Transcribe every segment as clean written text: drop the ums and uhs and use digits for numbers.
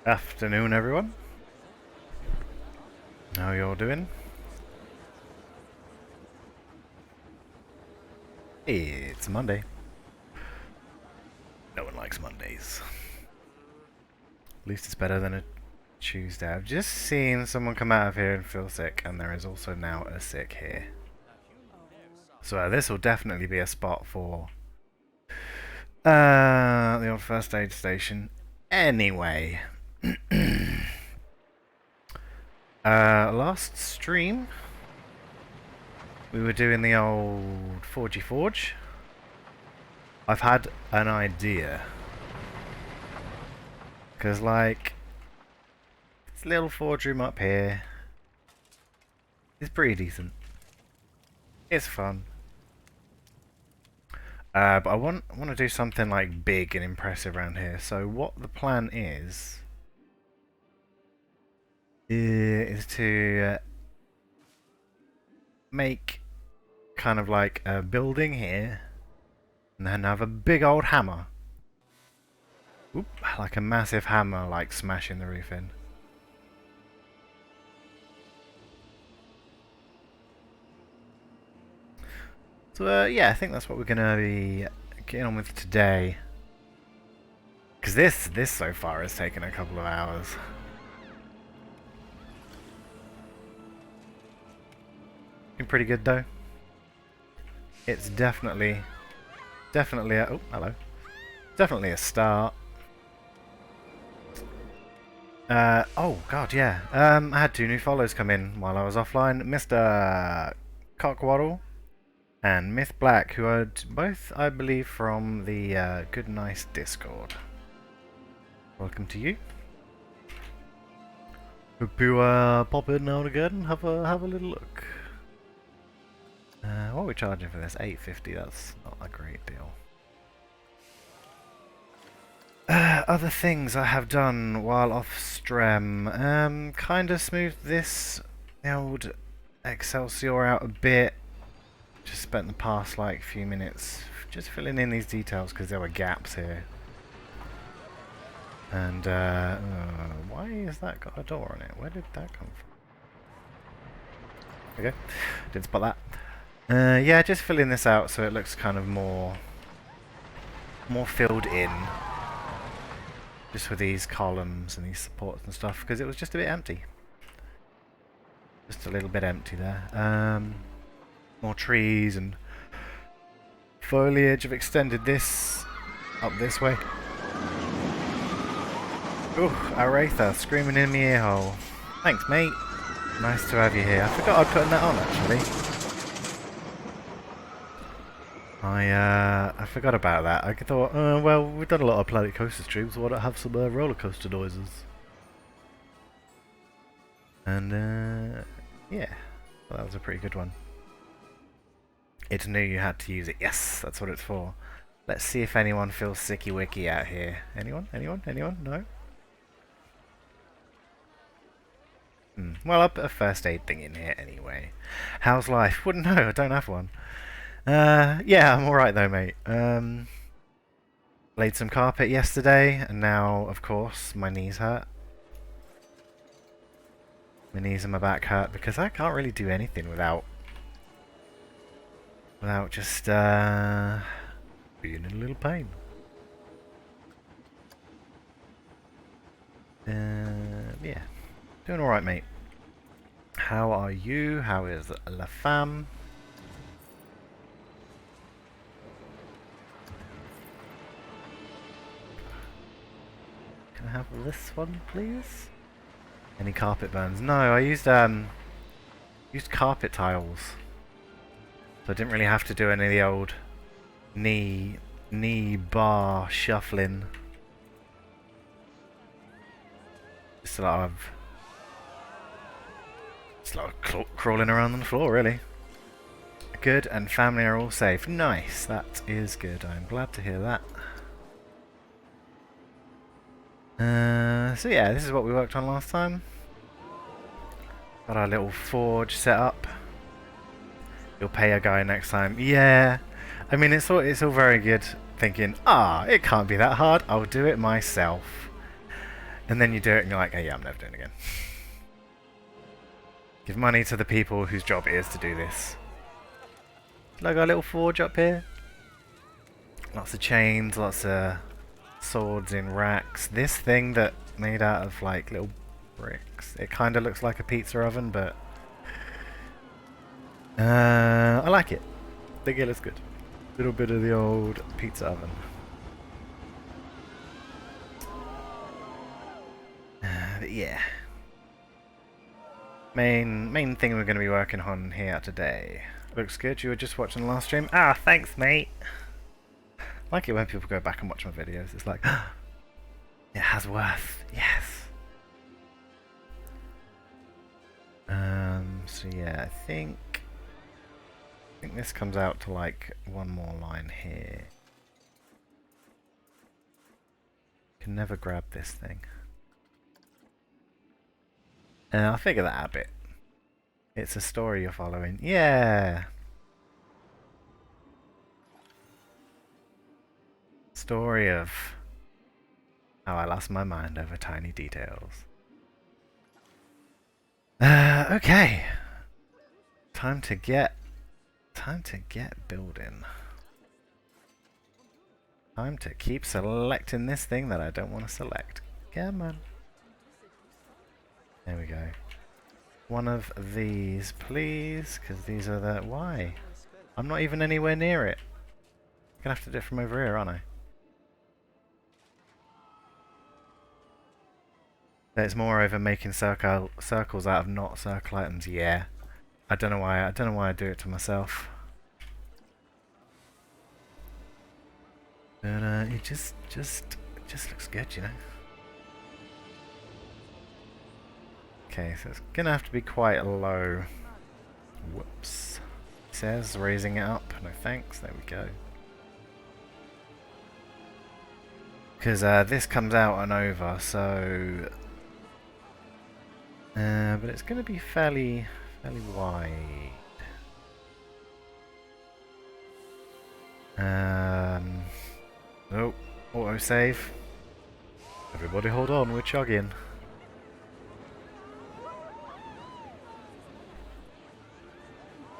Afternoon, everyone. How you all doing? It's Monday. No one likes Mondays. At least it's better than a Tuesday. I've just seen someone come out of here and feel sick, and there is also now a sick here. So this will definitely be a spot for the old first aid station. Anyway, last stream we were doing the old Forgy Forge. I've had an idea. Because, like, this little forge room up here is pretty decent. It's fun. But I want to do something, like, big and impressive around here. So what the plan is to make kind of like a building here and then have a big old hammer. Oop, like a massive hammer, like smashing the roof in. So yeah, I think that's what we're gonna be getting on with today. Because this so far has taken a couple of hours. Been pretty good though. It's definitely a, oh hello, definitely a start. Oh god, yeah. I had 2 new follows come in while I was offline. Mr. Cockwaddle and Myth Black, who are both, I believe, from the Good Nice Discord. Welcome to you. Hope you pop in now and again, have a little look. What are we charging for this? $8.50. That's not a great deal. Other things I have done while off stream. Kind of smoothed the old Excelsior out a bit. Just spent the past like few minutes just filling in these details because there were gaps here. And why has that got a door on it? Where did that come from? Okay, didn't spot that. Yeah, just filling this out so it looks kind of more filled in. Just with these columns and these supports and stuff, because it was just a bit empty. Just a little bit empty there. More trees and foliage. I've extended this up this way. Ooh, Aretha screaming in my ear hole. Thanks, mate. Nice to have you here. I forgot I'd put that on, actually. I forgot about that. I thought, well, we've done a lot of Planet Coaster streams, so why not have some roller coaster noises? And, yeah, well, that was a pretty good one. It knew you had to use it. Yes, that's what it's for. Let's see if anyone feels sicky-wicky out here. Anyone? Anyone? Anyone? No? Well, I'll put a first aid thing in here anyway. How's life? Wouldn't know, I don't have one. Yeah, I'm alright though, mate. Laid some carpet yesterday, and now, of course, my knees hurt. My knees and my back hurt because I can't really do anything without just being in a little pain. Yeah, doing alright, mate. How are you? How is La Femme? Can I have this one, please? Any carpet burns? No, I used carpet tiles, so I didn't really have to do any of the old knee bar shuffling. Just a lot of crawling around on the floor, really. Good, and family are all safe. Nice, that is good. I'm glad to hear that. So yeah, this is what we worked on last time. Got our little forge set up. You'll pay a guy next time. Yeah, I mean it's all very good thinking, it can't be that hard. I'll do it myself. And then you do it and you're like, hey, yeah, I'm never doing it again. Give money to the people whose job it is to do this. Look, got a little forge up here. Lots of chains, lots of swords in racks. This thing that made out of like little bricks. It kind of looks like a pizza oven, but I like it. I think it looks good. Little bit of the old pizza oven. But yeah. Main thing we're going to be working on here today. Looks good. You were just watching the last stream. Ah, thanks, mate. I like it when people go back and watch my videos. It's like, it has worth. Yes. So yeah, I think this comes out to like one more line here. Can never grab this thing. I'll figure that out a bit. It's a story you're following. Yeah! Story of how I lost my mind over tiny details. Okay. Time to get building. Time to keep selecting this thing that I don't want to select. Come on. There we go. One of these, please, because these are the... Why? I'm not even anywhere near it. I'm gonna have to do it from over here, aren't I? There's moreover making circles out of not circle items. Yeah, I don't know why. I don't know why I do it to myself. But it just looks good, you know. Okay, so it's gonna have to be quite low. Whoops. It says raising it up. No thanks. There we go. Because this comes out and over, so. But it's going to be fairly wide. Oh, autosave. Everybody hold on, we're chugging.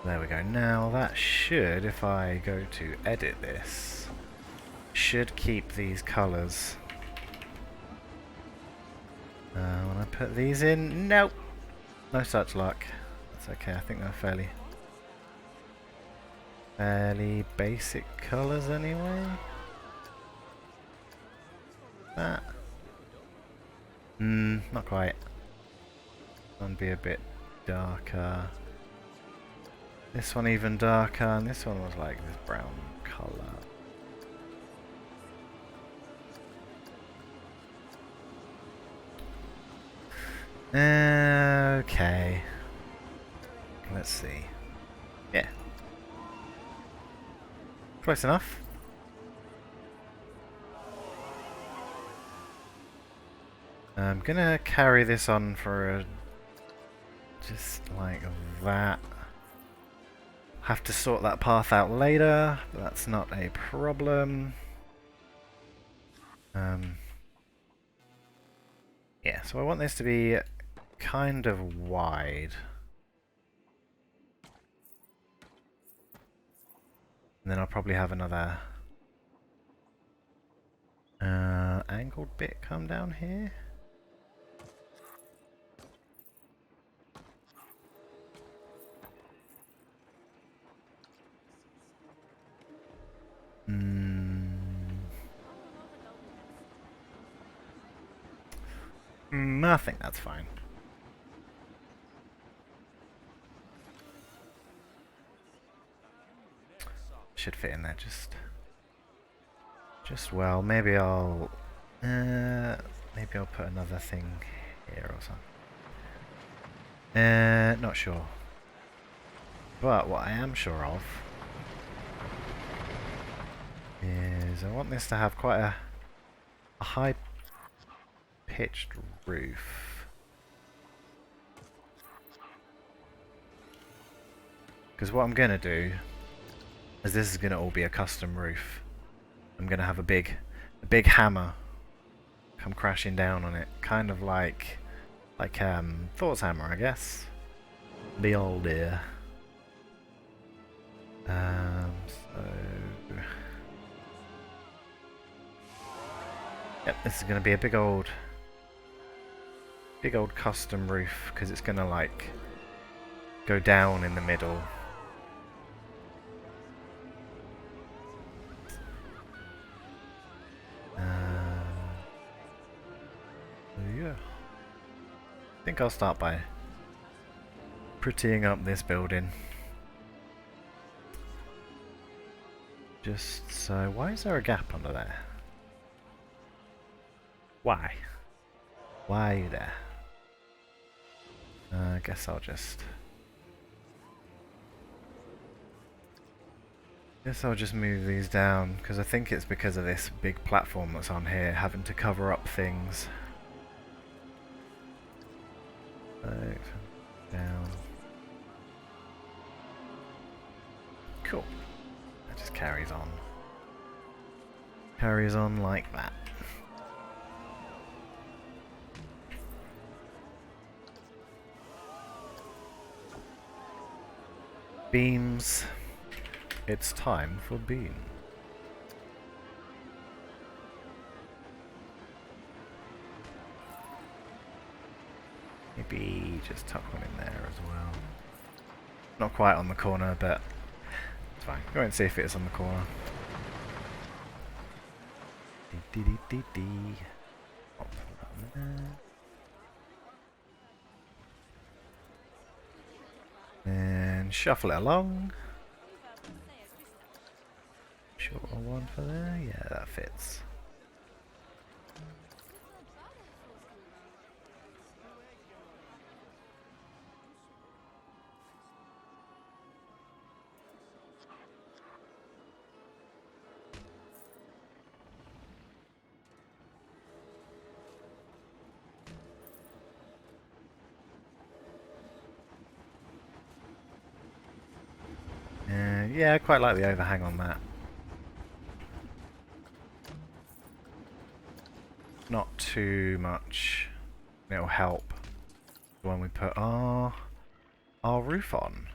There we go. Now that should, if I go to edit this, should keep these colours. When I put these in, nope, no such luck. That's okay. I think they're fairly basic colours anyway. That, not quite. One be a bit darker. This one even darker, and this one was like this brown colour. Okay. Let's see. Yeah. Close enough. I'm gonna carry this on for just like that. Have to sort that path out later, but that's not a problem. Yeah, so I want this to be kind of wide. And then I'll probably have another angled bit come down here. I think that's fine. Should fit in there just well. Maybe I'll put another thing here or something. Not sure. But what I am sure of is I want this to have quite a high pitched roof. Because what I'm going to do is this is going to all be a custom roof. I'm going to have a big hammer come crashing down on it, kind of like Thor's hammer, I guess. The old ear. So yep, this is going to be a big old custom roof because it's going to like go down in the middle. Yeah. I think I'll start by prettying up this building. Just so... Why is there a gap under there? Why? Why are you there? I guess I'll just... move these down, because I think it's because of this big platform that's on here, having to cover up things. Down. Cool. That just carries on. Carries on like that. Beams. It's time for beam. Maybe just tuck one in there as well. Not quite on the corner, but it's fine. Go and see if it is on the corner. And shuffle it along. Shorter one for there. Yeah, that fits. Yeah, I quite like the overhang on that. Not too much. It'll help when we put our roof on.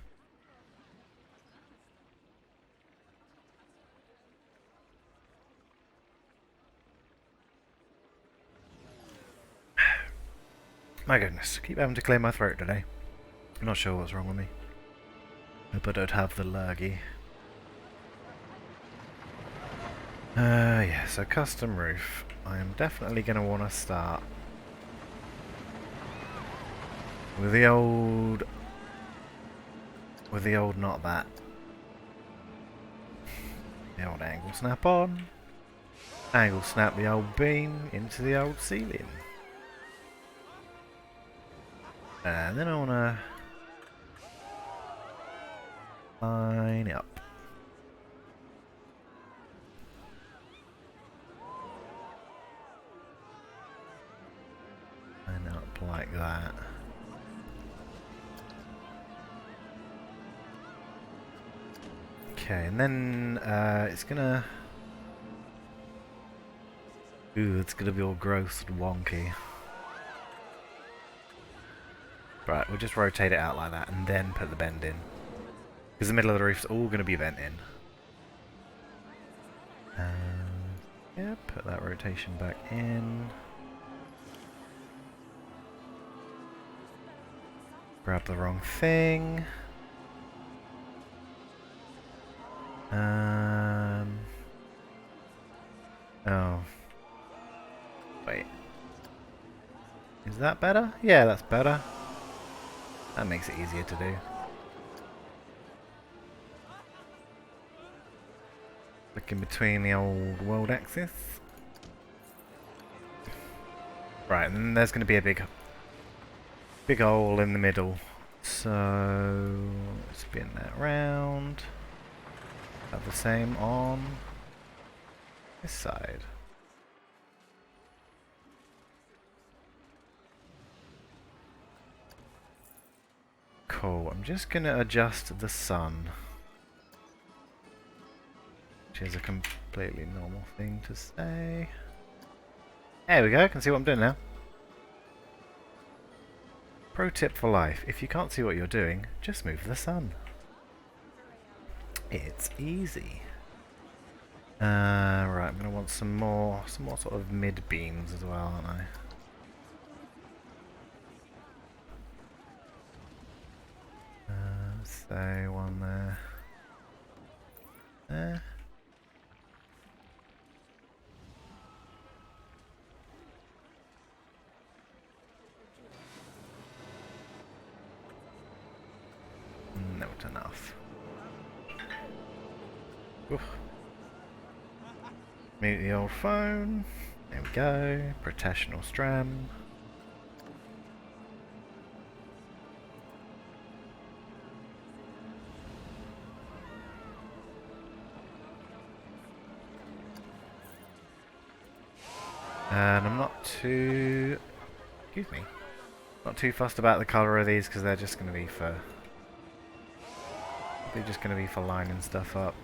My goodness, keep having to clear my throat today. I'm not sure what's wrong with me. Hope I don't have the lurgy. Yeah, so custom roof. I am definitely going to want to start with the old not that. The old angle snap on. Angle snap the old beam into the old ceiling. And then I want to line up. Line up like that. Okay, and then it's gonna... Ooh, it's gonna be all gross and wonky. Right, we'll just rotate it out like that and then put the bend in. Because the middle of the roof's all going to be bent in. Yeah, put that rotation back in. Grab the wrong thing. Oh. Wait. Is that better? Yeah, that's better. That makes it easier to do. Look in between the old world axis. Right, and then there's going to be a big hole in the middle. So spin that round. Have the same on this side. Cool. I'm just going to adjust the sun. Which is a completely normal thing to say. There we go, I can see what I'm doing now. Pro tip for life, if you can't see what you're doing, just move the sun. It's easy. Right, I'm going to want some more sort of mid-beams as well, aren't I? So, one there. There. Not enough. Oof. Mute the old phone. There we go. Protectional strand. And I'm not too... Excuse me. Not too fussed about the colour of these because they're just going to be for... They're just going to be for lining stuff up.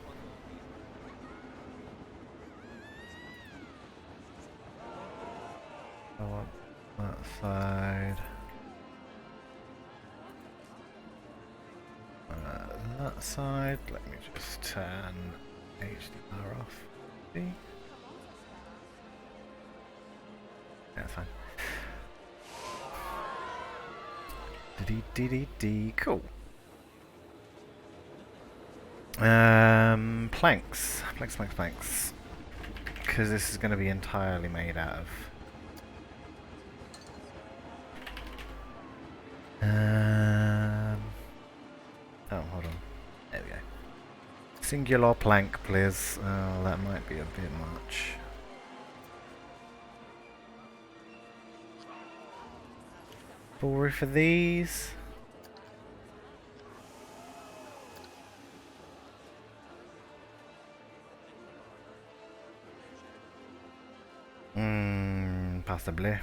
I want that side. That side. Let me just turn HDR off. See? Yeah, that's fine. D-D-D-D. Cool. Planks. Planks. Because this is going to be entirely made out of... Oh, hold on. There we go. Singular plank, please. Oh, that might be a bit much. Full for these. Possibly.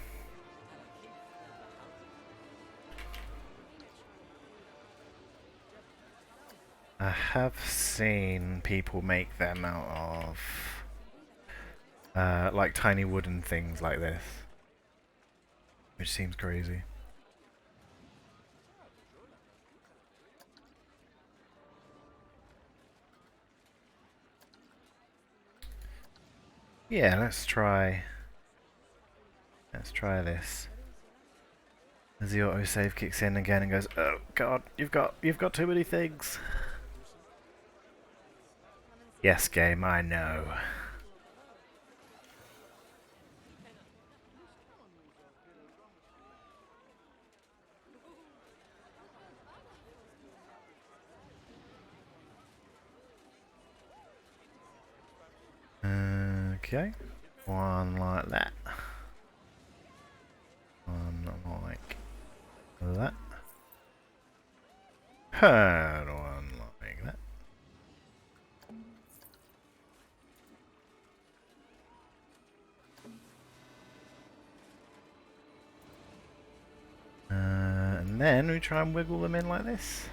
I have seen people make them out of like tiny wooden things like this, which seems crazy. Yeah, let's try this. As the autosave kicks in again and goes, oh god, you've got too many things. Yes, game, I know. Okay, one like that. One like that. And one like that. And then we try and wiggle them in like this.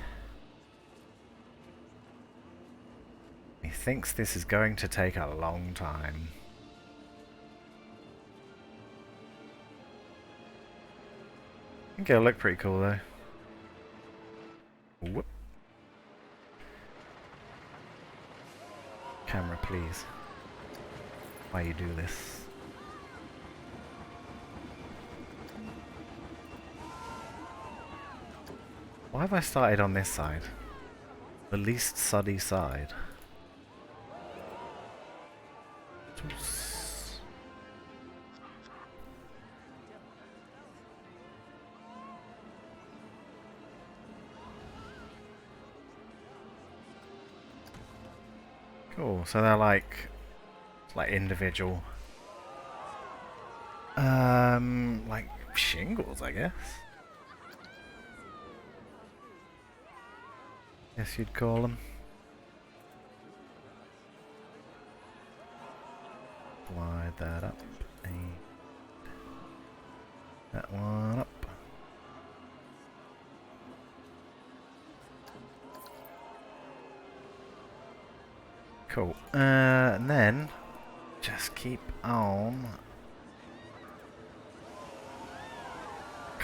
He thinks this is going to take a long time. I think it'll look pretty cool though. Whoop. Camera, please. Why you do this? Why have I started on this side? The least suddy side. Cool, so they're like individual like shingles, I guess. Guess you'd call them. Slide that up. And that one up. Cool. And then just keep on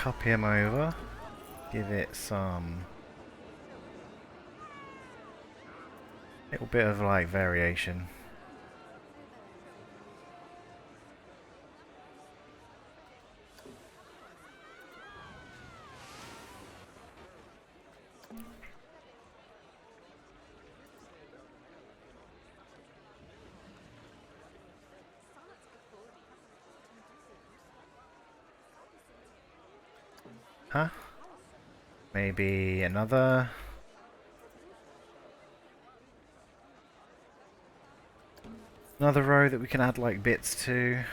copy him over. Give it some little bit of like variation. Huh? Maybe another row that we can add like bits to.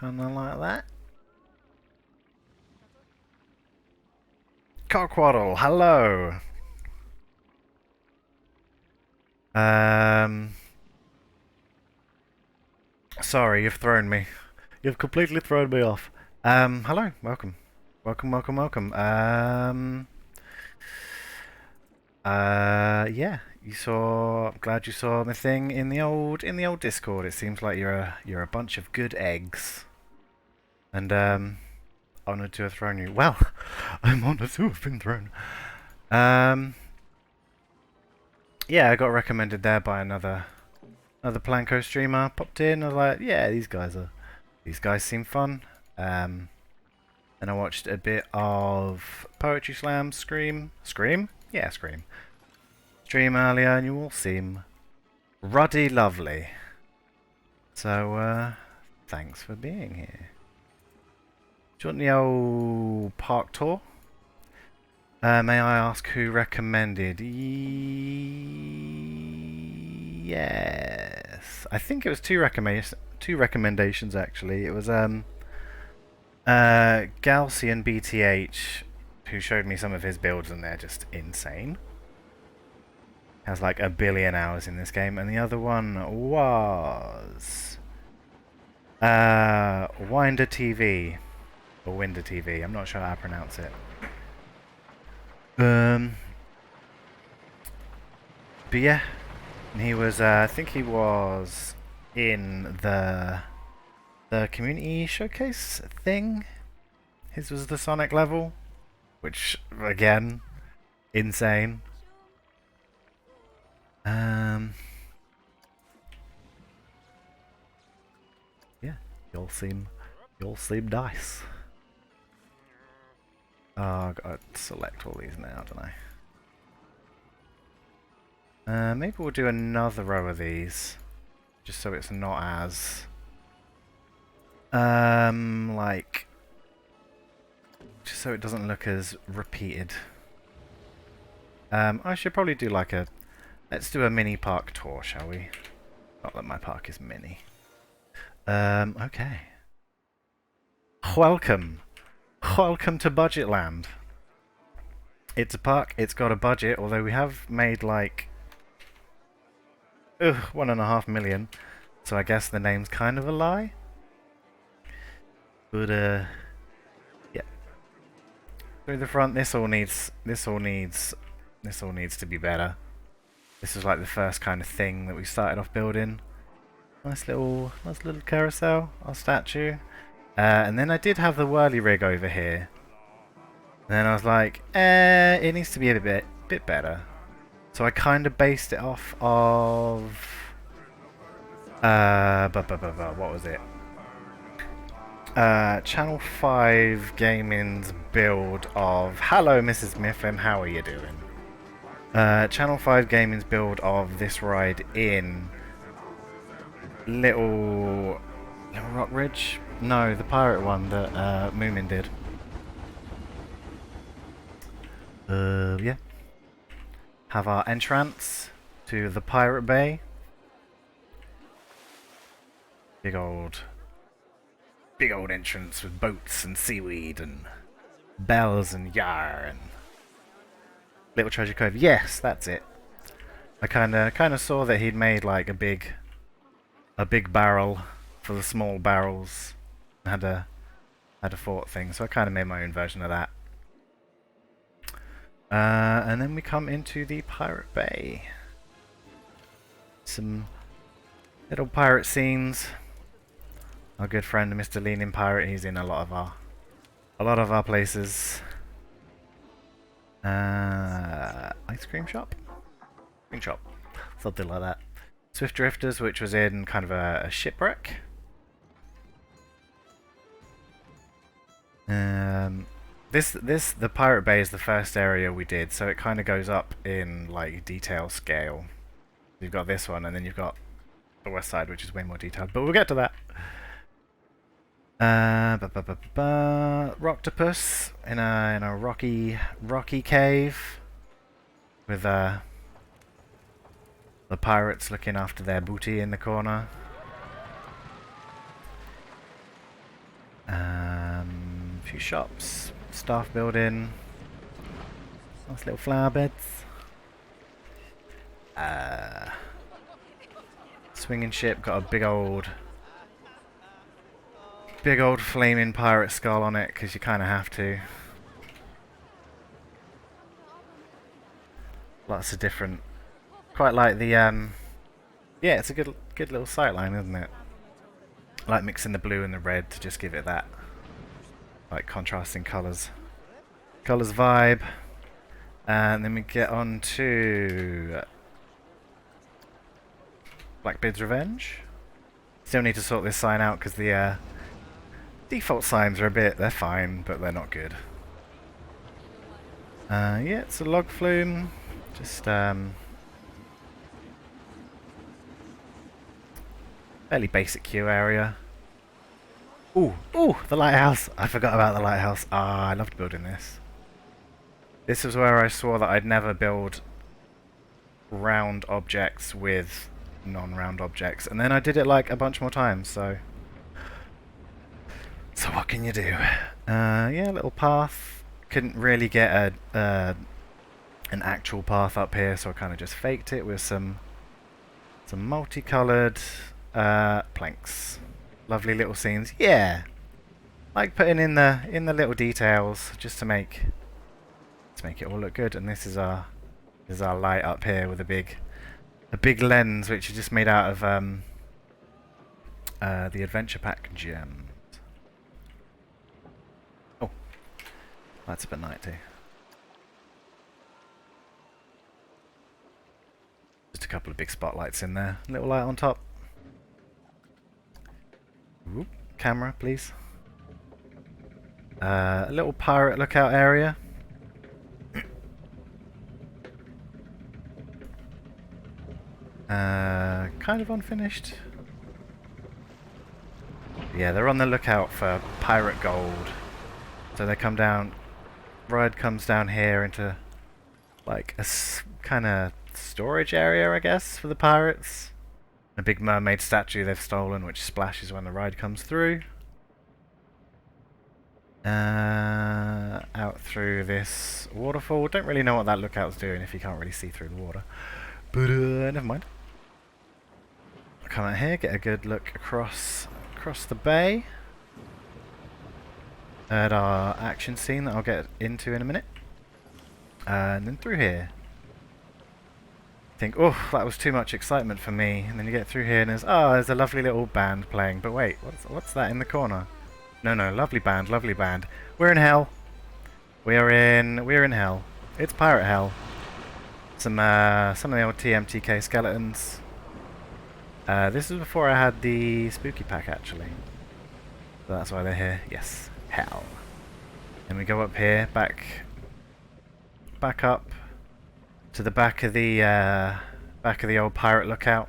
Kinda like that. Cockwaddle, hello! Sorry, you've thrown me. You've completely thrown me off. Hello, welcome. Welcome. Yeah, I'm glad you saw my thing in the old Discord. It seems like you're a bunch of good eggs. And, honored to have thrown you. Well, I'm honored to have been thrown. Yeah, I got recommended there by another Planko streamer. Popped in, I was like, yeah, these guys seem fun. And I watched a bit of Poetry Slam Scream? Yeah, Scream. Stream earlier, and you all seem ruddy lovely. So, thanks for being here. Do you want the old park tour? May I ask who recommended? Yes. I think it was two recommendations actually. It was Galsy and BTH who showed me some of his builds and they're just insane. Has like 1 billion hours in this game, and the other one was Winder TV. Or Winder TV, I'm not sure how to pronounce it. But yeah, and he was, I think he was in the community showcase thing. His was the Sonic level, which, again, insane. Yeah, you'll seem nice. Oh, I've got to select all these now, don't I? Maybe we'll do another row of these, just so it's not as like, just so it doesn't look as repeated. I should probably do like let's do a mini park tour, shall we? Not that my park is mini. Okay. Welcome to Budgetland. It's a park, it's got a budget, although we have made like 1.5 million, so I guess the name's kind of a lie. But yeah. Through the front, this all needs to be better. This is like the first kind of thing that we started off building. Nice little carousel, our statue. And then I did have the whirly rig over here. And then I was like, it needs to be a bit better. So I kind of based it off of what was it? Channel 5 Gaming's build of Hello Mrs. Mifflin, how are you doing? Channel 5 Gaming's build of this ride in Little Rock Ridge? No, the pirate one that Moomin did. Yeah. Have our entrance to the Pirate Bay. Big old entrance with boats and seaweed and bells and yar and Little Treasure Cove. Yes, that's it. I kinda saw that he'd made like a big barrel for the small barrels. Had a fort thing, so I kinda made my own version of that. And then we come into the Pirate Bay. Some little pirate scenes. Our good friend Mr. Leaning Pirate, he's in a lot of our places. Ice cream shop? Green shop. Something like that. Swift Drifters, which was in kind of a shipwreck. The Pirate Bay is the first area we did, so it kind of goes up in like detail scale. You've got this one, and then you've got the west side, which is way more detailed, but we'll get to that. Rocktopus in a rocky cave with the pirates looking after their booty in the corner. A few shops, staff building, nice little flower beds. Swinging ship, got a big old flaming pirate skull on it because you kind of have to. Lots of different. Quite like the yeah, it's a good little sightline, isn't it? I like mixing the blue and the red to just give it that like contrasting colours vibe. And then we get on to Blackbeard's Revenge. Still need to sort this sign out because the default signs are they're fine, but they're not good. Yeah, it's a log flume. Just fairly basic queue area. Ooh, the lighthouse! I forgot about the lighthouse. Ah, I loved building this. This was where I swore that I'd never build round objects with non-round objects, and then I did it like a bunch more times, so what can you do? Yeah, little path. Couldn't really get an actual path up here, so I kind of just faked it with some multicolored planks. Lovely little scenes. Yeah, like putting in the little details just to make it all look good. And this is our light up here with a big lens, which is just made out of the Adventure Pack gems. Oh, that's a bit night too. Just a couple of big spotlights in there. Little light on top. Whoop, camera, please. A little pirate lookout area. Kind of unfinished. Yeah, they're on the lookout for pirate gold. So they come down. Ride comes down here into like a kind of storage area, I guess, for the pirates. A big mermaid statue they've stolen, which splashes when the ride comes through. Out through this waterfall. Don't really know what that lookout's doing if you can't really see through the water. But never mind. Come out here, get a good look across the bay at our action scene that I'll get into in a minute. And then through here. Think, oh, that was too much excitement for me. And then you get through here and there's a lovely little band playing. But wait, what's that in the corner? No, lovely band. We're in hell. We're in hell. It's pirate hell. Some of the old TMTK skeletons. This was before I had the spooky pack, actually. So that's why they're here. Yes, hell. And we go up here, back up to the back of the old pirate lookout,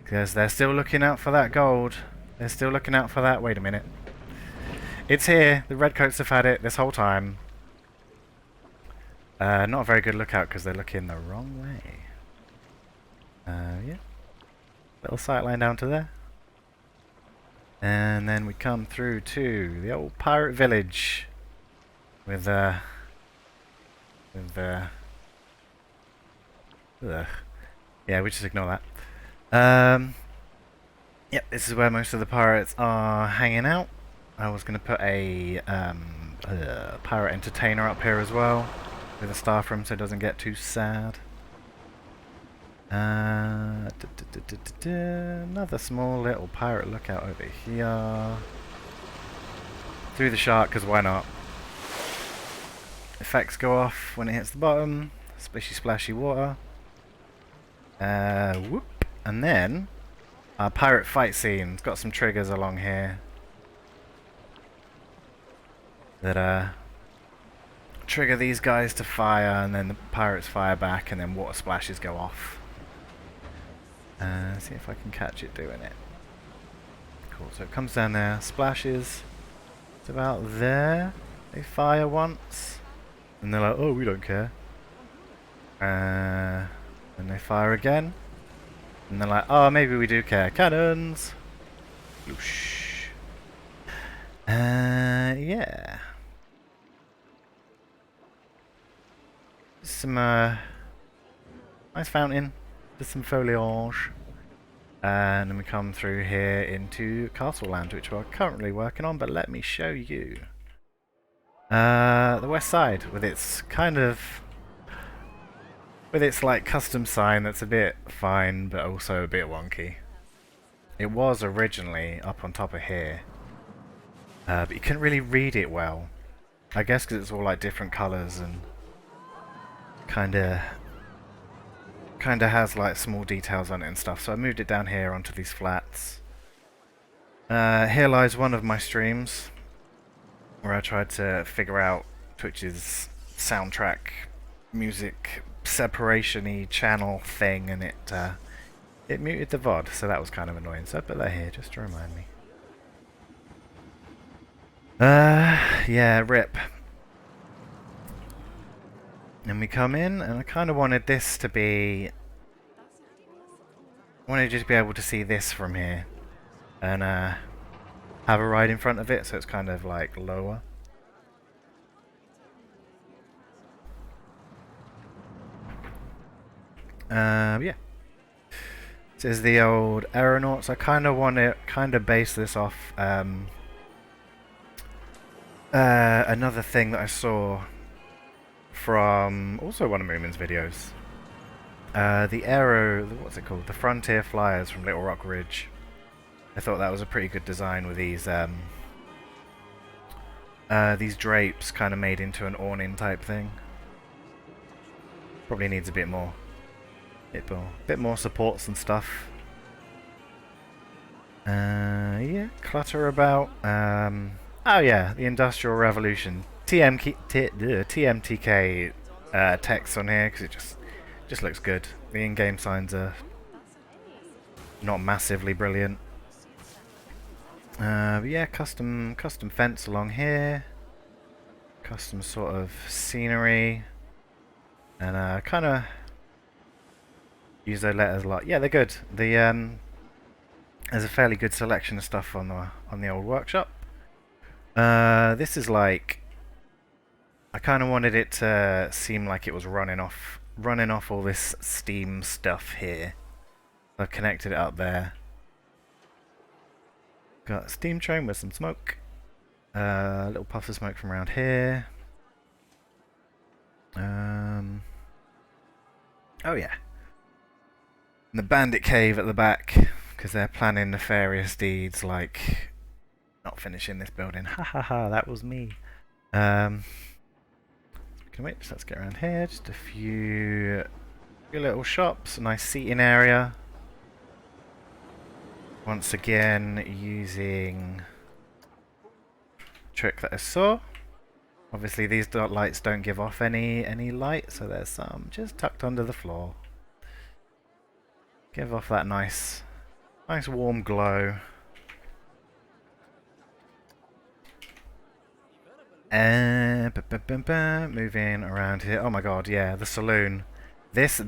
because they're still looking out for that gold. They're still looking out for that. Wait a minute. It's here. The redcoats have had it this whole time. Not a very good lookout because they're looking the wrong way. Yeah. Little sight line down to there. And then we come through to the old pirate village with Ugh. Yeah, we just ignore that. Yep, this is where most of the pirates are hanging out. I was going to put a pirate entertainer up here as well, with a staff room so it doesn't get too sad. Another small little pirate lookout over here. Through the shark, because why not? Effects go off when it hits the bottom. Splishy splashy water. Whoop. And then our pirate fight scene. It's got some triggers along here that trigger these guys to fire, and then the pirates fire back, and then water splashes go off. See if I can catch it doing it. Cool, so it comes down there, splashes. It's about there. They fire once. And they're like, oh, we don't care. And they fire again. And they're like, oh, maybe we do care. Cannons! Whoosh. Yeah. Some, nice fountain. Just some foliage. And then we come through here into Castle Land, which we're currently working on, but let me show you. The west side, with its like custom sign that's a bit fine, but also a bit wonky. It was originally up on top of here, but you couldn't really read it well. I guess because it's all like different colours and kinda has like small details on it and stuff. So I moved it down here onto these flats. Here lies one of my streams where I tried to figure out Twitch's soundtrack music separation-y channel thing, and it muted the VOD, so that was kind of annoying. So I put that here just to remind me. Yeah, rip. And we come in, and I kind of wanted this to be... I wanted you to be able to see this from here. And have a ride in front of it, so it's kind of like lower. Yeah. This is the old aeronauts. I kind of want to base this off another thing that I saw from also one of Moomin's videos. What's it called? The Frontier Flyers from Little Rock Ridge. I thought that was a pretty good design with these drapes kind of made into an awning type thing. Probably needs a bit more supports and stuff. Yeah, clutter about. Oh yeah, the Industrial Revolution. TMTK text on here because it just looks good. The in-game signs are not massively brilliant. But yeah, custom fence along here. Custom sort of scenery. And kind of use those letters a lot. Yeah, they're good. There's a fairly good selection of stuff on the old workshop. This is like, I kind of wanted it to seem like it was running off all this steam stuff here. I've connected it up there. Got a steam train with some smoke. Little puffs of smoke from around here. Oh yeah. And the bandit cave at the back, because they're planning nefarious deeds like not finishing this building. Ha ha ha, that was me. Wait, so let's get around here. Just a few little shops, a nice seating area. Once again, using a trick that I saw. Obviously, these dot lights don't give off any light, so there's some just tucked under the floor. Give off that nice warm glow. And moving around here. Oh my god, yeah, the saloon. This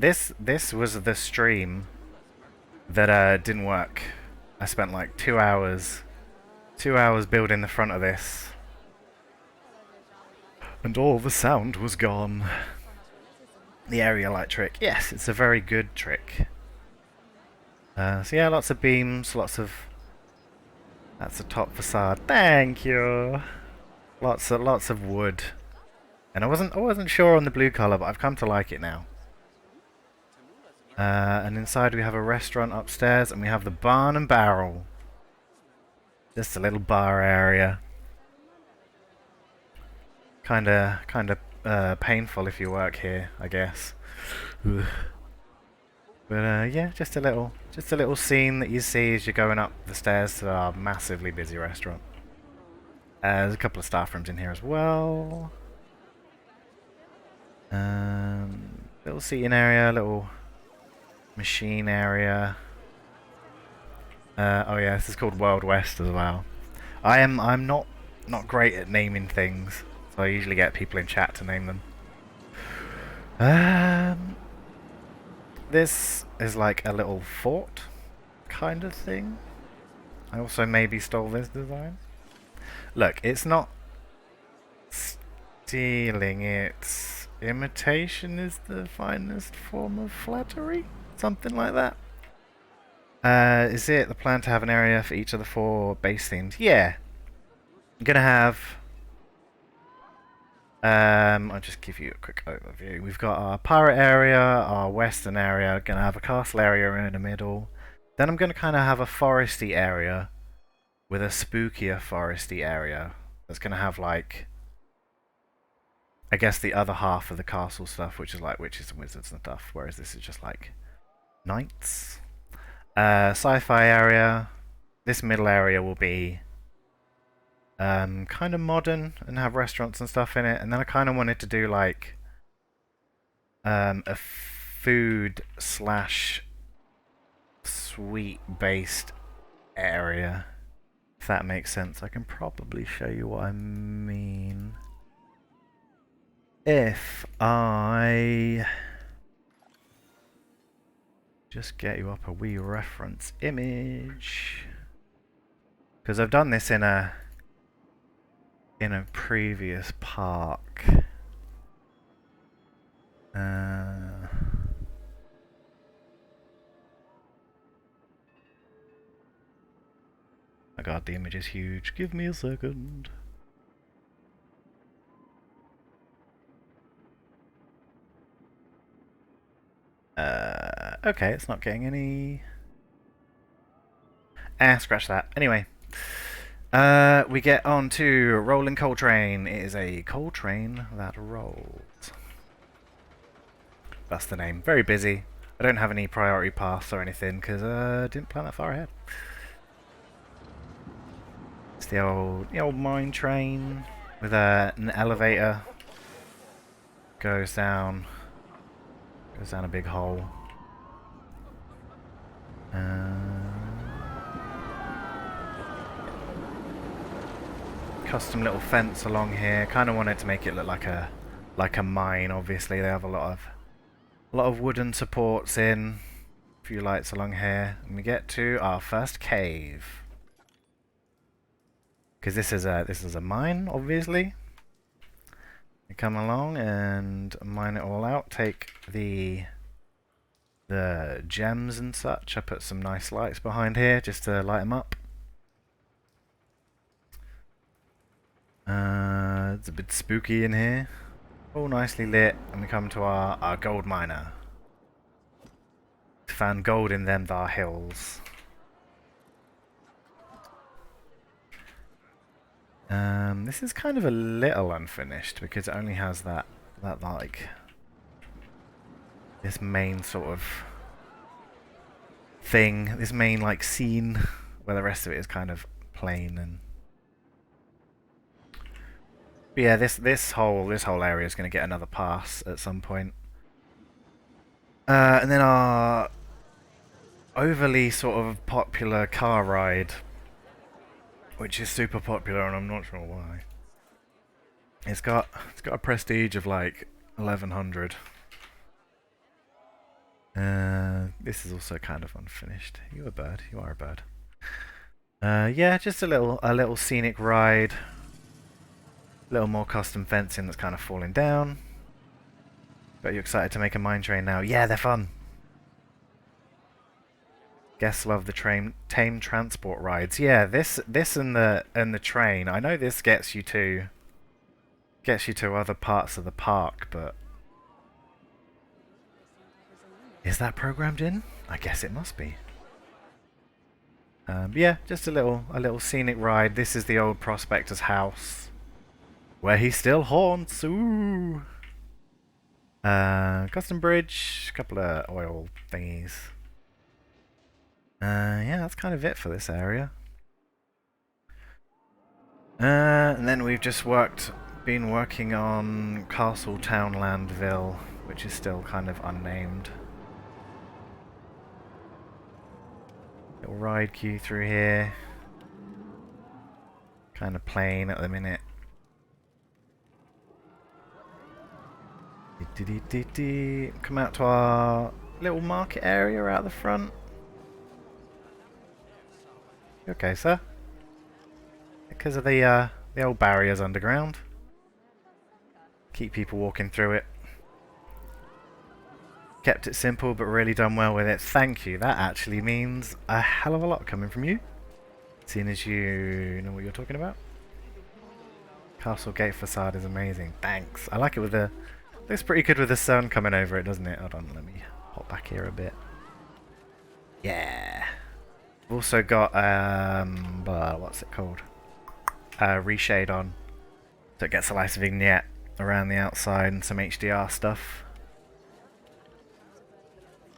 was the stream that didn't work. I spent like 2 hours building the front of this, and all the sound was gone. The area light trick. Yes, it's a very good trick. So yeah, lots of beams, lots of... That's the top facade. Thank you! Lots of wood. And I wasn't sure on the blue colour, but I've come to like it now. And inside we have a restaurant upstairs, and we have the barn and barrel. Just a little bar area. Kinda painful if you work here, I guess. Ugh. But yeah, just a little scene that you see as you're going up the stairs to our massively busy restaurant. There's a couple of staff rooms in here as well. Little seating area, little machine area. Oh yeah, this is called World West as well. I'm not great at naming things, so I usually get people in chat to name them. This is like a little fort kind of thing. I also maybe stole this design. Look, it's not stealing, it's imitation is the finest form of flattery? Something like that. Is it the plan to have an area for each of the 4 base themes? Yeah. I'm gonna have... I'll just give you a quick overview. We've got our pirate area, our western area, gonna have a castle area in the middle. Then I'm gonna kind of have a foresty area with a spookier foresty area. That's gonna have like... I guess the other half of the castle stuff, which is like witches and wizards and stuff, whereas this is just like knights. Sci-fi area. This middle area will be kind of modern and have restaurants and stuff in it. And then I kind of wanted to do like a food slash sweet based area. If that makes sense. I can probably show you what I mean. If I just get you up a wee reference image, because I've done this in a previous park. My god, the image is huge. Give me a second. Okay, it's not getting any... scratch that. Anyway. We get on to Rolling Coal Train. It is a coal train that rolls. That's the name. Very busy. I don't have any priority paths or anything because I didn't plan that far ahead. It's the old mine train with an elevator. Goes down a big hole. Custom little fence along here. Kind of wanted to make it look like a mine. Obviously, they have a lot of wooden supports in. A few lights along here, and we get to our first cave. Because this is a mine, obviously. We come along and mine it all out. Take the gems and such. I put some nice lights behind here just to light them up. It's a bit spooky in here. All nicely lit, and we come to our gold miner. Found gold in them thar hills. This is kind of a little unfinished because it only has that like this main sort of thing, this main like scene, where the rest of it is kind of plain and. But yeah, this whole area is going to get another pass at some point. And then our overly sort of popular car ride, which is super popular, and I'm not sure why. It's got a prestige of like 1100. This is also kind of unfinished. You a bird? You are a bird. Yeah, just a little scenic ride. A little more custom fencing that's kind of falling down. Got you excited to make a mine train now? Yeah, they're fun. Guests love the tame transport rides. Yeah, this and the train. I know this gets you to other parts of the park, but is that programmed in? I guess it must be. Yeah, just a little scenic ride. This is the old prospector's house, where he still haunts. Ooh. Custom bridge, a couple of oil thingies. Yeah, that's kind of it for this area. And then we've just been working on Castle Townlandville, which is still kind of unnamed. Little ride queue through here. Kind of plain at the minute. Come out to our little market area out the front. You okay, sir? Because of the old barriers underground. Keep people walking through it. Kept it simple, but really done well with it. Thank you. That actually means a hell of a lot coming from you. Seeing as you know what you're talking about. Castle gate facade is amazing. Thanks. I like it with the... Looks pretty good with the sun coming over it, doesn't it? Hold on, let me hop back here a bit. Yeah. We've also got, what's it called? Reshade on. So it gets a nice vignette around the outside and some HDR stuff.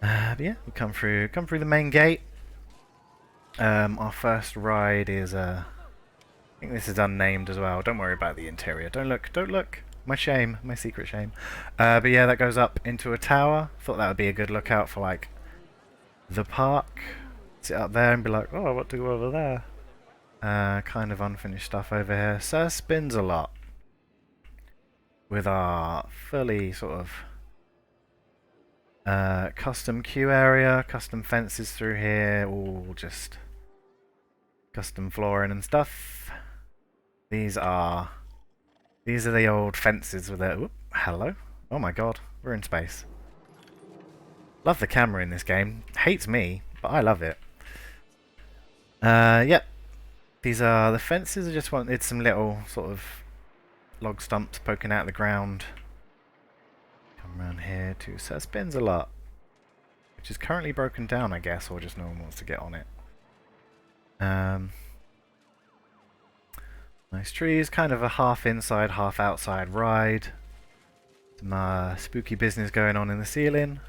But yeah, we come through the main gate. Our first ride is I think this is unnamed as well. Don't worry about the interior. Don't look. My shame, my secret shame. But yeah, that goes up into a tower. Thought that would be a good lookout for like the park. Sit up there and be like, oh, what to go over there? Kind of unfinished stuff over here. So spins a lot with our fully sort of custom queue area, custom fences through here, all just custom flooring and stuff. These are the old fences with a... Whoop, hello. Oh my god, we're in space. Love the camera in this game. Hates me, but I love it. Yep. These are the fences. I just wanted some little sort of log stumps poking out of the ground. Come around here too. So it spins a lot. Which is currently broken down, I guess, or just no one wants to get on it. Nice trees, kind of a half inside, half outside ride. Some spooky business going on in the ceiling.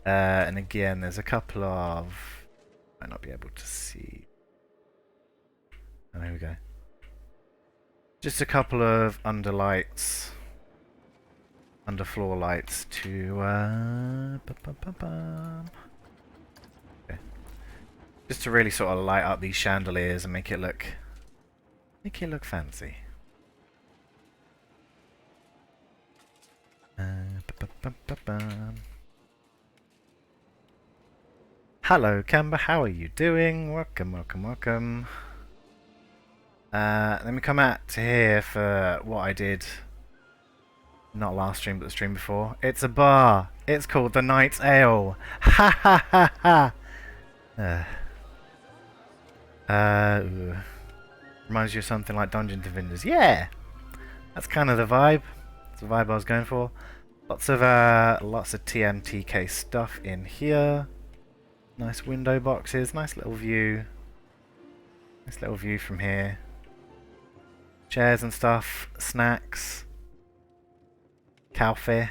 And again, there's a couple of... Might not be able to see. Oh, there we go. Just a couple of underlights. Underfloor lights to... Okay. Just to really sort of light up these chandeliers and make it look fancy. Hello, Kemba. How are you doing? Welcome, welcome, welcome. Let me come out to here for what I did. Not last stream, but the stream before. It's a bar. It's called the Knight's Ale. Ha ha ha ha. Reminds you of something like Dungeon Defenders. Yeah, that's kind of the vibe. That's the vibe I was going for. Lots of TMTK stuff in here. Nice window boxes. Nice little view. Nice little view from here. Chairs and stuff. Snacks. Coffee.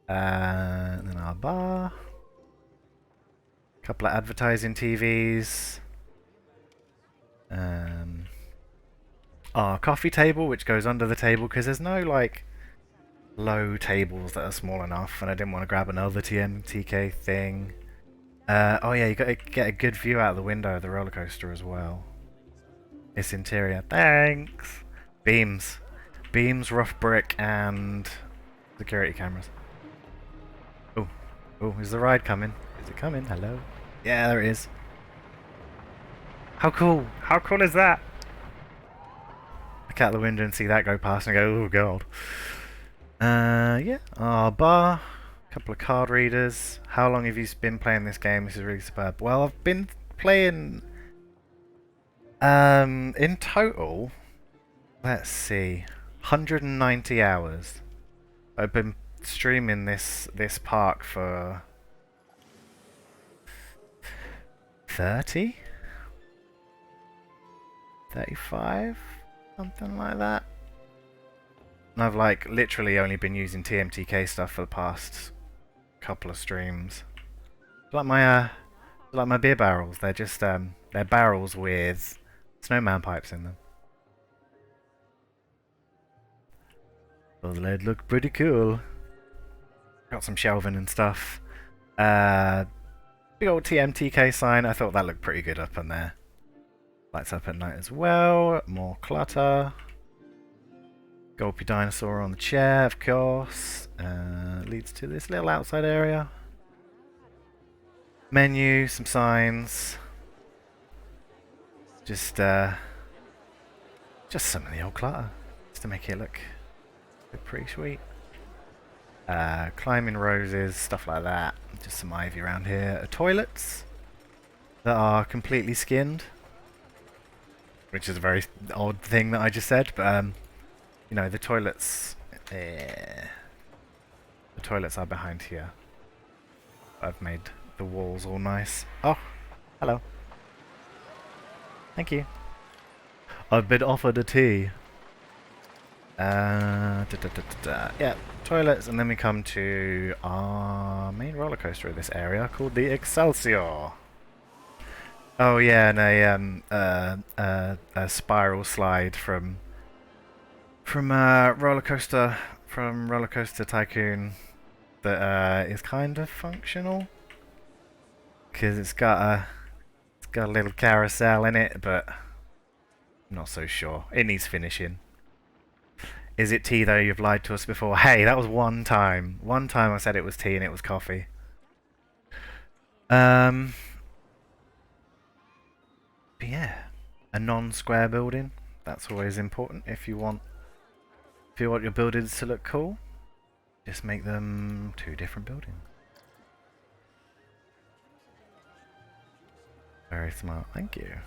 And then our bar. Couple of advertising TVs. Our coffee table, which goes under the table because there's no like low tables that are small enough, and I didn't want to grab another TMTK thing. Oh yeah, you got to get a good view out of the window of the roller coaster as well. Its interior. Thanks. Beams, rough brick, and security cameras. Oh, is the ride coming? Is it coming? Hello. Yeah, there it is. How cool! How cool is that? Look out the window and see that go past and go, oh god. Yeah, our bar, a couple of card readers. How long have you been playing this game? This is really superb. Well, I've been playing, in total, let's see, 190 hours. I've been streaming this park for 30? 35? Something like that. And I've like literally only been using TMTK stuff for the past couple of streams. Like my beer barrels. They're just they're barrels with snowman pipes in them. Well, they look pretty cool. Got some shelving and stuff. Big old TMTK sign. I thought that looked pretty good up on there. Lights up at night as well. More clutter. Gulpy dinosaur on the chair, of course. Leads to this little outside area. Menu, some signs. Just some of the old clutter, just to make it look pretty sweet. Climbing roses, stuff like that. Just some ivy around here. Toilets that are completely skinned, which is a very odd thing that I just said, but you know, the toilets are behind here. I've made the walls all nice. Oh, hello. Thank you. I've been offered a tea. Yeah, toilets, and then we come to our main roller coaster of this area called the Excelsior. Oh yeah, and a spiral slide from roller coaster Tycoon that is kind of functional because it's got a little carousel in it, but I'm not so sure. It needs finishing. Is it tea though? You've lied to us before. Hey, that was one time. One time I said it was tea and it was coffee. But yeah, a non-square building. That's always important if you want your buildings to look cool. Just make them two different buildings. Very smart, thank you.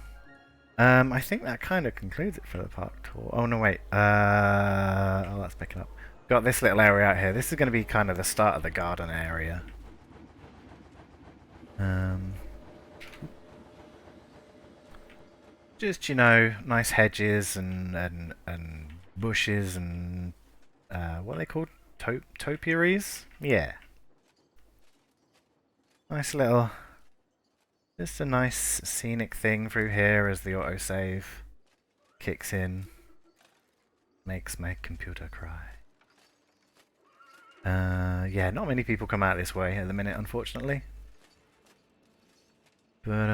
I think that kind of concludes it for the park tour. Oh no, wait. Oh, that's picking up. Got this little area out here. This is going to be kind of the start of the garden area. Just, you know, nice hedges and bushes and what are they called? Topiaries? Yeah. Nice little. Just a nice scenic thing through here as the autosave kicks in. Makes my computer cry. Yeah, not many people come out this way at the minute, unfortunately. But,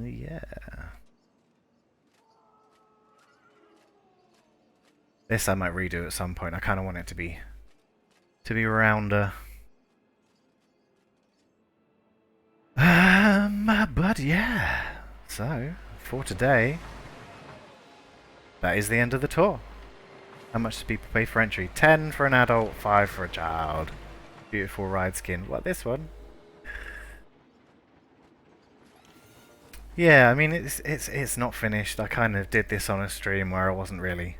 yeah. This I might redo at some point. I kind of want it to be rounder. But yeah, so for today, that is the end of the tour. How much do people pay for entry? 10 for an adult, 5 for a child. Beautiful ride skin. What, this one? Yeah, I mean it's not finished. I kind of did this on a stream where I wasn't really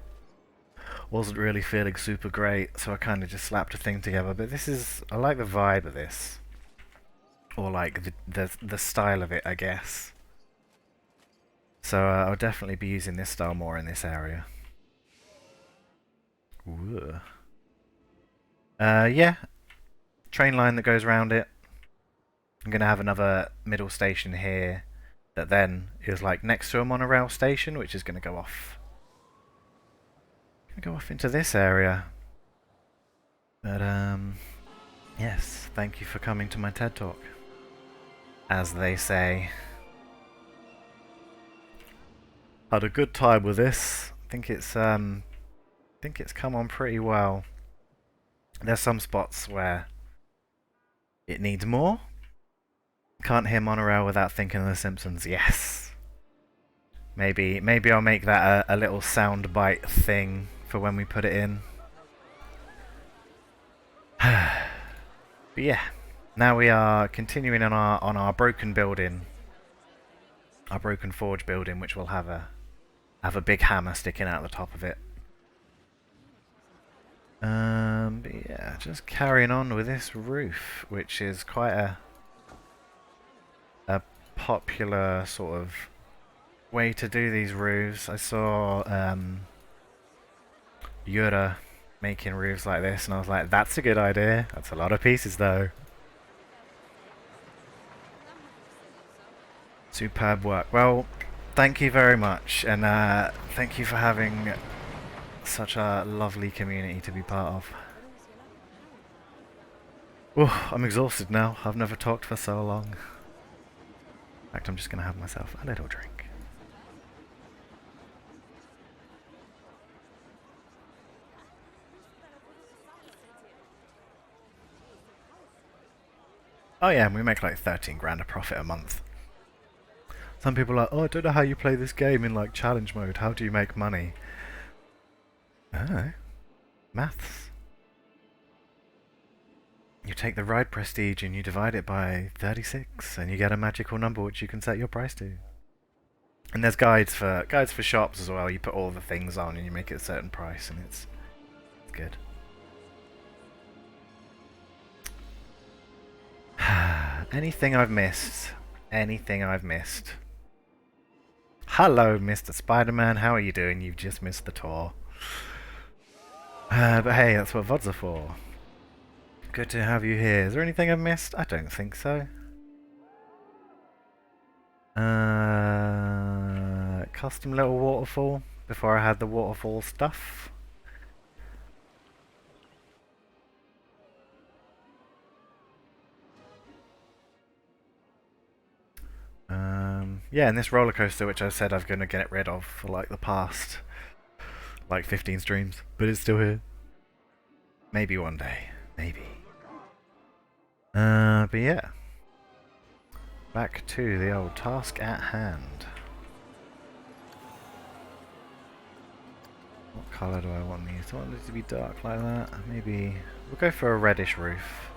feeling super great, so I kind of just slapped a thing together. But this is, I like the vibe of this. Or like the style of it, I guess. So I'll definitely be using this style more in this area. Ooh. Yeah, train line that goes around it. I'm gonna have another middle station here that then is like next to a monorail station, which is gonna go off. Into this area. But yes, thank you for coming to my TED Talk. As they say. Had a good time with this. I think it's come on pretty well. There's some spots where it needs more. Can't hear monorail without thinking of The Simpsons. Yes. Maybe I'll make that a little soundbite thing for when we put it in. But yeah, now we are continuing on our broken building, our broken forge building, which will have a big hammer sticking out the top of it. But yeah, just carrying on with this roof, which is quite a popular sort of way to do these roofs. I saw Yura making roofs like this, and I was like, that's a good idea. That's a lot of pieces, though. Superb work. Well, thank you very much, and thank you for having such a lovely community to be part of. Oh, I'm exhausted now. I've never talked for so long. In fact, I'm just going to have myself a little drink. Oh yeah, we make like 13 grand a profit a month. Some people are like, oh, I don't know how you play this game in like challenge mode. How do you make money? Oh, maths. You take the ride prestige and you divide it by 36 and you get a magical number which you can set your price to. And there's guides for shops as well. You put all the things on and you make it a certain price, and it's good. Anything I've missed? Anything I've missed? Hello, Mr. Spider-Man. How are you doing? You've just missed the tour. But hey, that's what VODs are for. Good to have you here. Is there anything I've missed? I don't think so. Custom little waterfall before I had the waterfall stuff. Yeah, and this roller coaster, which I said I'm going to get rid of for like the past like 15 streams, but it's still here. Maybe one day, maybe. But yeah, back to the old task at hand. What colour do I want these? Do I want it to be dark like that? Maybe we'll go for a reddish roof.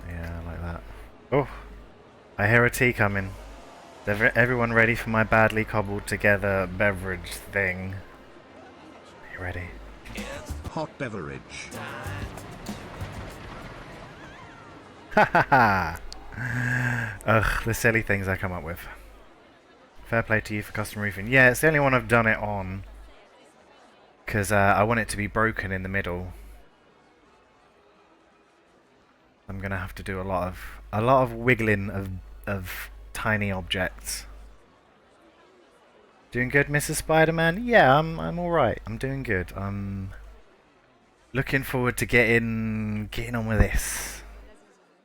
Yeah, like that. Oh, I hear a tea coming. Is everyone ready for my badly cobbled together beverage thing? Are you ready? Hot beverage. Ha ha ha! Ugh, the silly things I come up with. Fair play to you for custom roofing. Yeah, it's the only one I've done it on. Because I want it to be broken in the middle. I'm gonna have to do a lot of wiggling of tiny objects. Doing good, Mrs. Spider-Man? Yeah, I'm all right. I'm doing good. I'm looking forward to getting on with this,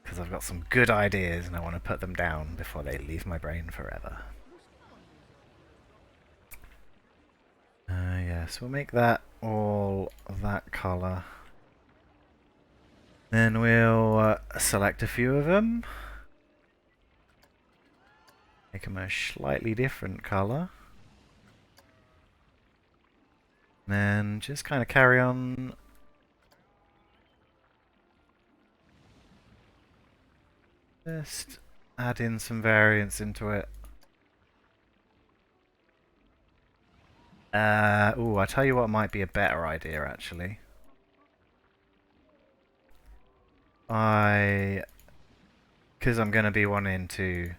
because I've got some good ideas and I want to put them down before they leave my brain forever. Yes, we'll make that all that colour. Then we'll select a few of them. Make them a slightly different colour. Then just kind of carry on. Just add in some variance into it. Ooh, I tell you what might be a better idea actually. Because I'm going to be wanting to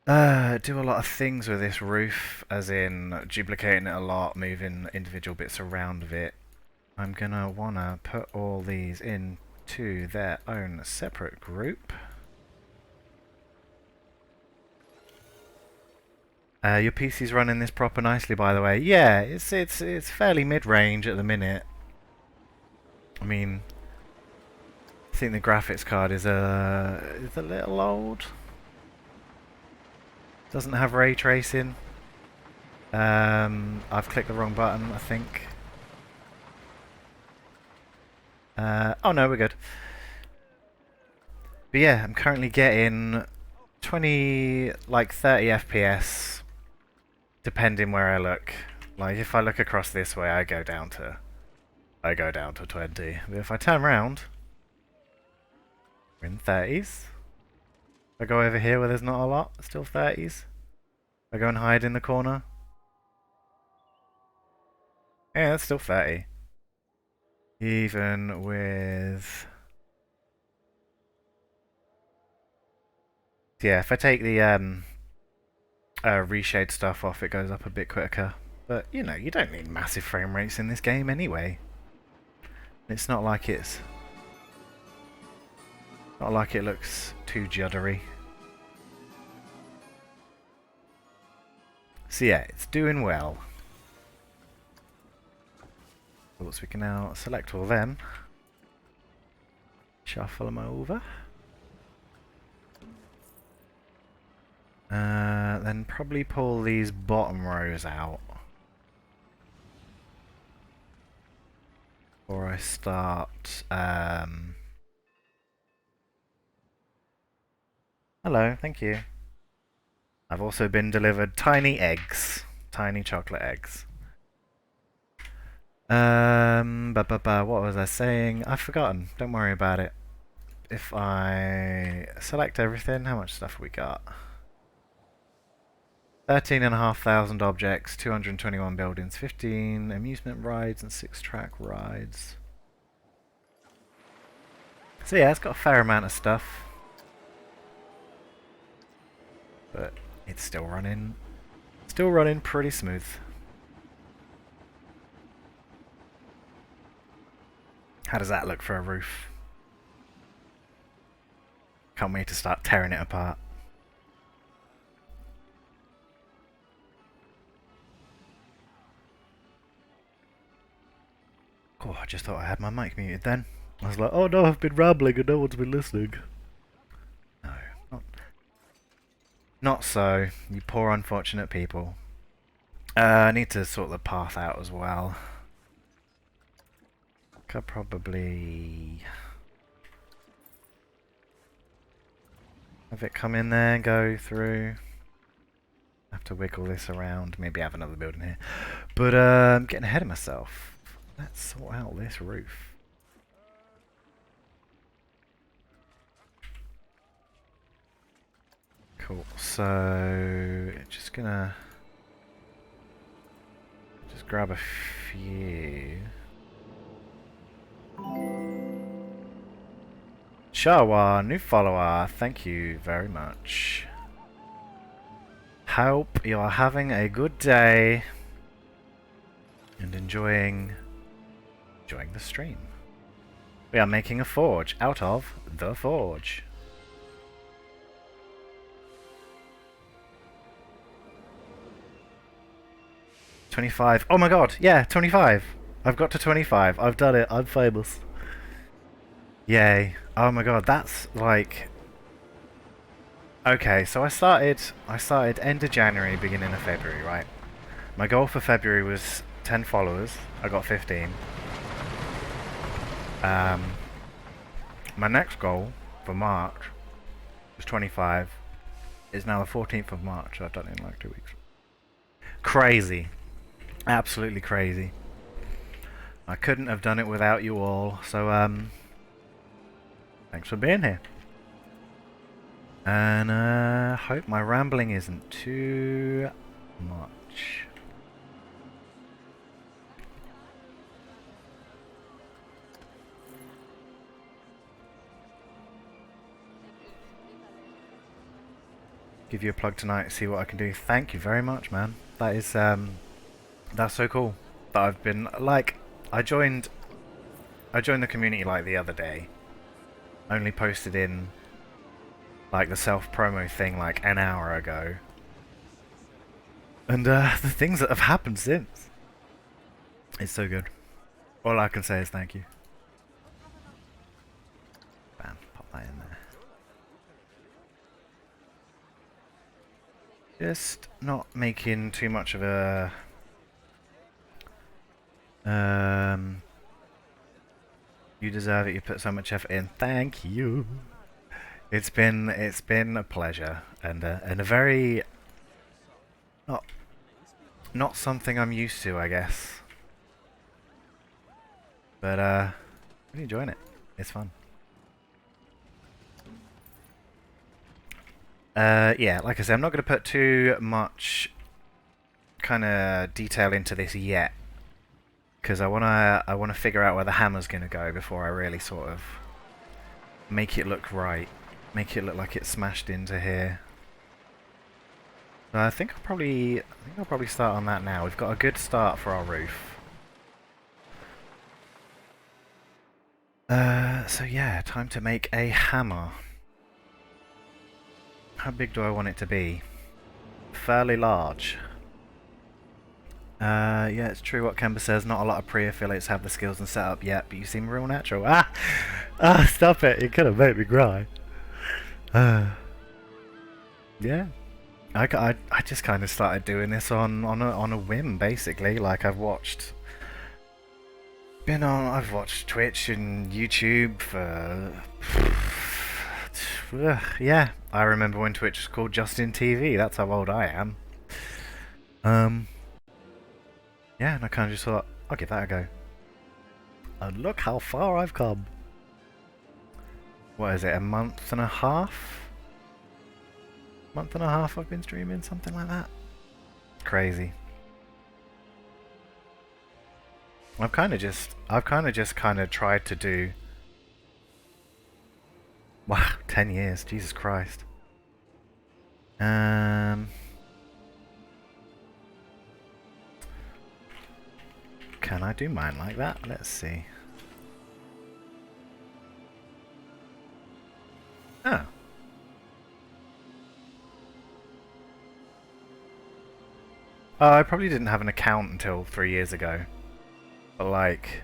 do a lot of things with this roof, as in duplicating it a lot, moving individual bits around of it. I'm going to want to put all these into their own separate group. Your PC's running this proper nicely, by the way. Yeah, it's fairly mid-range at the minute. I mean, I think the graphics card is a little old. Doesn't have ray tracing. I've clicked the wrong button, I think. Oh no, we're good. But yeah, I'm currently getting 20, like 30 FPS, depending where I look. Like if I look across this way, I go down to 20. But if I turn around, we're in 30s. If I go over here where there's not a lot, still 30s. If I go and hide in the corner, yeah, that's still 30. Even with... Yeah, if I take the reshade stuff off, it goes up a bit quicker. But, you know, you don't need massive frame rates in this game anyway. It's not like it's... Not like it looks too juddery. So yeah, it's doing well. So we can now select all them. Shuffle them over. Then probably pull these bottom rows out. Before I start... Hello, thank you. I've also been delivered tiny eggs. Tiny chocolate eggs. What was I saying? I've forgotten. Don't worry about it. If I select everything, how much stuff we got? 13,500 objects, 221 buildings, 15 amusement rides, and 6 track rides. So yeah, it's got a fair amount of stuff. But it's still running pretty smooth. How does that look for a roof? Can't wait to start tearing it apart. Oh, I just thought I had my mic muted then. I was like, oh no, I've been rambling and no one's been listening. No, not so, you poor unfortunate people. I need to sort the path out as well. Could probably have it come in there and go through. Have to wiggle this around, maybe have another building here. But I'm getting ahead of myself. Let's sort out this roof. Cool, so just gonna grab a few. Shawa, new follower, thank you very much. Hope you are having a good day and enjoying the stream. We are making a forge out of the forge. $25. Oh my god, yeah, 25. I've got to 25. I've done it. I'm famous. Yay. Oh my god, that's like... Okay, so I started end of January, beginning of February, right? My goal for February was 10 followers. I got 15. My next goal for March was 25. It's now the 14th of March, so I've done it in like 2 weeks. Crazy. Absolutely crazy. I couldn't have done it without you all, so thanks for being here. And hope my rambling isn't too much. Give you a plug tonight, see what I can do. Thank you very much, man. That is that's so cool. That I've been like I joined the community like the other day. Only posted in like the self-promo thing like an hour ago. And the things that have happened since. It's so good. All I can say is thank you. Bam, pop that in there. Just not making too much of a you deserve it, you put so much effort in. Thank you. It's been a pleasure and a very Not something I'm used to, I guess. But, really enjoying it. It's fun. Yeah, like I said, I'm not going to put too much kind of detail into this yet. Because I wanna figure out where the hammer's going to go before I really sort of make it look right. Make it look like it's smashed into here. I think I'll probably start on that now. We've got a good start for our roof. So yeah, time to make a hammer. How big do I want it to be? Fairly large. Yeah, it's true what Kemba says. Not a lot of pre-affiliates have the skills and setup yet, but you seem real natural. Ah! Ah, stop it! You're gonna make me cry. Yeah. I just kind of started doing this on a whim, basically. Like I've watched Twitch and YouTube for yeah. I remember when Twitch was called Justin TV. That's how old I am. Yeah, and I kind of just thought I'll give that a go. And look how far I've come. What is it? A month and a half? Month and a half I've been streaming, something like that. Crazy. I've kind of just tried to do. Wow, 10 years, Jesus Christ. Can I do mine like that? Let's see. Oh. Oh, I probably didn't have an account until 3 years ago. But like,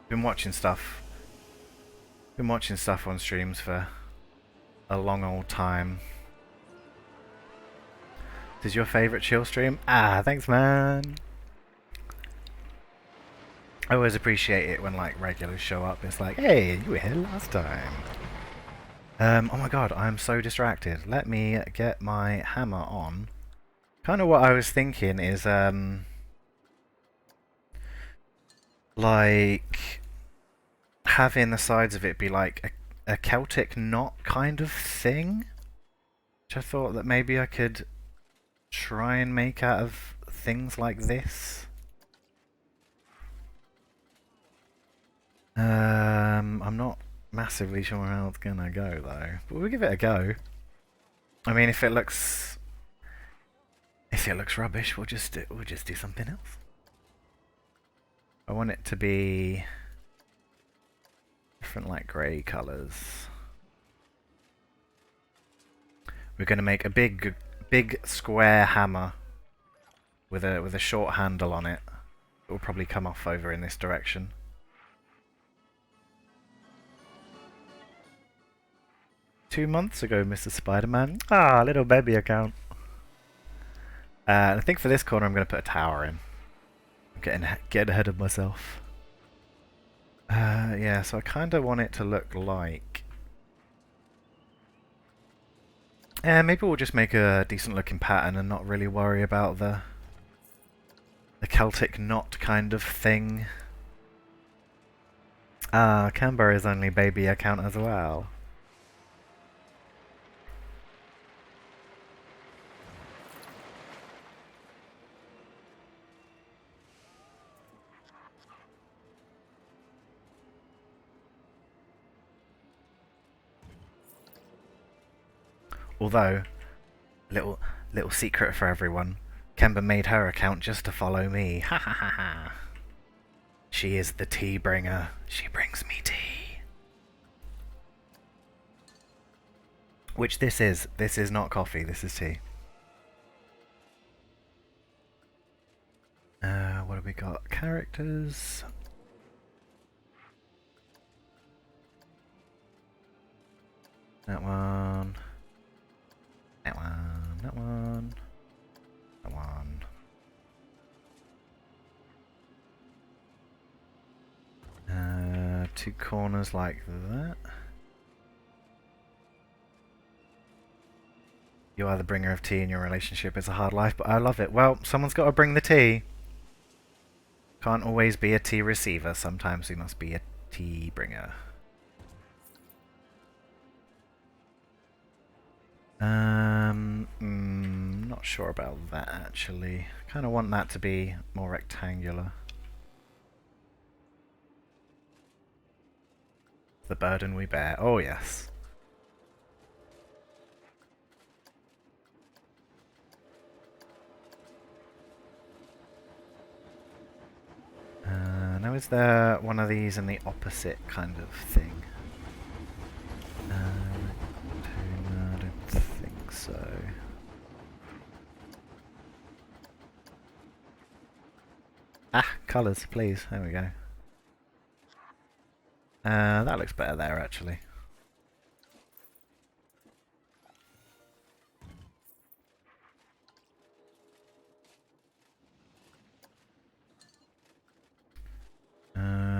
been watching stuff on streams for a long old time. This is your favourite chill stream? Ah, thanks man! I always appreciate it when like regulars show up. It's like, hey, you were here last time. Oh my god, I'm so distracted. Let me get my hammer on. Kind of what I was thinking is, like, having the sides of it be like a Celtic knot kind of thing. Which I thought that maybe I could try and make out of things like this. I'm not massively sure how it's gonna go though, but we'll give it a go. I mean, if it looks rubbish, we'll just do something else. I want it to be different, like grey colours. We're gonna make a big square hammer with a short handle on it. It will probably come off over in this direction. "2 months ago, Mr. Spider-Man." Ah, little baby account. I think for this corner I'm going to put a tower in. I'm getting ahead of myself. Yeah, so I kind of want it to look like... maybe we'll just make a decent looking pattern and not really worry about the Celtic knot kind of thing. Ah, Canberra's only baby account as well. Although, little secret for everyone, Kemba made her account just to follow me. Ha ha ha ha. She is the tea bringer. She brings me tea. Which this is. This is not coffee, this is tea. What have we got? Characters. That one. That one. That one. That one. Two corners like that. You are the bringer of tea in your relationship. It's a hard life, but I love it. Well, someone's got to bring the tea. Can't always be a tea receiver. Sometimes we must be a tea bringer. Not sure about that actually. Kind of want that to be more rectangular. The burden we bear. Oh yes. Now is there one of these in the opposite kind of thing? No, I don't think so. Ah, colours, please. There we go. That looks better there, actually.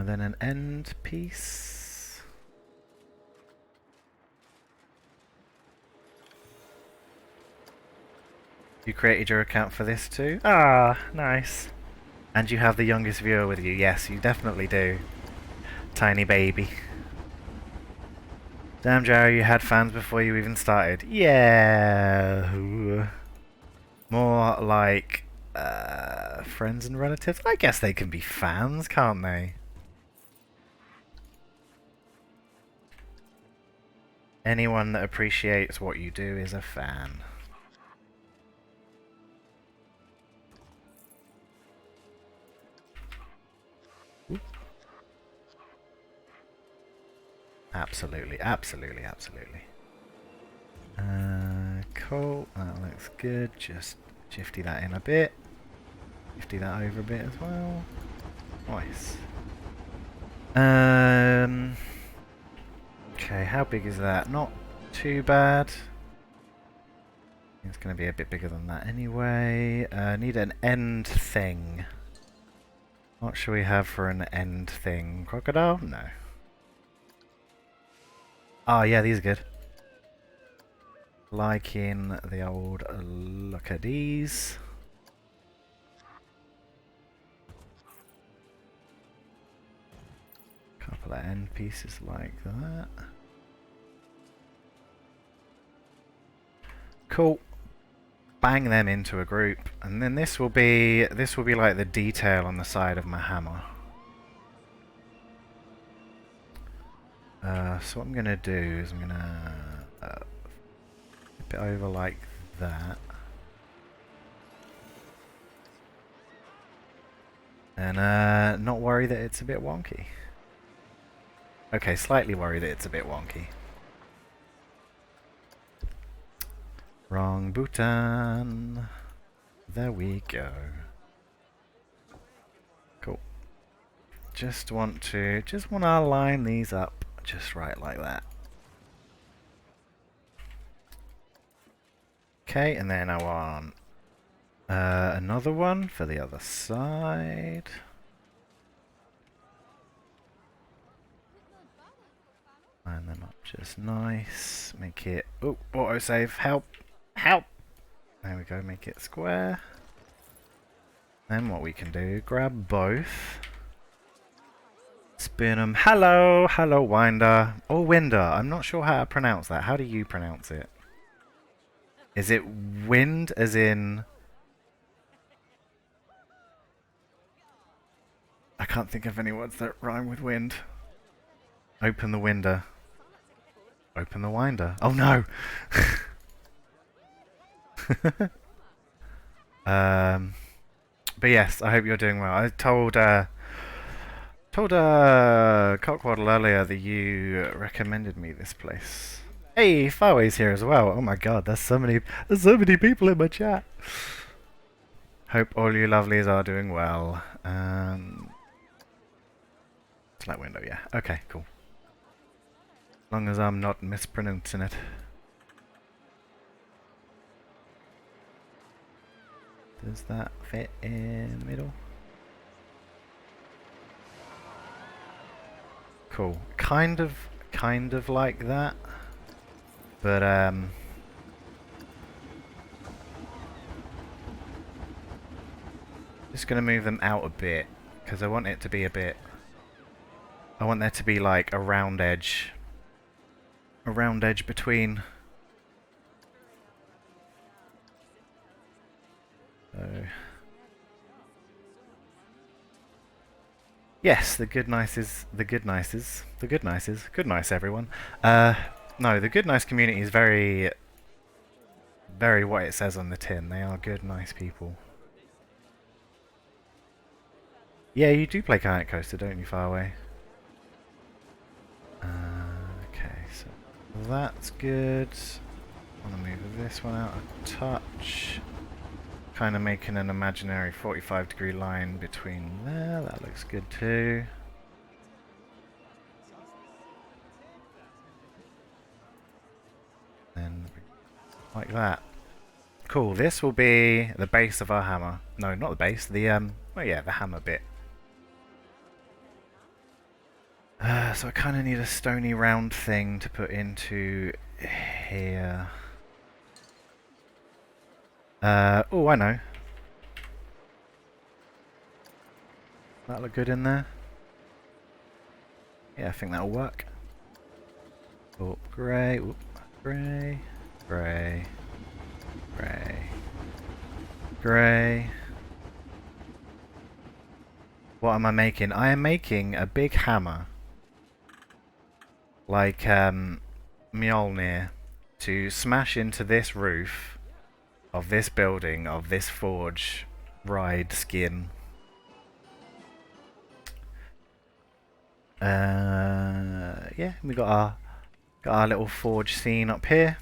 Then an end piece. You created your account for this too? Ah, nice. And you have the youngest viewer with you. Yes, you definitely do. Tiny baby. Damn, Jerry, you had fans before you even started. Yeah. More like friends and relatives. I guess they can be fans, can't they? Anyone that appreciates what you do is a fan. Oop. Absolutely, absolutely, absolutely. Cool, that looks good. Just shifty that in a bit. Shifty that over a bit as well. Nice. Okay, how big is that? Not too bad. It's going to be a bit bigger than that anyway. Need an end thing. What should we have for an end thing? Crocodile? No. Oh yeah, these are good. Like in the old look at these. Couple of end pieces like that. Cool. Bang them into a group, and then this will be like the detail on the side of my hammer. So what I'm gonna do is I'm gonna flip it over like that, and not worry that it's a bit wonky. Okay, slightly worried that it's a bit wonky. Wrong button. There we go. Cool. Just want to line these up just right like that. Okay, and then I want another one for the other side. Line them up just nice. Make it... Oh, autosave. Help! Help! There we go, make it square. Then what we can do, grab both. Spin them. Hello! Hello, Winder. Or Winder. I'm not sure how to pronounce that. How do you pronounce it? Is it wind as in... I can't think of any words that rhyme with wind. Open the winder. Open the winder. Oh no! But yes, I hope you're doing well. I told Cockwaddle earlier that you recommended me this place. Hey, Farway's here as well. Oh my god, there's so many people in my chat. Hope all you lovelies are doing well. Select window, yeah. Okay, cool. As long as I'm not mispronouncing it. Does that fit in the middle? Cool. Kind of like that. But Just going to move them out a bit, because I want it to be a bit... I want there to be like a round edge. A round edge between... So... Yes, the good nice is... The good nice is... The good nice is... Good nice, everyone. No, the good nice community is very... Very what it says on the tin. They are good, nice people. Yeah, you do play Kayak Coaster, don't you, Far Away? Okay, so that's good. I want to move this one out a touch. Kind of making an imaginary 45-degree line between there. That looks good too. Then like that. Cool. This will be the base of our hammer. No, not the base. The well, yeah, the hammer bit. So I kind of need a stony round thing to put into here. Oh, I know. That look good in there? Yeah, I think that'll work. Oh, grey, whoop, grey, grey, grey, grey. What am I making? I am making a big hammer. Like Mjolnir, to smash into this roof of this building, of this forge ride skin. Yeah, we got our little forge scene up here.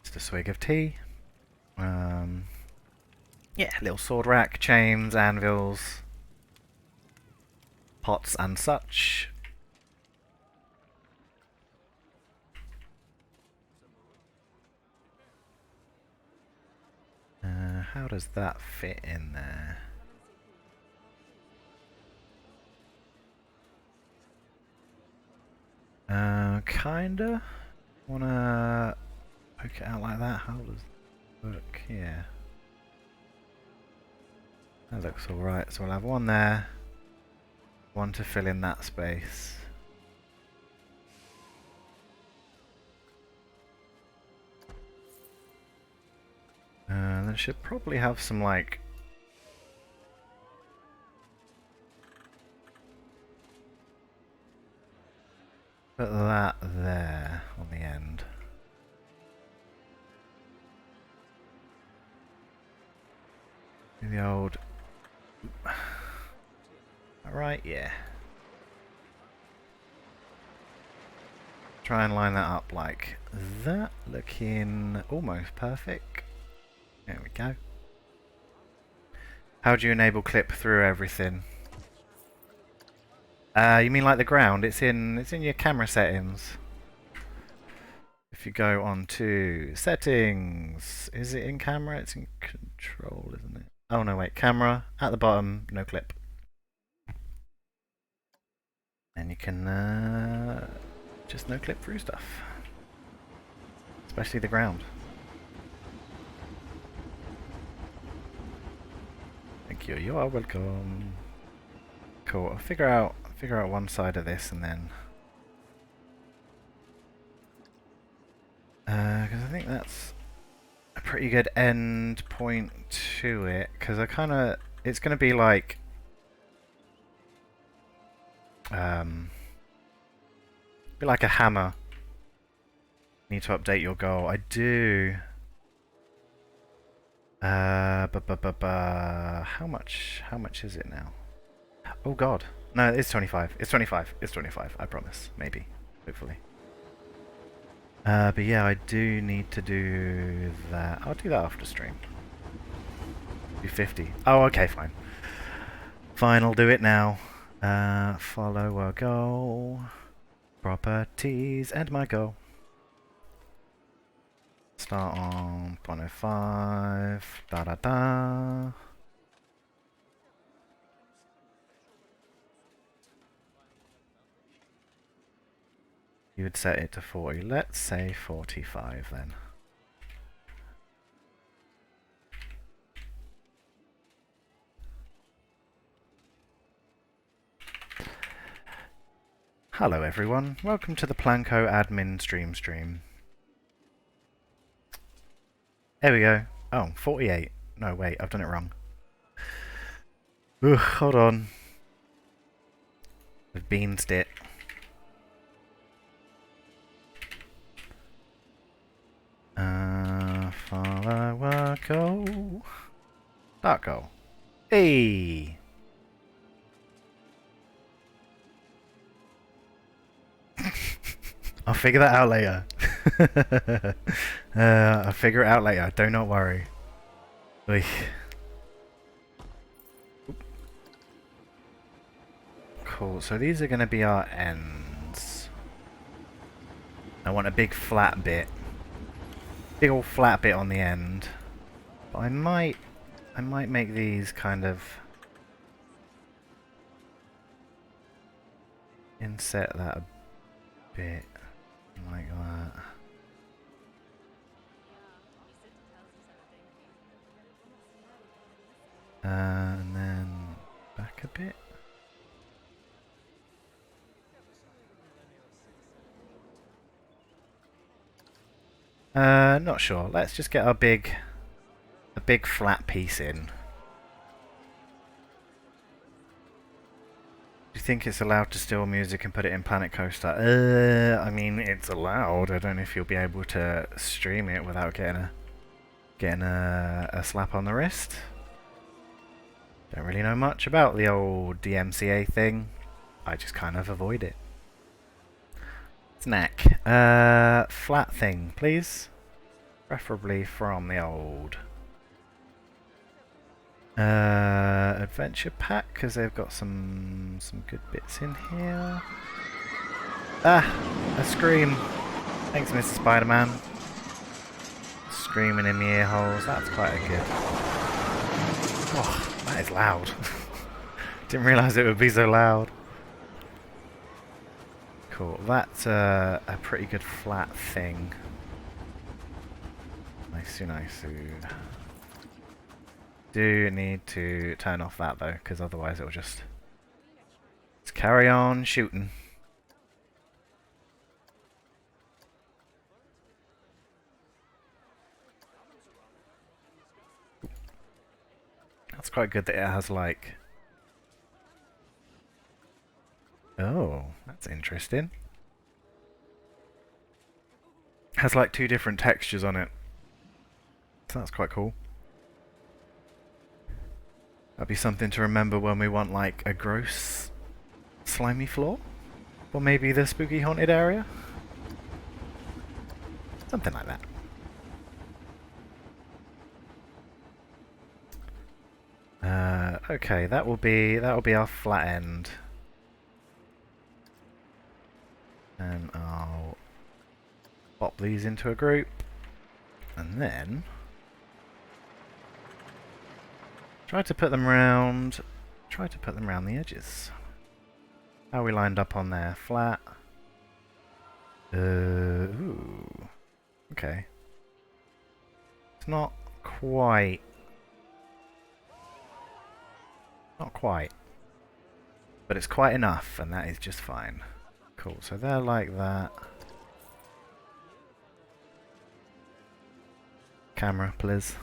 Just a swig of tea. Yeah, little sword rack, chains, anvils, pots and such. How does that fit in there? Kinda. Wanna poke it out like that? How does it look? Yeah. That looks alright. So we'll have one there. One to fill in that space. Then should probably have some like... Put that there on the end. Do the old... Alright, yeah. Try and line that up like that. Looking almost perfect. There we go. How do you enable clip through everything? You mean like the ground? It's in your camera settings. If you go on to settings, is it in camera? It's in control, isn't it? Oh no, wait, camera at the bottom, no clip. And you can just no clip through stuff, especially the ground. Thank you. You are welcome. Cool. I'll figure out one side of this and then because I think that's a pretty good end point to it. Because it's going to be like be like a hammer. Need to update your goal. I do. How much is it now? Oh god. No, it's 25. It's 25. It's 25. I promise. Maybe. Hopefully. But yeah, I do need to do that. I'll do that after stream. Do 50. Oh, okay, fine. Fine, I'll do it now. Follow our goal. Properties and my goal. Start on 0.05. Da da da. You would set it to 40. Let's say 45 then. Hello everyone, welcome to the Planco admin stream. There we go. Oh, 48. No, wait, I've done it wrong. Ugh, hold on. I've beansed it. Follow a goal. Dark goal. Hey! I'll figure that out later. I'll figure it out later, do not worry. Oy. Cool, so these are going to be our ends. I want a big flat bit. Big old flat bit on the end. But I might make these kind of inset that a bit like that. And then back a bit. Not sure. Let's just get a big flat piece in. Do you think it's allowed to steal music and put it in Planet Coaster? I mean, it's allowed. I don't know if you'll be able to stream it without getting a slap on the wrist. Don't really know much about the old DMCA thing. I just kind of avoid it. Snack. Flat thing, please. Preferably from the old adventure pack, because they've got some good bits in here. Ah, a scream. Thanks, Mr. Spider-Man. Screaming in the ear holes. That's quite a good. Oh, that is loud. Didn't realise it would be so loud. Cool. That's a pretty good flat thing. Nice. Do need to turn off that though, because otherwise it'll just carry on shooting. That's quite good that it has like... Oh, that's interesting. Has like two different textures on it. So that's quite cool. That'd be something to remember when we want like a gross slimy floor. Or maybe the spooky haunted area. Something like that. Okay, that'll be our flat end. And I'll pop these into a group. And then try to put them around the edges. How are we lined up on there? Flat. Ooh. Okay. It's not quite. Not quite. But it's quite enough, and that is just fine. Cool, so they're like that. Camera, please.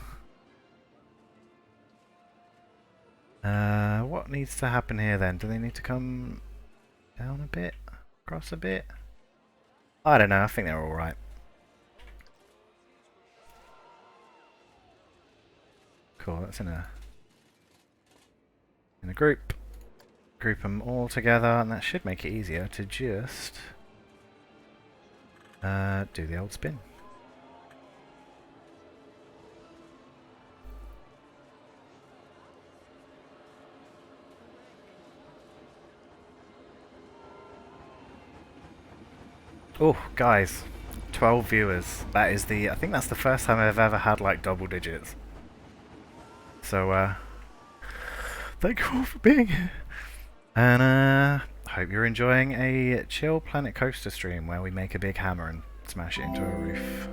What needs to happen here then? Do they need to come down a bit? Across a bit? I don't know, I think they're alright. Cool, that's in a group. Group them all together, and that should make it easier to just do the old spin. Oh, guys, 12 viewers. That is I think that's the first time I've ever had like double digits. So, thank you all for being here. And Hope you're enjoying a chill Planet Coaster stream where we make a big hammer and smash it into a roof.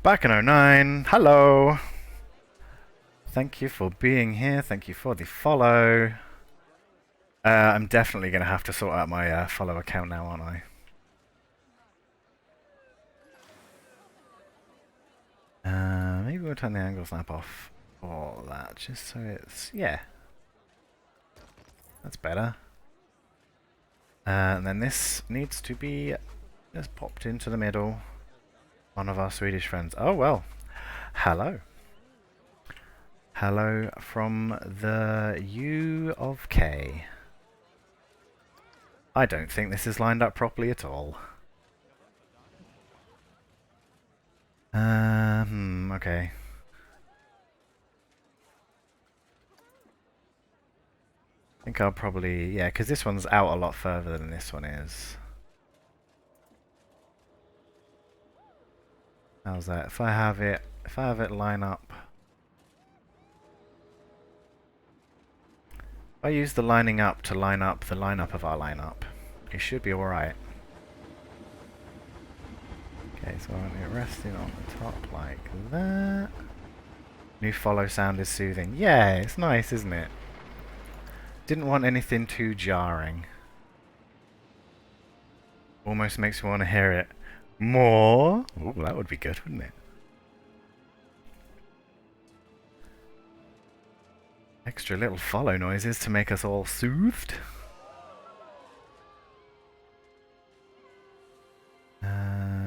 Back in '09, hello! Thank you for being here, thank you for the follow. I'm definitely going to have to sort out my follow account now, aren't I? Maybe we'll turn the angle snap off for that, just so it's... yeah. That's better. And then this needs to be just popped into the middle. One of our Swedish friends. Oh, well. Hello. Hello from the U of K. I don't think this is lined up properly at all. Okay. I think I'll probably... yeah, because this one's out a lot further than this one is. How's that? If I have it line up... if I use the lining up to line up the lineup of our lineup, it should be alright. Okay, so I want it resting on the top like that. New follow sound is soothing. Yeah, it's nice, isn't it? Didn't want anything too jarring. Almost makes me want to hear it more. Ooh, that would be good, wouldn't it? Extra little follow noises to make us all soothed.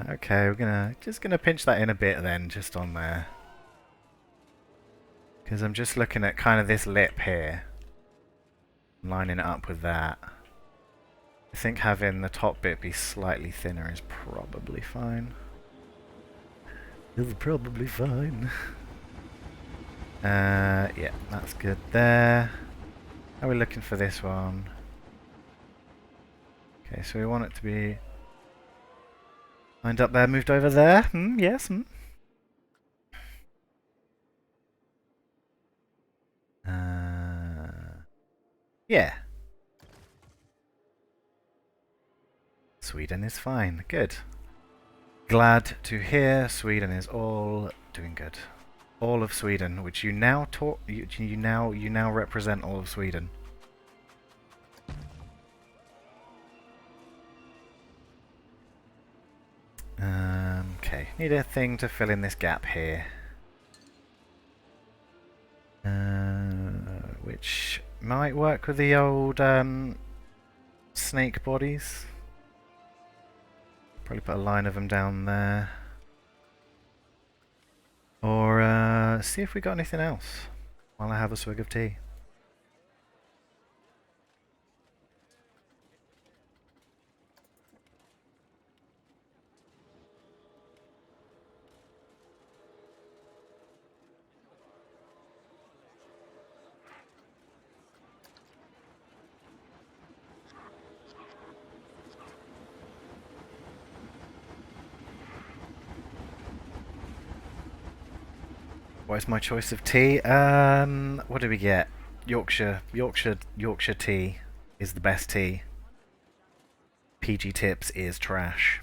Okay, we're just gonna pinch that in a bit then, just on there. Because I'm just looking at kind of this lip here. Lining it up with that. I think having the top bit be slightly thinner is probably fine. It's probably fine. Yeah, that's good there. How are we looking for this one? Okay, so we want it to be lined up there, moved over there. Yes. Yeah. Sweden is fine. Good. Glad to hear Sweden is all doing good. All of Sweden, which you now you now represent all of Sweden. Okay, need a thing to fill in this gap here. Which might work with the old snake bodies. Probably put a line of them down there. Or see if we got anything else while I have a swig of tea. What is my choice of tea? What do we get? Yorkshire tea is the best tea. PG Tips is trash.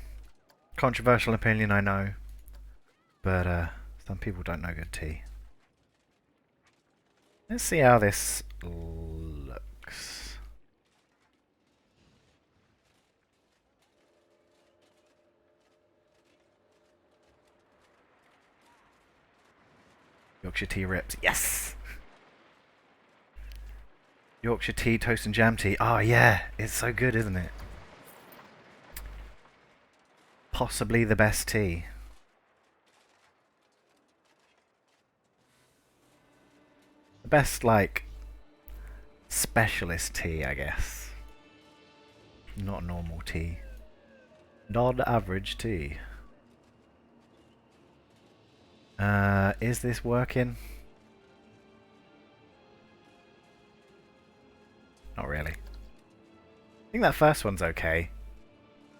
Controversial opinion, I know. But some people don't know good tea. Let's see how this looks. Yorkshire tea rips. Yes! Yorkshire tea, toast and jam tea. Oh yeah, it's so good, isn't it? Possibly the best tea. The best, like, specialist tea, I guess. Not normal tea. Not average tea. Is this working? Not really. I think that first one's okay.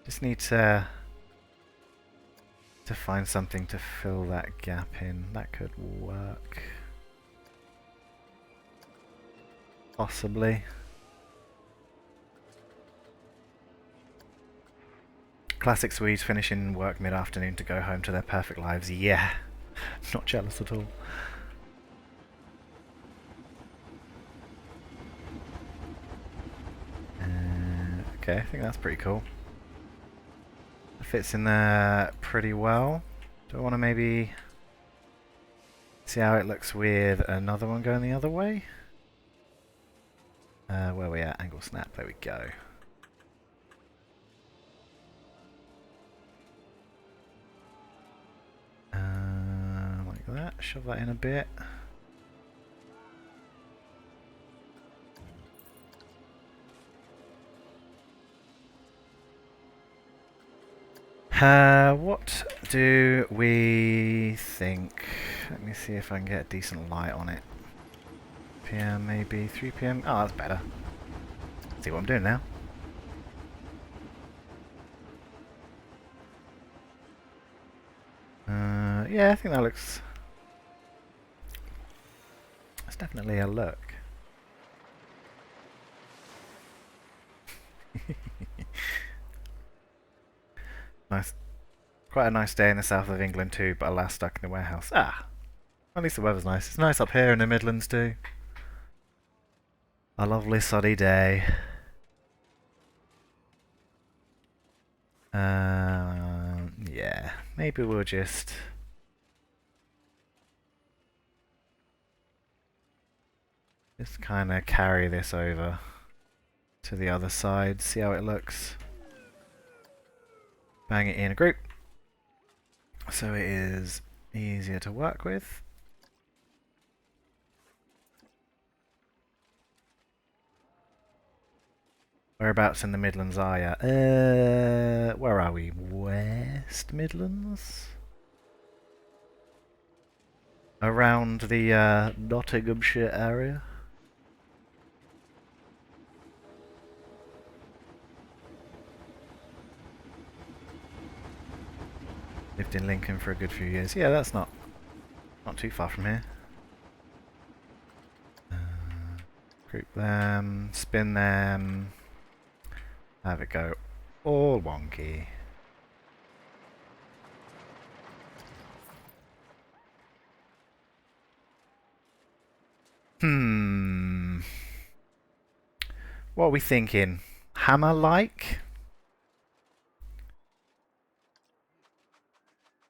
Just need to find something to fill that gap in. That could work. Possibly. Classic Swedes finishing work mid-afternoon to go home to their perfect lives. Yeah, not jealous at all. Okay, I think that's pretty cool. It fits in there pretty well. Do I want to maybe see how it looks with another one going the other way? Where are we at? Angle snap, there we go. Like that, shove that in a bit. What do we think? Let me see if I can get a decent light on it. PM, maybe 3 PM. Oh, that's better. See what I'm doing now. Yeah, I think that looks... It's definitely a look. Nice. Quite a nice day in the south of England too, but alas stuck in the warehouse. Ah! At least the weather's nice. It's nice up here in the Midlands too. A lovely sunny day. Yeah. Maybe we'll just... kind of carry this over to the other side, see how it looks. Bang it in a group so it is easier to work with. Whereabouts in the Midlands are ya? Where are we? West Midlands? Around the Nottinghamshire area? Lived in Lincoln for a good few years. Yeah, that's not too far from here. Group them, spin them, have it go all wonky. What are we thinking? Hammer-like?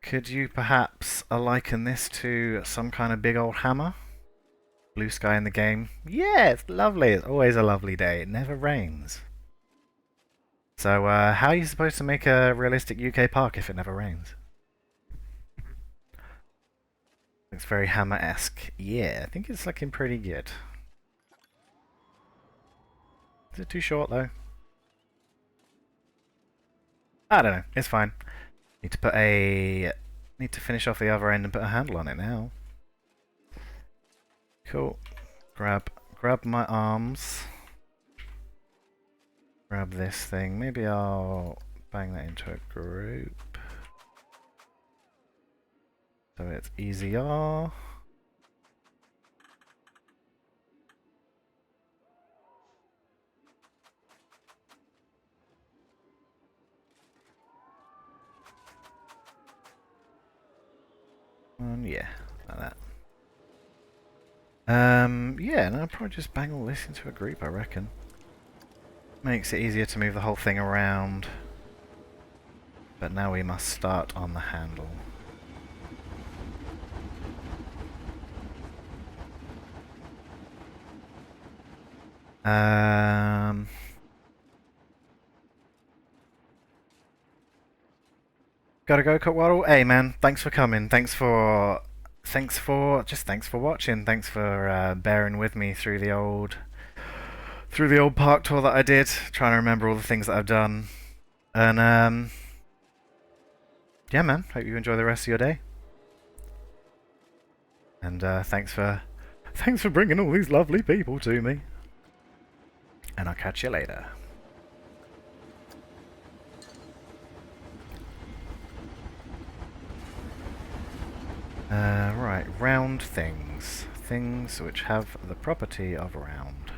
Could you perhaps liken this to some kind of big old hammer? Blue sky in the game. Yeah, it's lovely. It's always a lovely day. It never rains. So, how are you supposed to make a realistic UK park if it never rains? It's very hammer-esque. Yeah, I think it's looking pretty good. Is it too short, though? I don't know. It's fine. Need to finish off the other end and put a handle on it now. Cool. Grab my arms. Grab this thing. Maybe I'll bang that into a group. So it's easier. Yeah, like that. Yeah, and I'll probably just bang all this into a group, I reckon. Makes it easier to move the whole thing around. But now we must start on the handle. Gotta go, Cutwaddle. Hey man, thanks for coming. Thanks for watching. Thanks for bearing with me through the old park tour that I did. Trying to remember all the things that I've done. And yeah man, hope you enjoy the rest of your day. And thanks for bringing all these lovely people to me. And I'll catch you later. Right, round things. Things which have the property of round.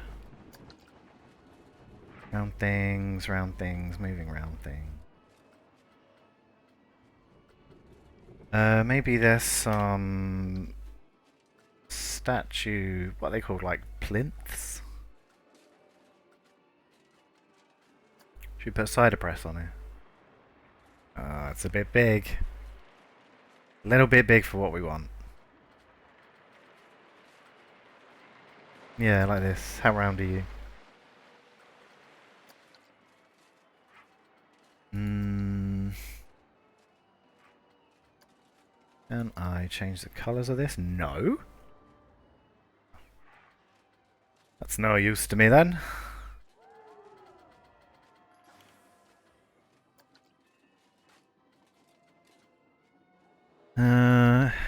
Round things, moving round things. Maybe there's some statue, what are they called, like plinths? Should we put cider press on it? It's a bit big. A little bit big for what we want. Yeah, like this. How round are you? Can I change the colours of this? No. That's no use to me then.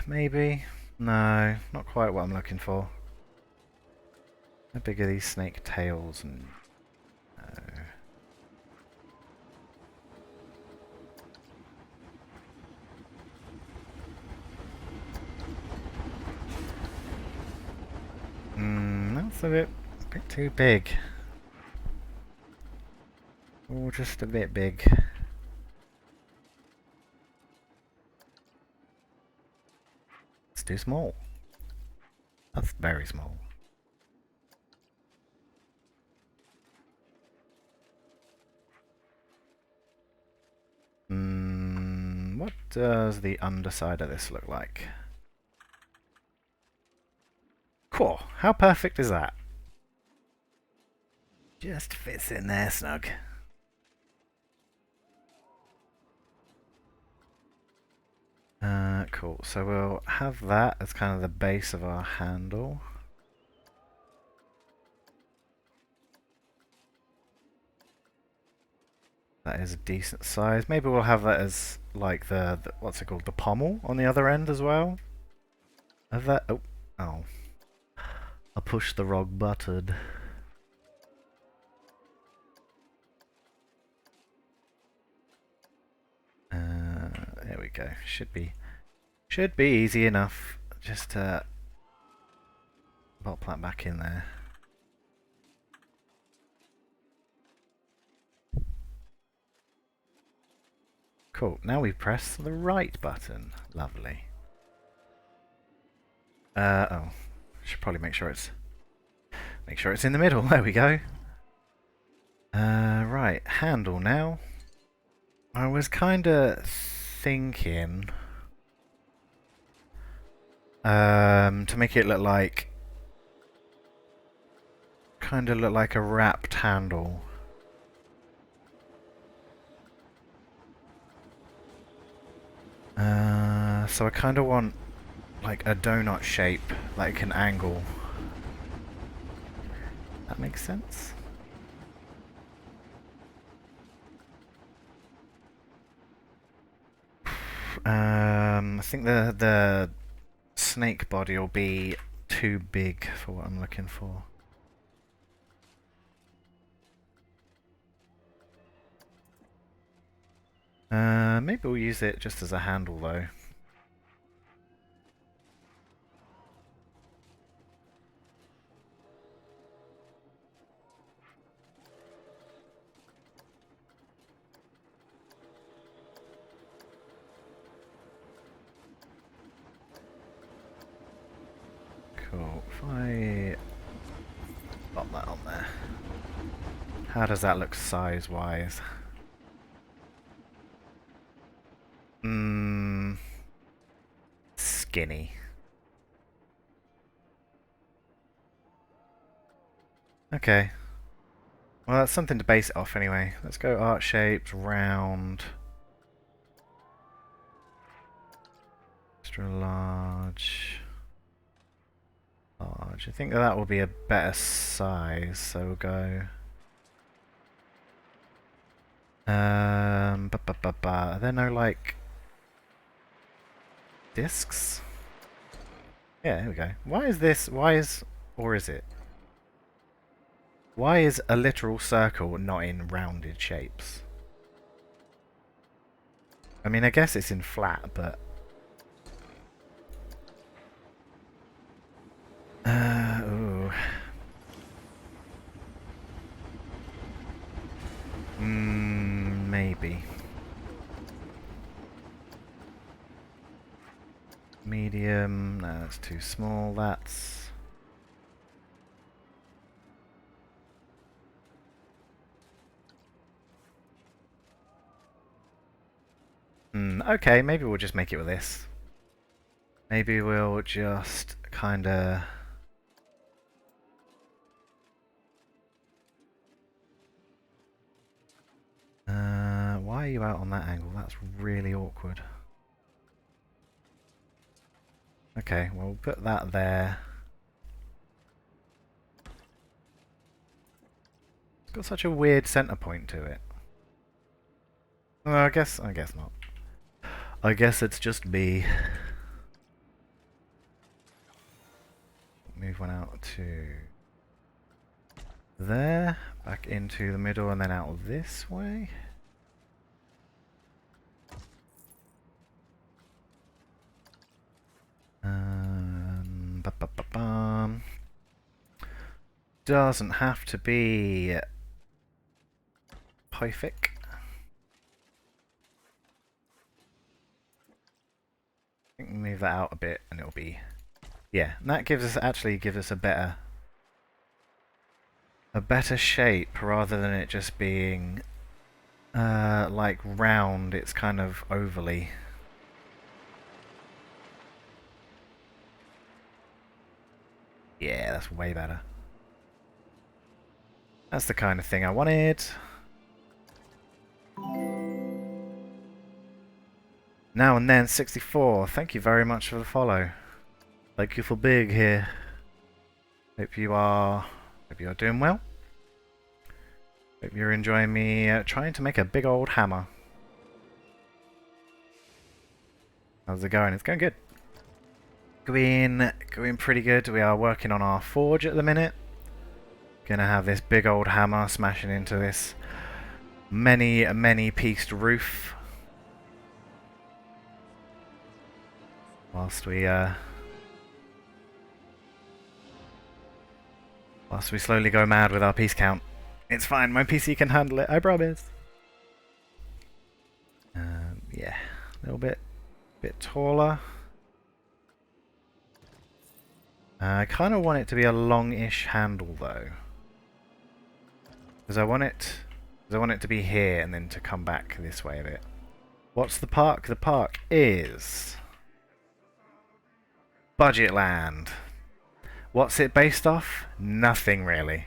Maybe? No, not quite what I'm looking for. How big are these snake tails? No. That's a bit too big. Or just a bit big. It's too small. That's very small. What does the underside of this look like? Cool. How perfect is that? Just fits in there snug. Cool. So we'll have that as kind of the base of our handle. That is a decent size. Maybe we'll have that as like the what's it called? The pommel on the other end as well. Of that. Oh. I pushed the wrong button. There we go. Should be easy enough. Just pop that back in there. Cool. Now we press the right button. Lovely. Oh. Should probably make sure it's in the middle. There we go. Right. Handle now. I was kind of thinking to make it look like a wrapped handle. So I kind of want like a donut shape that can angle. That makes sense. I think the snake body will be too big for what I'm looking for. Maybe we'll use it just as a handle though. Cool. If I pop that on there. How does that look size-wise? Skinny. Okay. Well, that's something to base it off anyway. Let's go art shapes, round. Extra large. Large. I think that will be a better size, so we'll go... Are there no, like... discs? Yeah, here we go. Why is this... or is it? Why is a literal circle not in rounded shapes? I mean, I guess it's in flat, but... ooh. Maybe. Medium, no, that's too small. That's... okay, maybe we'll just make it with this. Maybe we'll just kinda... why are you out on that angle? That's really awkward. Okay, well, we'll put that there. It's got such a weird center point to it. Well, I guess not. I guess it's just me. Move one out to there, back into the middle, and then out this way. Ba-ba-ba-bum. Doesn't have to be perfect. I think move that out a bit, and it'll be, yeah. And that gives us a better shape rather than it just being like round. It's kind of ovally. Yeah, that's way better. That's the kind of thing I wanted. Now and then 64. Thank you very much for the follow. Thank you for being here. Hope you are doing well. Hope you're enjoying me trying to make a big old hammer. How's it going? It's going good. Going pretty good. We are working on our forge at the minute. Gonna have this big old hammer smashing into this many pieced roof. Whilst we slowly go mad with our piece count. It's fine, my PC can handle it, I promise. Yeah, a little bit taller. I kind of want it to be a long-ish handle though, because I want it to be here and then to come back this way a bit. What's the park? The park is Budget Land. What's it based off? Nothing really.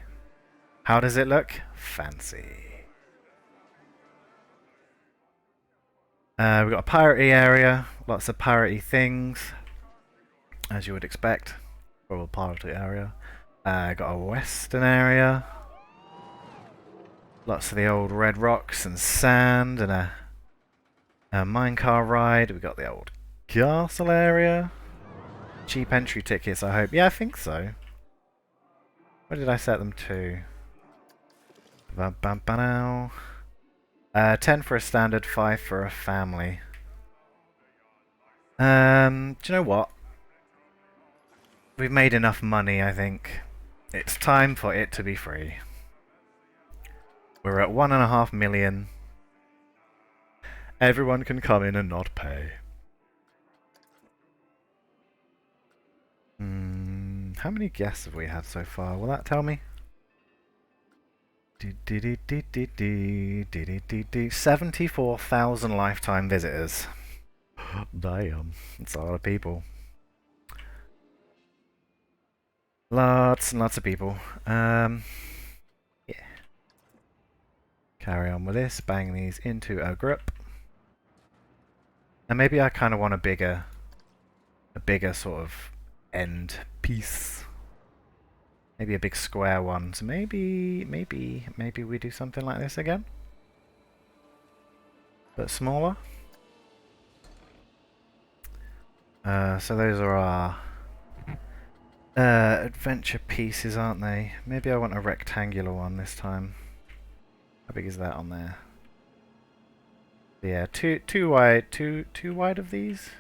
How does it look? Fancy. We've got a piratey area, lots of piratey things, as you would expect. Well, a piratey area. Got a western area. Lots of the old red rocks and sand, and a minecar ride. We've got the old castle area. Cheap entry tickets, I hope. Yeah, I think so. What did I set them to? 10 for a standard, 5 for a family. Do you know what? We've made enough money, I think. It's time for it to be free. We're at 1.5 million. Everyone can come in and not pay. How many guests have we had so far? Will that tell me? 74,000 lifetime visitors. Damn, that's a lot of people. Lots and lots of people. Yeah. Carry on with this. Bang these into a group. And maybe I kind of want a bigger sort of end piece. Maybe a big square one. So maybe we do something like this again, but smaller. So those are our adventure pieces, aren't they? Maybe I want a rectangular one this time. How big is that on there? Yeah, too wide. Too wide of these.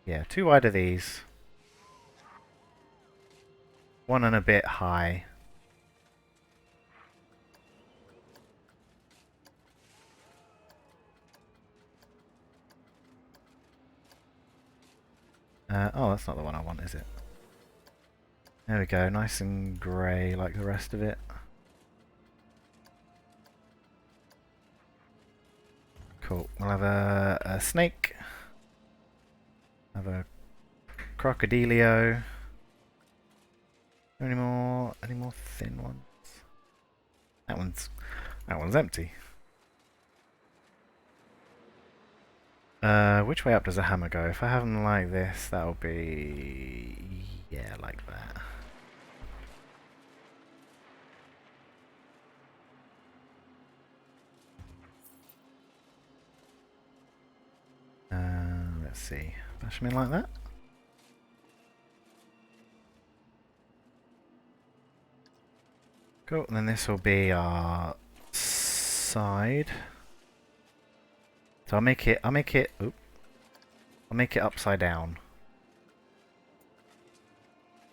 Yeah, too wide of these. One and a bit high. Oh, that's not the one I want, is it? There we go, nice and grey like the rest of it. Cool. We'll have a snake. Have a crocodilio. Any more thin ones? That one's empty. Which way up does the hammer go? If I have them like this, that'll be... yeah, like that. Let's see. Bash them in like that. Cool, and then this will be our side. So I'll make it upside down.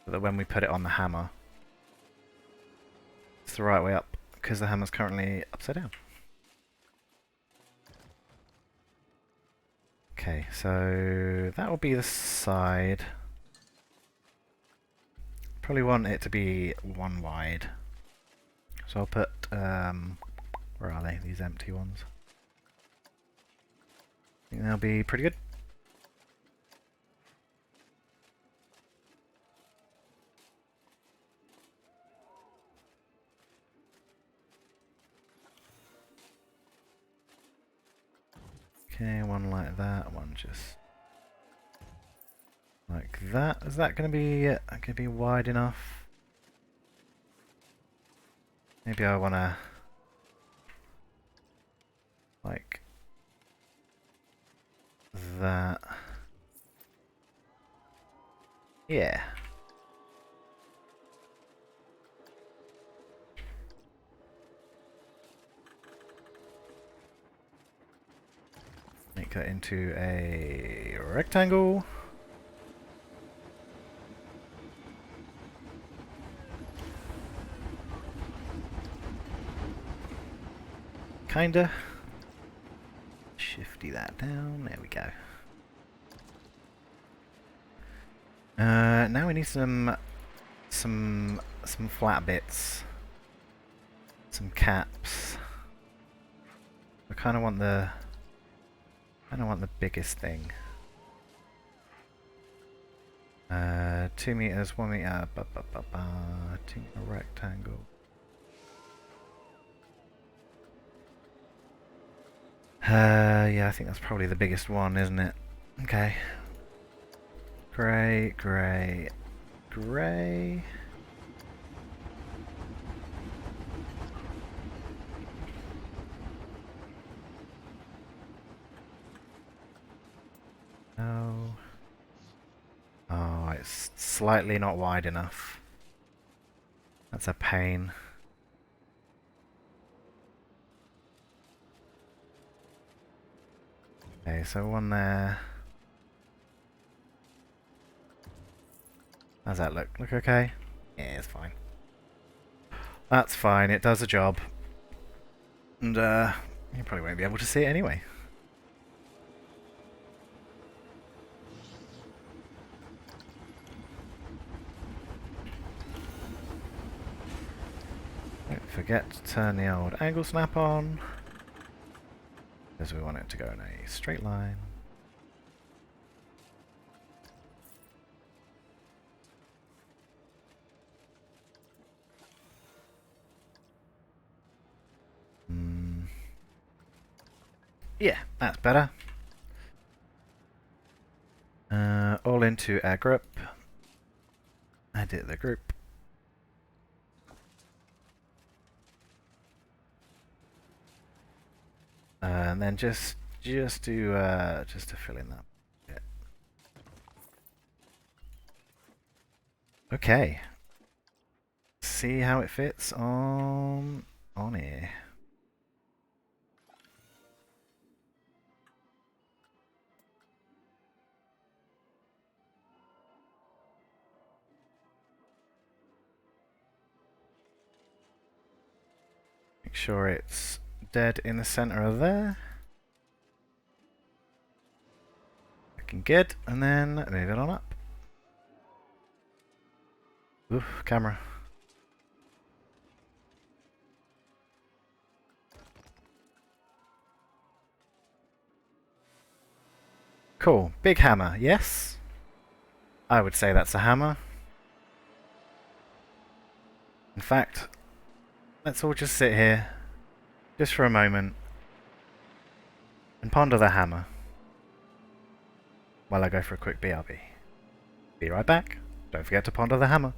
So that when we put it on the hammer, it's the right way up, because the hammer's currently upside down. Okay, so that will be the side. Probably want it to be one wide. So I'll put, where are they? These empty ones. I think they'll be pretty good. Okay, one like that, one just like that. Is that going to be wide enough? Maybe I want to like that. Yeah. Make that into a rectangle. Kinda. Shifty that down. There we go. Now we need some flat bits. Some caps. I kind of want the biggest thing. 2 meters, 1 meter, 2 meter rectangle. Yeah, I think that's probably the biggest one, isn't it? Okay. Grey, grey, grey. No. Oh, it's slightly not wide enough. That's a pain. Okay, so one there. How's that look? Look okay? Yeah, it's fine. That's fine, it does the job. And, you probably won't be able to see it anyway. Don't forget to turn the old angle snap on, because we want it to go in a straight line. Yeah, that's better. All into our group. Edit the group. And then just to fill in that bit. Okay. See how it fits on here. Make sure it's dead in the center of there. Looking good, and then move it on up. Oof, camera. Cool. Big hammer, yes? I would say that's a hammer. In fact, let's all just sit here, just for a moment, and ponder the hammer, while I go for a quick BRB. Be right back. Don't forget to ponder the hammer.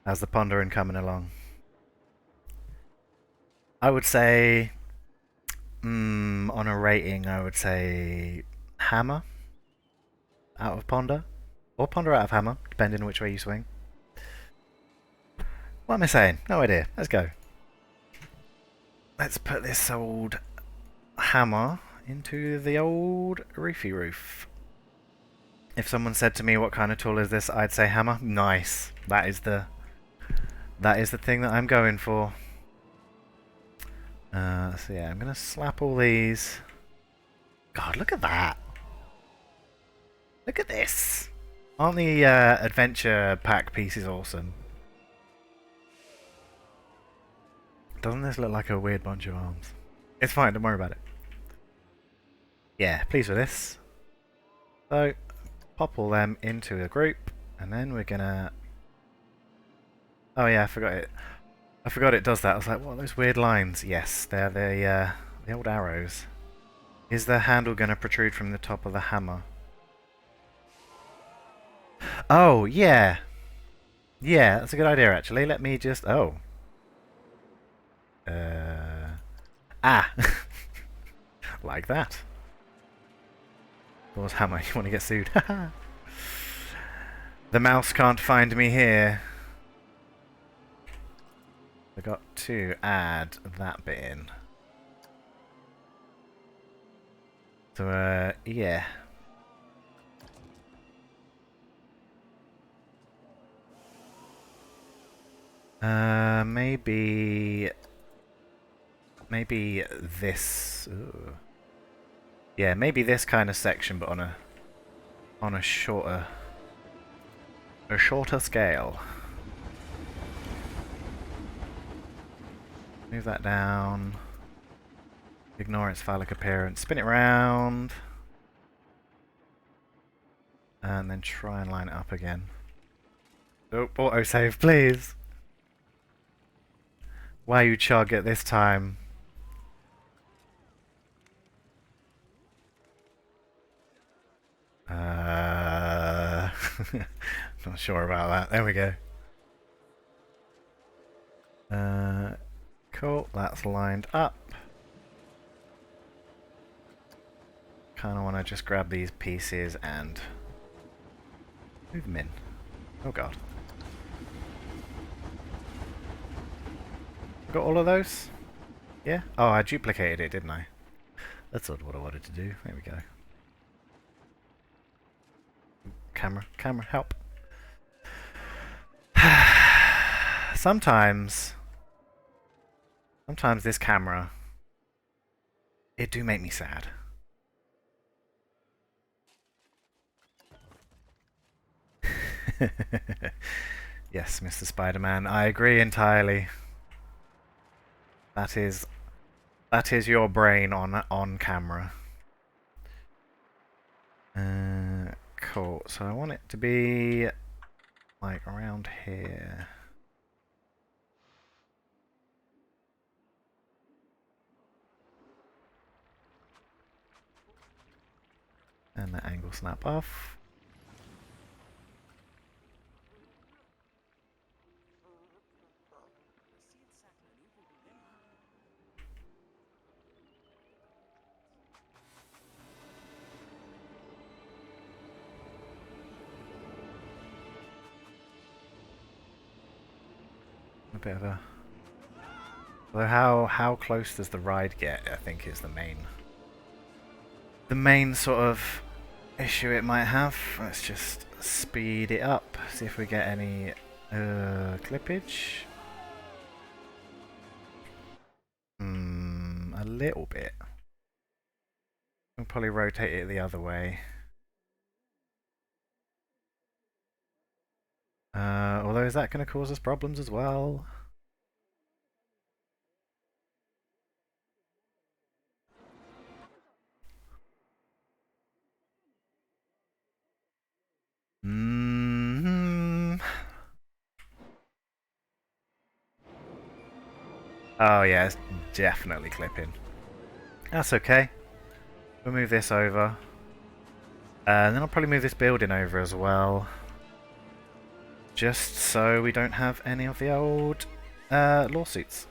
How's the pondering coming along? I would say, on a rating, I would say hammer out of ponder, or ponder out of hammer, depending on which way you swing. What am I saying? No idea. Let's go. Let's put this old hammer into the old roofy roof. If someone said to me, "What kind of tool is this?" I'd say hammer. Nice. That is the thing that I'm going for. So yeah, I'm gonna slap all these. God, look at that! Look at this! Aren't the adventure pack pieces awesome? Doesn't this look like a weird bunch of arms? It's fine, don't worry about it. Yeah, pleased with this. So, pop all them into a group, and then we're gonna... Oh yeah, I forgot it. I forgot it does that. I was like, what are those weird lines? Yes, they're the old arrows. Is the handle gonna protrude from the top of the hammer? Oh, yeah. Yeah, that's a good idea, actually. Let me just... Oh. Ah! Like that. Of course, hammer, you want to get sued. The mouse can't find me here. I got to add that bit in. So, yeah. Maybe this. Ooh. Yeah, maybe this kind of section, but on a shorter scale. Move that down. Ignore its phallic appearance. Spin it round. And then try and line it up again. Oh, autosave, please. Why you chug at this time? Not sure about that. There we go. Cool, that's lined up. Kind of want to just grab these pieces and move them in. Oh god. Got all of those? Yeah? Oh, I duplicated it, didn't I? That's not what I wanted to do. There we go. Camera, help. Sometimes this camera, it do make me sad. Yes, Mr. Spider-Man, I agree entirely. That is your brain on camera. Cool. So I want it to be like around here. And the angle snap off. A bit of a... Although how close does the ride get, I think is the main sort of issue it might have. Let's just speed it up, see if we get any clippage. A little bit. We'll probably rotate it the other way. Although is that going to cause us problems as well? Oh yeah, it's definitely clipping. That's okay. We'll move this over. And then I'll probably move this building over as well. Just so we don't have any of the old lawsuits.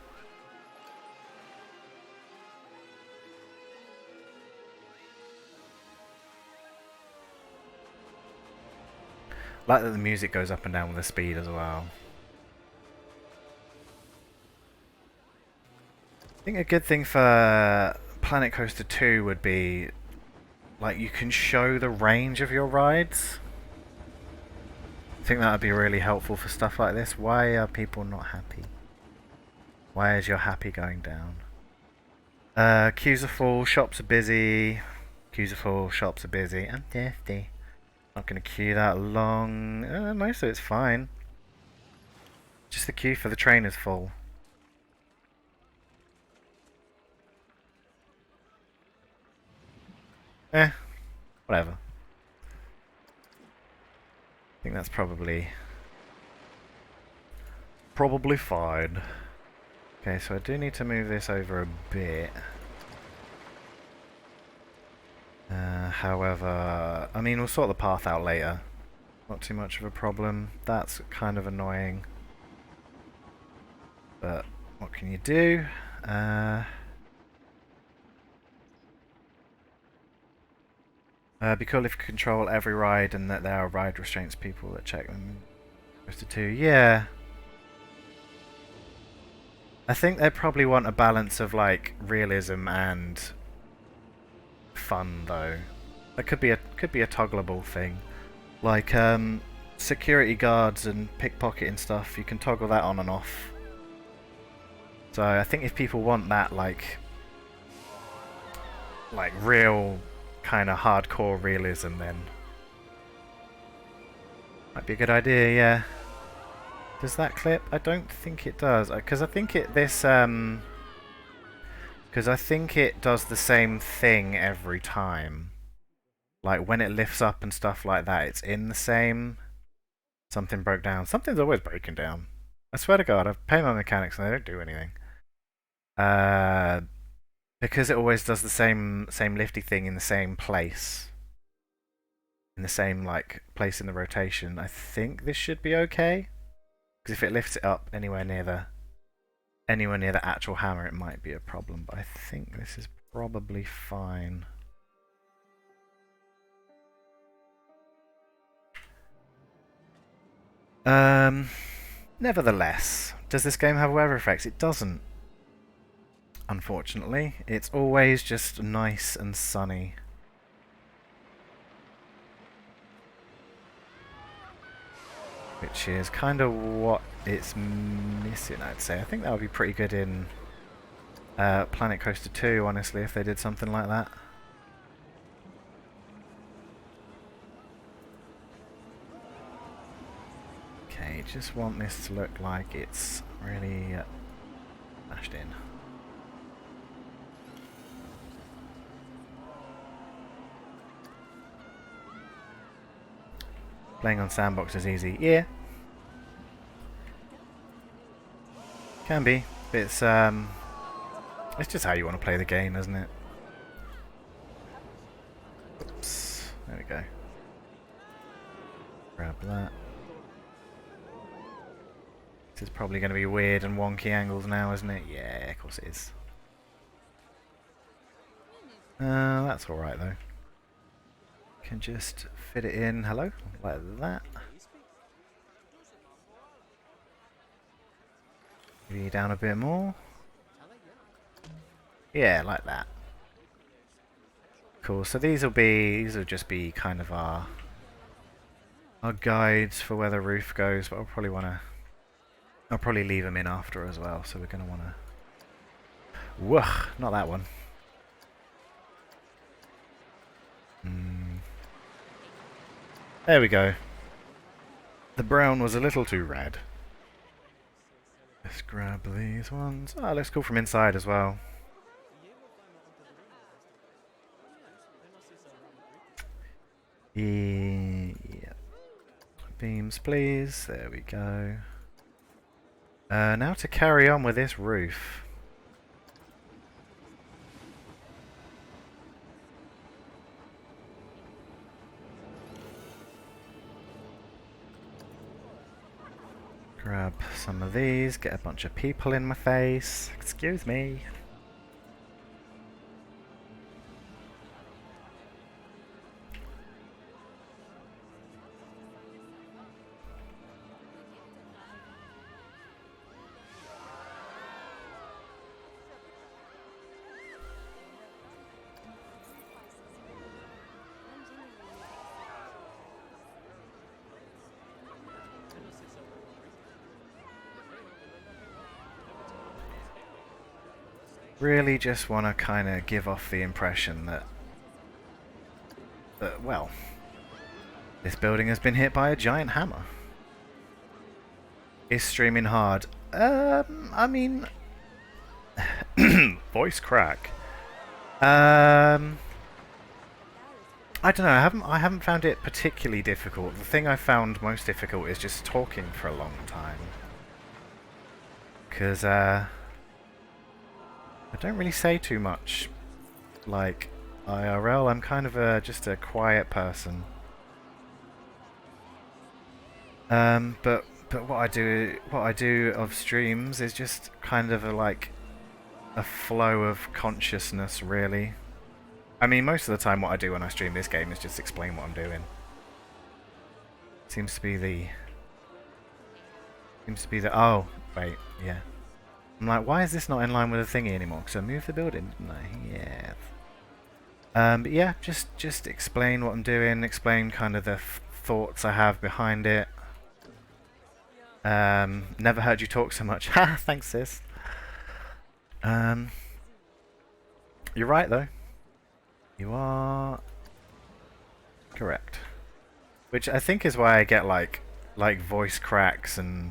Like that the music goes up and down with the speed as well. I think a good thing for Planet Coaster 2 would be, like, you can show the range of your rides. I think that would be really helpful for stuff like this. Why are people not happy? Why is your happy going down? Queues are full, shops are busy. Queues are full, shops are busy. I'm thirsty. Not going to queue that long. Most of it's fine. Just the queue for the train is full. Whatever. I think that's probably fine. Okay, so I do need to move this over a bit. However, I mean, we'll sort the path out later. Not too much of a problem. That's kind of annoying. But what can you do? Be cool if you control every ride and that there are ride restraints people that check them. Supposed to do, yeah. I think they probably want a balance of like realism and fun though. That could be a toggleable thing. Like security guards and pickpocketing stuff, you can toggle that on and off. So I think if people want that like real kind of hardcore realism, then might be a good idea, yeah. Does that clip? I don't think it does, because I think it does the same thing every time. Like when it lifts up and stuff like that, it's in the same Something broke down. Something's always breaking down. I swear to God, I've paid my mechanics and they don't do anything. Because it always does the same lifty thing in the same place. In the same like place in the rotation. I think this should be okay. Because if it lifts it up anywhere near the actual hammer, it might be a problem. But I think this is probably fine. Nevertheless, does this game have weather effects? It doesn't. Unfortunately, it's always just nice and sunny. Which is kind of what it's missing, I'd say. I think that would be pretty good in Planet Coaster 2, honestly, if they did something like that. Okay, just want this to look like it's really smashed in. Playing on sandbox is easy. Yeah. Can be. It's just how you want to play the game, isn't it? Oops. There we go. Grab that. This is probably going to be weird and wonky angles now, isn't it? Yeah, of course it is. That's alright though. Can just fit it in, hello, like that. Maybe down a bit more. Yeah, like that. Cool. So these will just be kind of our guides for where the roof goes, but I'll probably leave them in after as well. So we're gonna wanna. Whoa, not that one. There we go. The brown was a little too red. Let's grab these ones. Oh, looks cool from inside as well. Yeah. Beams, please. There we go. Now to carry on with this roof. Grab some of these, get a bunch of people in my face. Excuse me. Really just want to kind of give off the impression that, well, this building has been hit by a giant hammer. Is streaming hard? I mean, voice crack. I don't know. I haven't found it particularly difficult. The thing I found most difficult is just talking for a long time. Because I don't really say too much, like IRL. I'm kind of just a quiet person. But what I do of streams is just kind of like a flow of consciousness, really. I mean, most of the time, what I do when I stream this game is just explain what I'm doing. Seems to be the. Oh, wait, yeah. I'm like, why is this not in line with the thingy anymore? Because I moved the building, didn't I? Yeah. But yeah, just explain what I'm doing, explain kind of the thoughts I have behind it. Never heard you talk so much. Ha! Thanks, sis. You're right, though. You are correct. Which I think is why I get like voice cracks and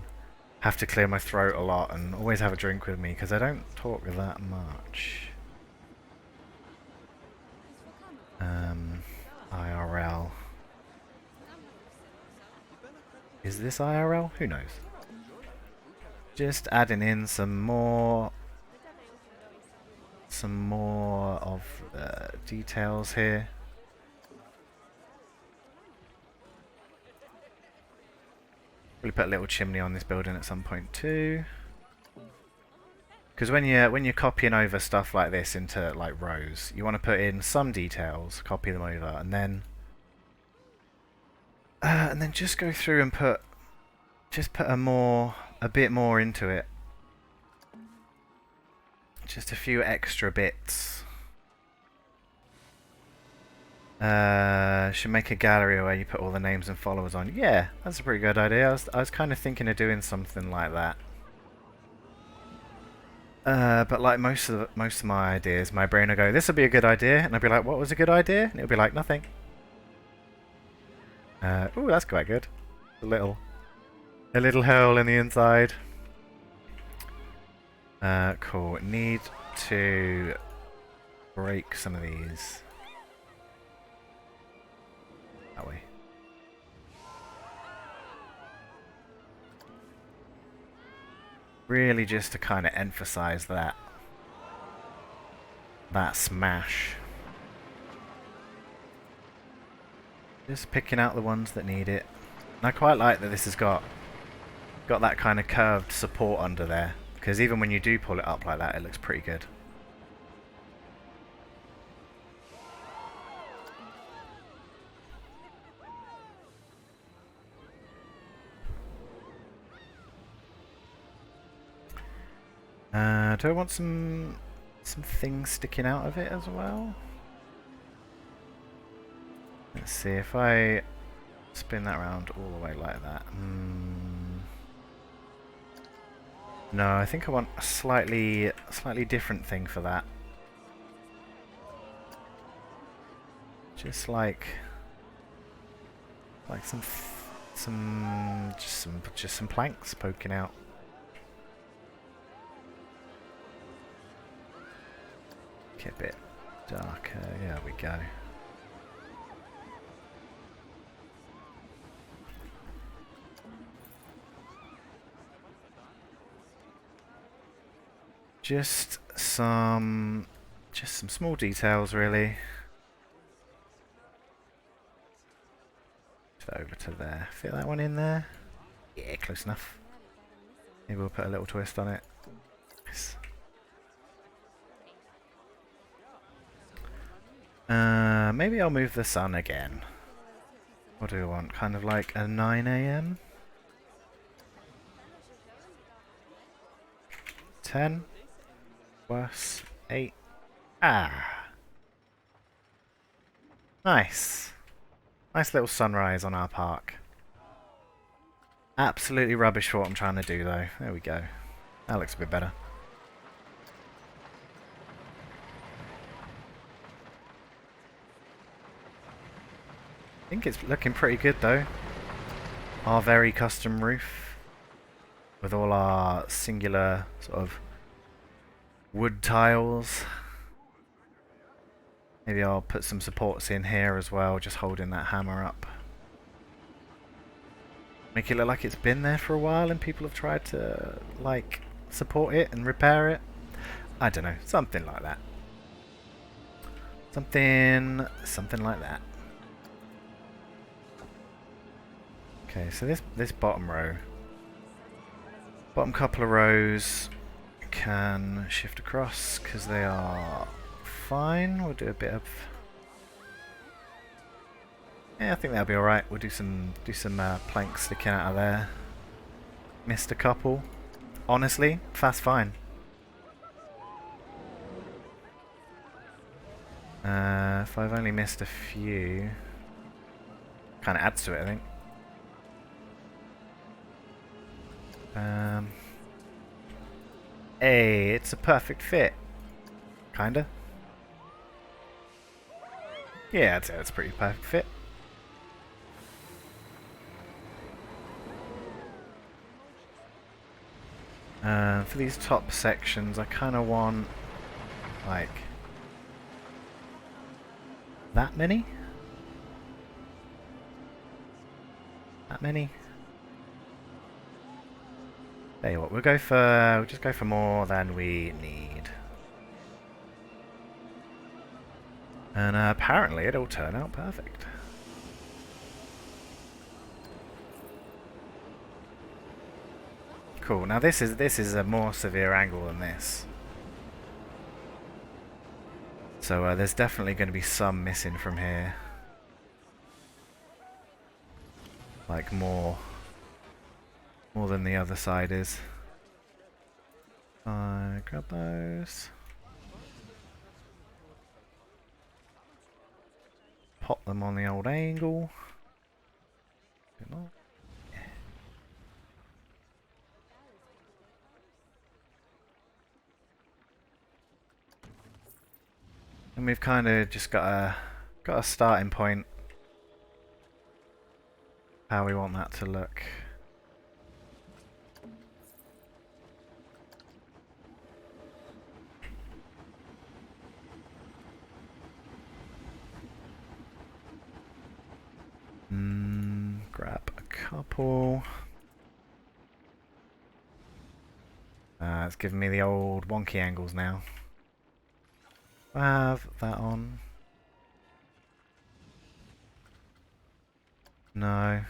have to clear my throat a lot and always have a drink with me because I don't talk that much. IRL. Is this IRL? Who knows? Just adding in some more of the details here. Probably put a little chimney on this building at some point too. Because when you're copying over stuff like this into like rows, you want to put in some details, copy them over, and then just go through and put a bit more into it. Just a few extra bits. Should make a gallery where you put all the names and followers on. Yeah, that's a pretty good idea. I was kind of thinking of doing something like that. But like most of my ideas, my brain will go, "This would be a good idea," and I'll be like, "What was a good idea?" And it'll be like, "Nothing." Ooh, that's quite good. A little hole in the inside. Cool. Need to break some of these. That way. Really just to kind of emphasize that smash. Just picking out the ones that need it. And I quite like that this has got that kind of curved support under there, because even when you do pull it up like that, it looks pretty good. Do I want some things sticking out of it as well? Let's see if I spin that around all the way like that. No, I think I want a slightly different thing for that. Just like some planks poking out. Get a bit darker. There we go. Just some small details, really. Put that over to there. Fit that one in there. Yeah, close enough. Maybe we'll put a little twist on it. Yes. Maybe I'll move the sun again. What do we want? Kind of like a 9 AM? 10? Worse. 8. Ah! Nice. Nice little sunrise on our park. Absolutely rubbish for what I'm trying to do though. There we go. That looks a bit better. I think it's looking pretty good though. Our very custom roof with all our singular sort of wood tiles. Maybe I'll put some supports in here as well, just holding that hammer up. Make it look like it's been there for a while and people have tried to like support it and repair it. I don't know, something like that. Something like that. Okay, so this bottom row, bottom couple of rows can shift across because they are fine. We'll do a bit of, yeah, I think that'll be all right. We'll do some planks sticking out of there. Missed a couple. Honestly, that's fine. If I've only missed a few, kind of adds to it, I think. Hey, it's a perfect fit. Kinda. Yeah, I'd say it's a pretty perfect fit. For these top sections, I kind of want like that many. That many. Tell you what, we'll just go for more than we need. And apparently it'll turn out perfect. Cool. Now this is a more severe angle than this. So there's definitely going to be some missing from here. Like more than the other side is. Grab those. Pop them on the old angle. Bit more. Yeah. And we've kind of just got a starting point. How we want that to look. Grab a couple. It's giving me the old wonky angles now. Have that on. No.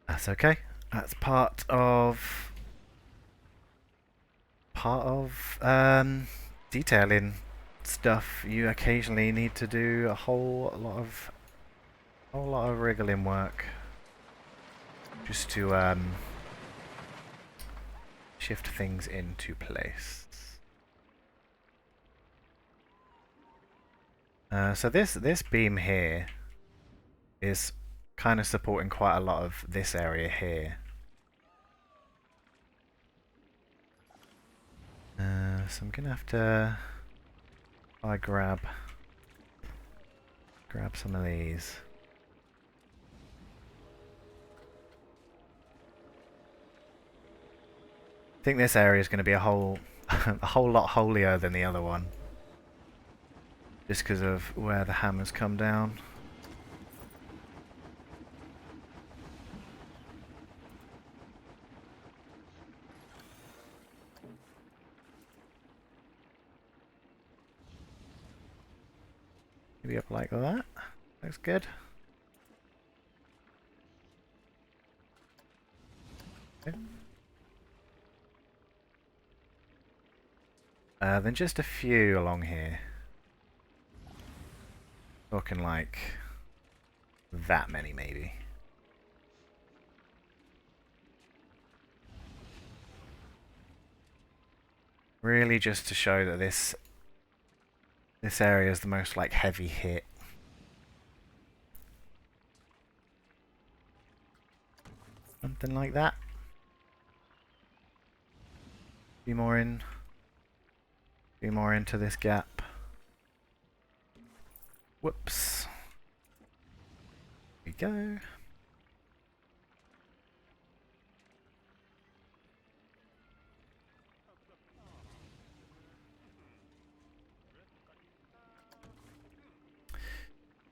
That's okay. That's part of detailing stuff. You occasionally need to do a whole lot of wriggling work just to shift things into place. So this beam here is kind of supporting quite a lot of this area here. So I'm gonna have to grab some of these. I think this area is going to be a whole lot holier than the other one, just because of where the hammers come down. Maybe up like that. Looks good. Okay. Then just a few along here. Talking like that many, maybe. Really just to show that this area is the most like heavy hit. Something like that. Few more into this gap. Whoops. Here we go.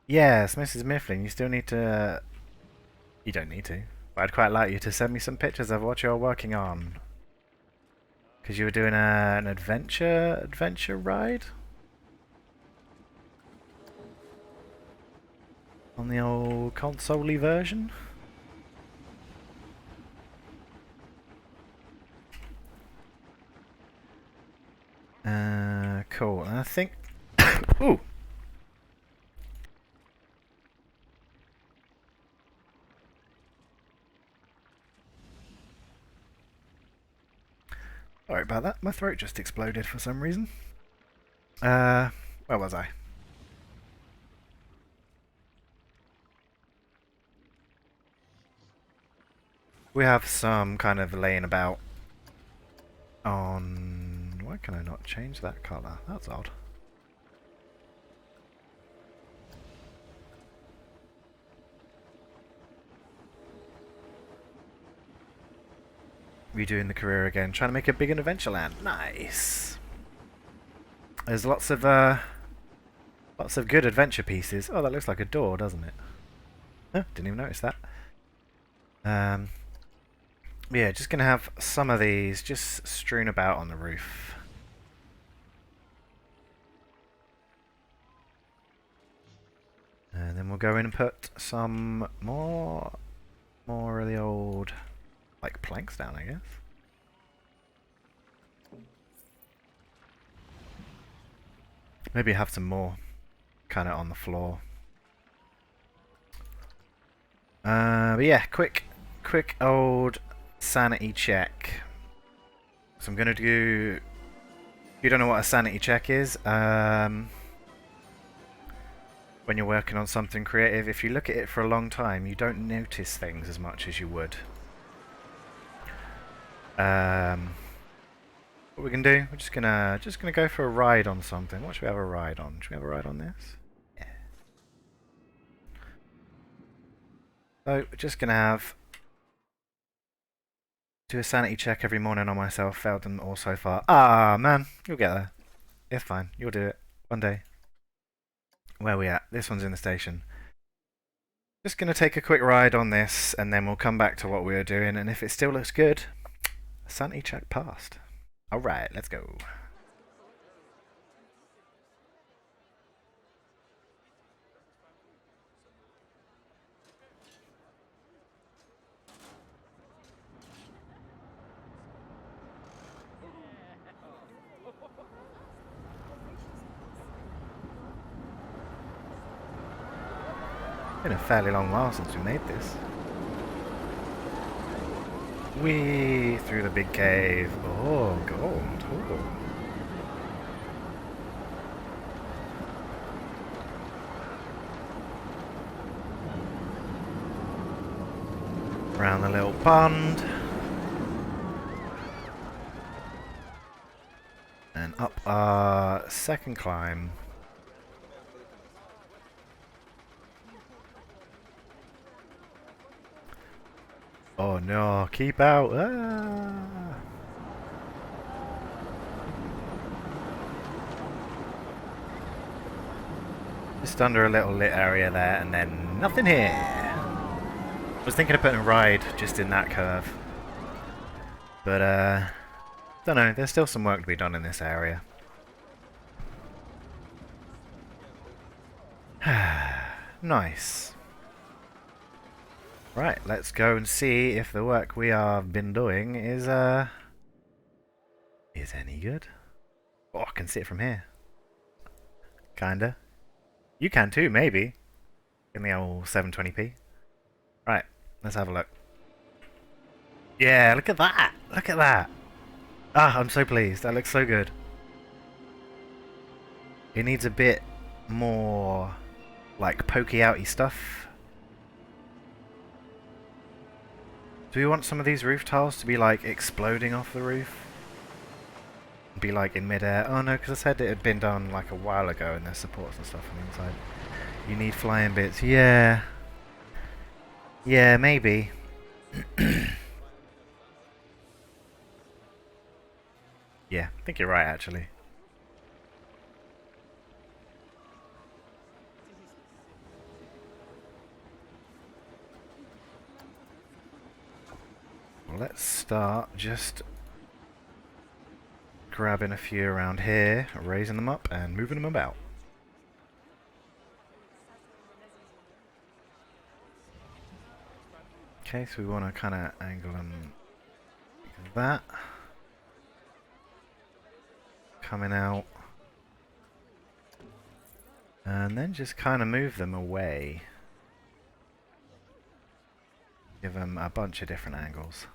Yes, Mrs. Mifflin, you still need to... You don't need to. But I'd quite like you to send me some pictures of what you're working on. Because you were doing an adventure ride? On the old console-y version? Cool. And I think... Ooh! Sorry about that. My throat just exploded for some reason. Where was I? We have some kind of laying about on... Why can I not change that colour? That's odd. Redoing the career again, trying to make a big adventure land. Nice. There's lots of good adventure pieces. Oh, that looks like a door, doesn't it? Huh, didn't even notice that. Yeah, just gonna have some of these just strewn about on the roof. And then we'll go in and put some more of the old, like, planks down, I guess. Maybe have some more kind of on the floor. But yeah, quick old sanity check. So I'm gonna do. If you don't know what a sanity check is, when you're working on something creative, if you look at it for a long time, you don't notice things as much as you would. What we can do? We're just gonna go for a ride on something. What should we have a ride on? Should we have a ride on this? Yeah. So we're just gonna do a sanity check every morning on myself. Failed them all so far. Ah man, you'll get there. It's fine. You'll do it one day. Where are we at? This one's in the station. Just gonna take a quick ride on this, and then we'll come back to what we were doing. And if it still looks good, sanity check passed. All right, let's go. Been a fairly long while since we made this. Whee! Through the big cave. Oh, gold. Oh. Around the little pond. And up our second climb. Oh no, keep out! Ah. Just under a little lit area there, and then nothing here. I was thinking of putting a ride just in that curve. But, don't know, there's still some work to be done in this area. Nice. Right, let's go and see if the work we have been doing is any good. Oh, I can see it from here. Kinda. You can too, maybe. In the old 720p. Right, let's have a look. Yeah, look at that! Look at that! Ah, I'm so pleased. That looks so good. It needs a bit more, like, pokey outy stuff. Do we want some of these roof tiles to be, like, exploding off the roof? Be, like, in midair? Oh no, because I said it had been done, like, a while ago and there's supports and stuff on the inside. You need flying bits. Yeah. Yeah, maybe. Yeah, I think you're right, actually. Well, let's start just grabbing a few around here, raising them up and moving them about. Okay, so we want to kind of angle them like that. Coming out. And then just kind of move them away. Give them a bunch of different angles.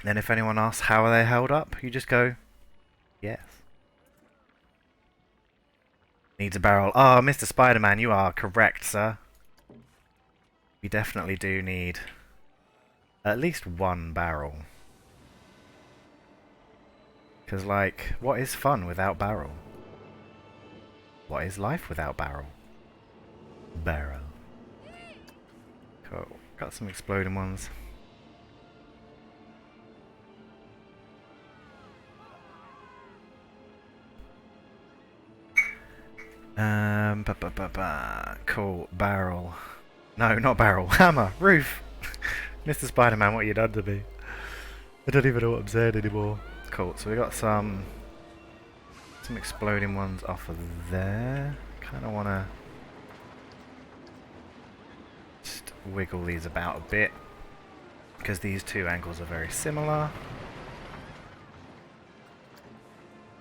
Then if anyone asks how are they held up, you just go, yes. Needs a barrel. Oh, Mr. Spider-Man, you are correct, sir. We definitely do need at least one barrel. Because, like, what is fun without barrel? What is life without barrel? Barrel. Cool. Got some exploding ones. Cool. Barrel. No, not barrel. Hammer. Roof. Mr. Spider-Man, what you done to me? I don't even know what I'm saying anymore. Cool. So we got some exploding ones off of there. Kind of want to just wiggle these about a bit because these two angles are very similar.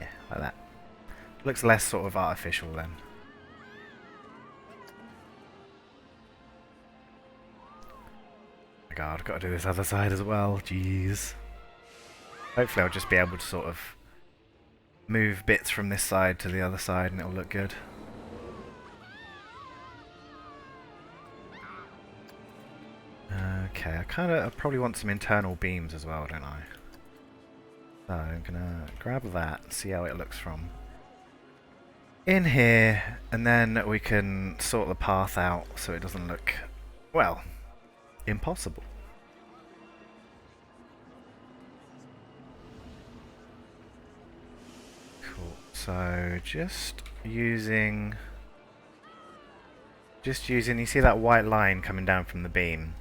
Yeah, like that. Looks less sort of artificial then. Oh my god, I've got to do this other side as well. Jeez. Hopefully I'll just be able to sort of move bits from this side to the other side and it'll look good. Okay, I probably want some internal beams as well, don't I? So I'm gonna grab that and see how it looks from in here, and then we can sort the path out so it doesn't look, well, impossible. Cool. So just using, you see that white line coming down from the beam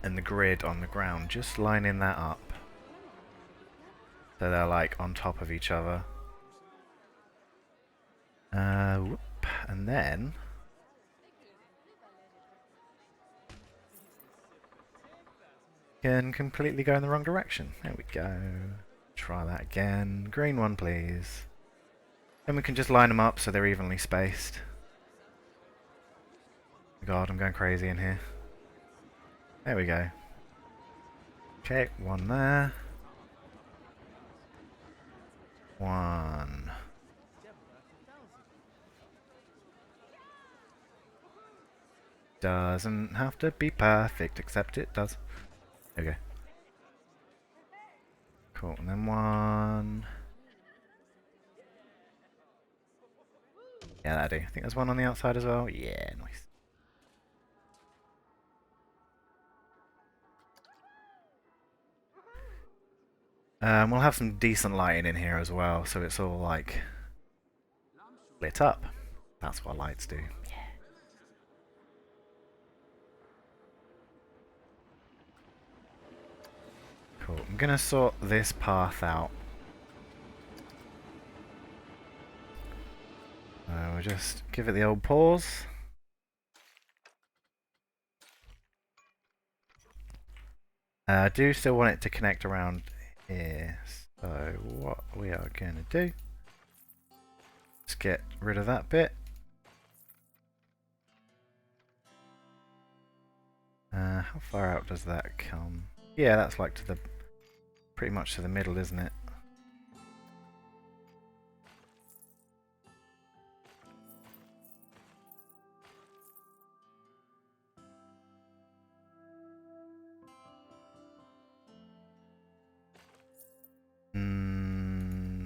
and the grid on the ground, just lining that up so they're like on top of each other. Whoop, and then can completely go in the wrong direction. There we go. Try that again. Green one, please. And we can just line them up so they're evenly spaced. God, I'm going crazy in here. There we go. Okay, one there. One. Doesn't have to be perfect, except it does. There we go. Cool, and then one. Yeah, that'll do. I think there's one on the outside as well. Yeah, nice. We'll have some decent lighting in here as well, so it's all like lit up. That's what lights do. Yeah. Cool. I'm gonna sort this path out. We'll just give it the old pause. I do still want it to connect around here. So what we are going to do, let's get rid of that bit. How far out does that come? Yeah, that's like to the pretty much to the middle, isn't it?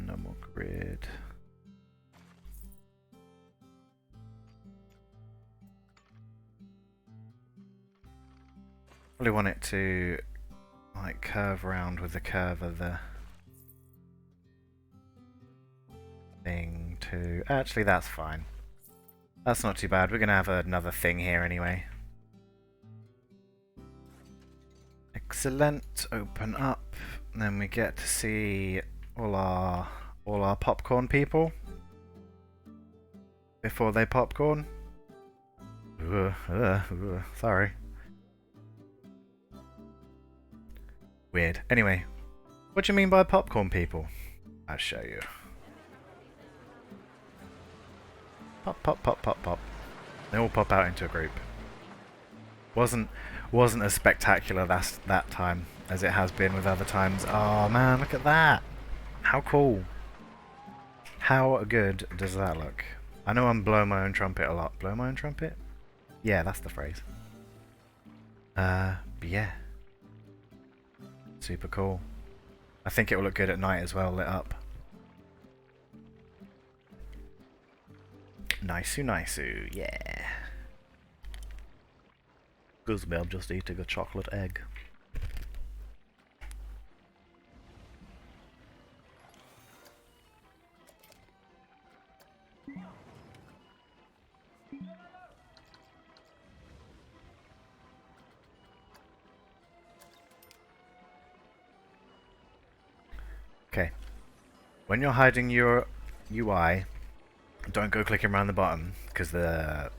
No more grid. Probably want it to like curve around with the curve of the thing too. Actually, that's fine. That's not too bad. We're gonna have another thing here anyway. Excellent. Open up. And then we get to see all our popcorn people before they popcorn. Sorry. Weird. Anyway, what do you mean by popcorn people? I'll show you. Pop, pop, pop, pop, pop. They all pop out into a group. Wasn't as spectacular that time as it has been with other times. Oh man, look at that! How cool! How good does that look? I know I'm blowing my own trumpet a lot. Blow my own trumpet? Yeah, that's the phrase. But yeah. Super cool. I think it will look good at night as well, lit up. Nicey nicey, yeah. Excuse me, I'm just eating a chocolate egg. When you're hiding your UI, don't go clicking around the bottom because the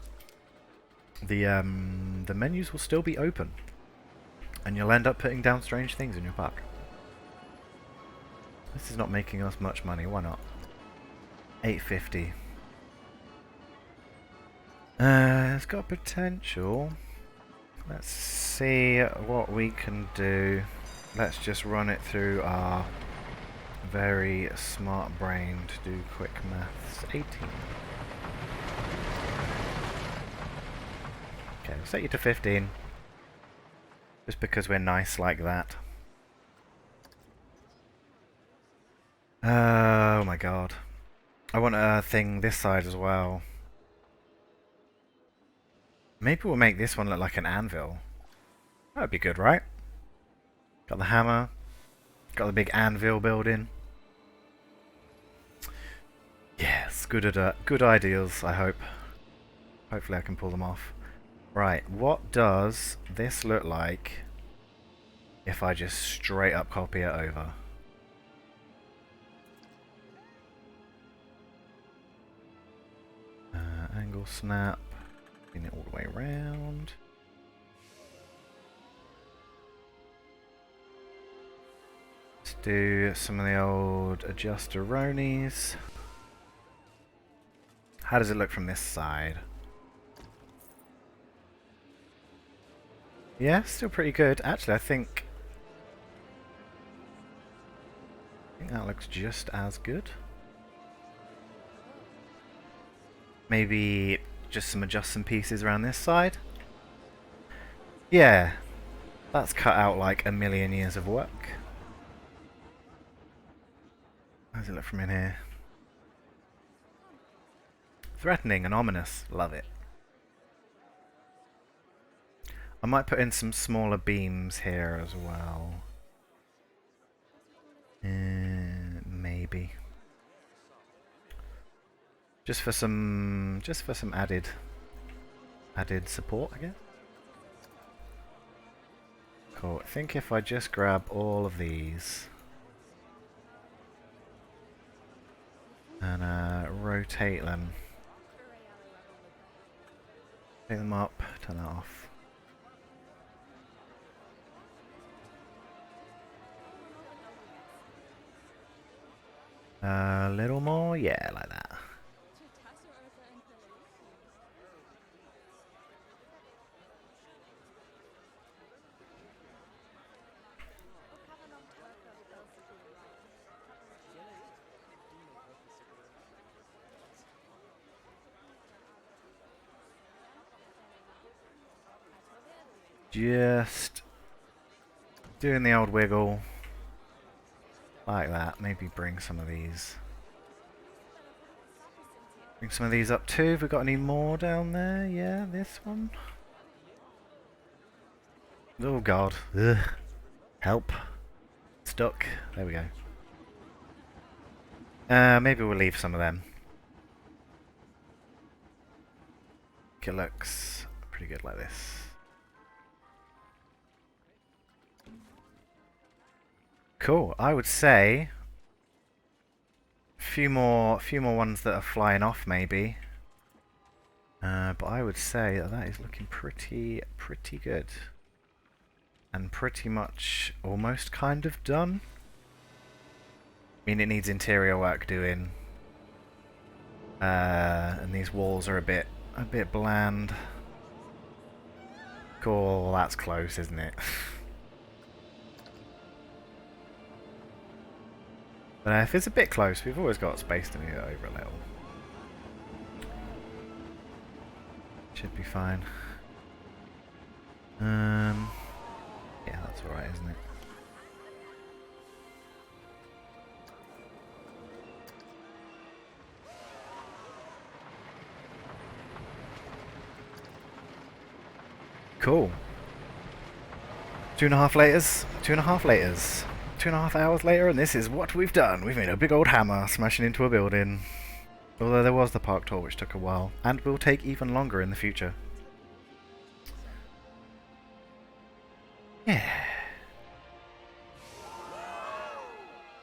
menus will still be open, and you'll end up putting down strange things in your pack. This is not making us much money. Why not? 850. It's got potential. Let's see what we can do. Let's just run it through our very smart brain to do quick maths. 18. Okay, we'll set you to 15. Just because we're nice like that. Oh my god. I want a thing this side as well. Maybe we'll make this one look like an anvil. That would be good, right? Got the hammer. Got the big anvil building. Yes, good ideas, I hope. Hopefully I can pull them off. Right, what does this look like if I just straight up copy it over? Angle snap. Bring it all the way around. Let's do some of the old adjuster-ronies. How does it look from this side? Yeah, still pretty good. Actually, I think that looks just as good. Maybe just some adjusting pieces around this side. Yeah, that's cut out like a million years of work. How does it look from in here? Threatening and ominous. Love it. I might put in some smaller beams here as well. Maybe. Just for some added support, I guess. Cool. I think if I just grab all of these and rotate them, take them up, turn that off. A little more, yeah, like that. Just doing the old wiggle like that. Maybe bring some of these. Bring some of these up too. Have we got any more down there? Yeah, this one. Oh god. Ugh. Help. Stuck. There we go. Maybe we'll leave some of them. It looks pretty good like this. Cool. I would say few more ones that are flying off maybe. But I would say that is looking pretty good. And pretty much almost kind of done. I mean, it needs interior work doing. And these walls are a bit bland. Cool, that's close, isn't it? But if it's a bit close, we've always got space to move it over a little. Should be fine. Yeah, that's alright, isn't it? Cool. 2.5 laters. 2.5 laters. 2.5 hours later, and this is what we've done. We've made a big old hammer smashing into a building. Although there was the park tour, which took a while, and will take even longer in the future. Yeah.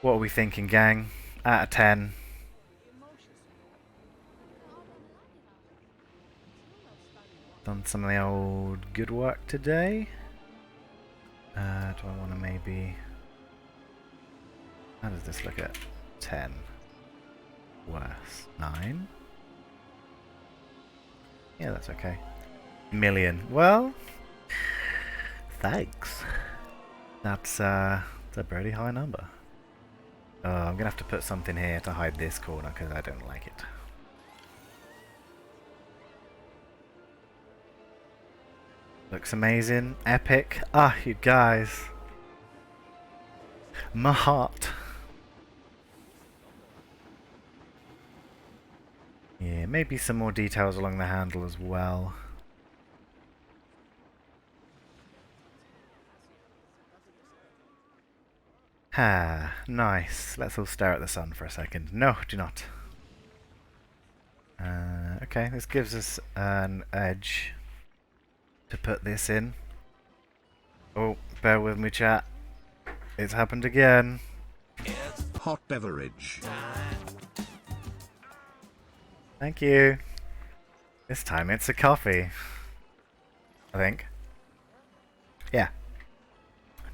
What are we thinking, gang? out of 10. Done some of the old good work today. Do I want to maybe... How does this look at 10? Worse. 9? Yeah, that's okay. Million. Well, thanks. That's a pretty high number. Oh, I'm going to have to put something here to hide this corner because I don't like it. Looks amazing. Epic. Ah, you guys. My heart. Yeah, maybe some more details along the handle as well. Ah, nice. Let's all stare at the sun for a second. No, do not. Okay, this gives us an edge to put this in. Oh, bear with me, chat. It's happened again. Hot beverage. Thank you. This time it's a coffee. I think. Yeah.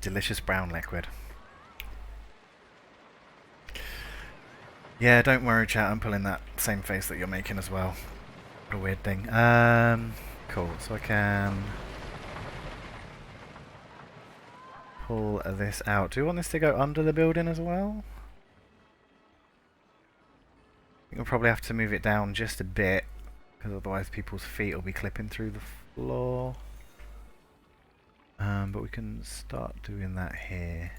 Delicious brown liquid. Yeah, don't worry, chat. I'm pulling that same face that you're making as well. What a weird thing. Cool. So I can pull this out. Do you want this to go under the building as well? I think we'll probably have to move it down just a bit, because otherwise people's feet will be clipping through the floor. But we can start doing that here.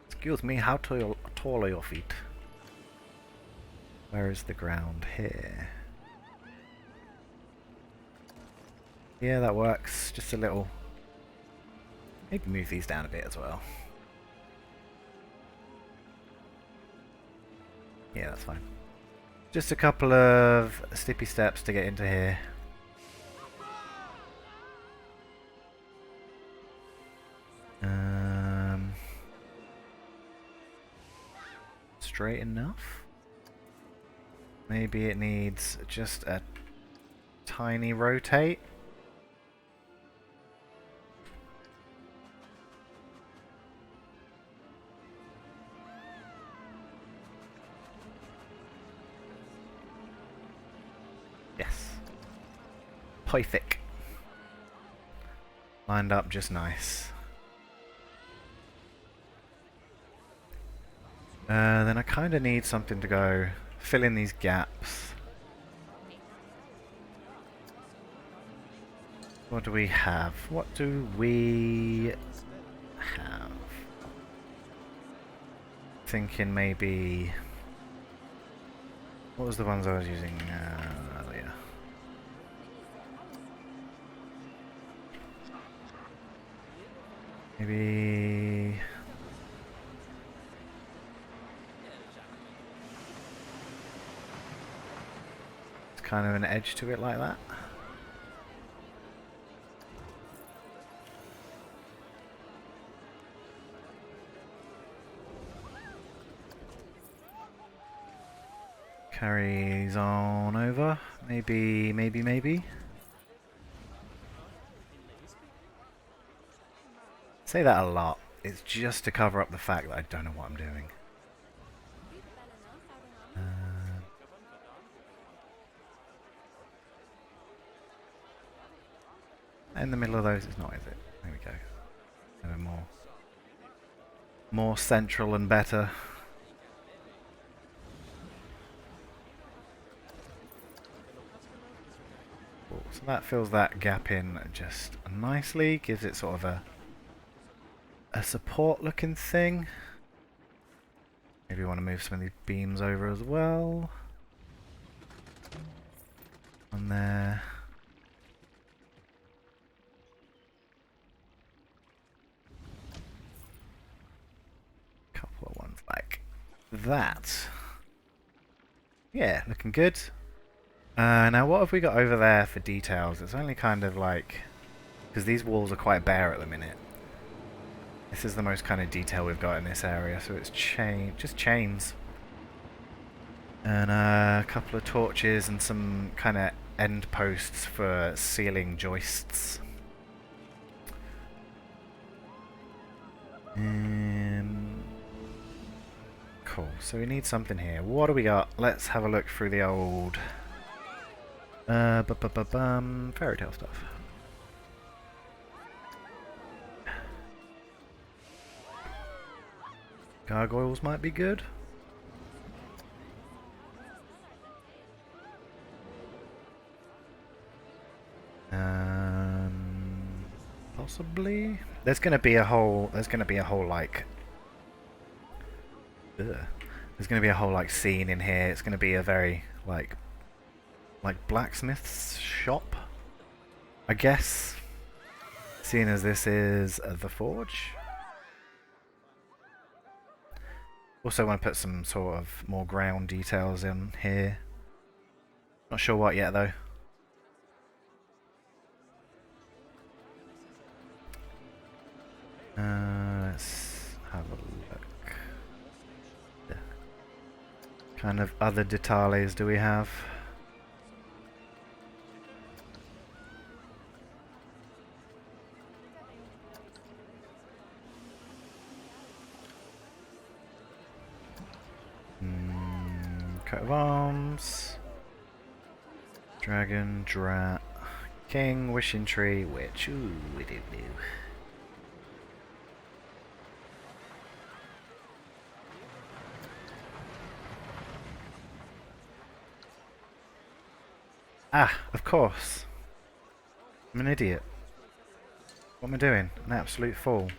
Excuse me, how tall are your feet? Where is the ground? Here. Yeah, that works. Just a little. Maybe move these down a bit as well. Yeah, that's fine. Just a couple of steppy steps to get into here. Straight enough. Maybe it needs just a tiny rotate. Yes. Perfect. Lined up just nice. Then I kind of need something to go fill in these gaps. What do we have? What do we have? Thinking maybe... What was the ones I was using earlier? Maybe... It's kind of an edge to it like that. Carries on over. Maybe. Say that a lot. It's just to cover up the fact that I don't know what I'm doing. In the middle of those, it's not, is it? There we go. Kind of more central and better. Cool. So that fills that gap in just nicely. Gives it sort of a support-looking thing. Maybe you want to move some of these beams over as well. On there. Couple of ones like that. Yeah, looking good. Now what have we got over there for details? It's only kind of like Because these walls are quite bare at the minute. This is the most kind of detail we've got in this area, so it's just chains. And a couple of torches and some kind of end posts for ceiling joists. Cool, so we need something here. What do we got? Let's have a look through the old fairy tale stuff. Gargoyles might be good. Possibly. There's gonna be a whole like. There's gonna be a whole like scene in here. It's gonna be a very like blacksmith's shop, I guess. Seeing as this is the forge. Also want to put some sort of more ground details in here. Not sure what yet though. Let's have a look. Yeah. Kind of other details do we have? Coat of arms. Dragon, drat, king, wishing tree, witch. Ooh, we do. Ah, of course. I'm an idiot. What am I doing? An absolute fool.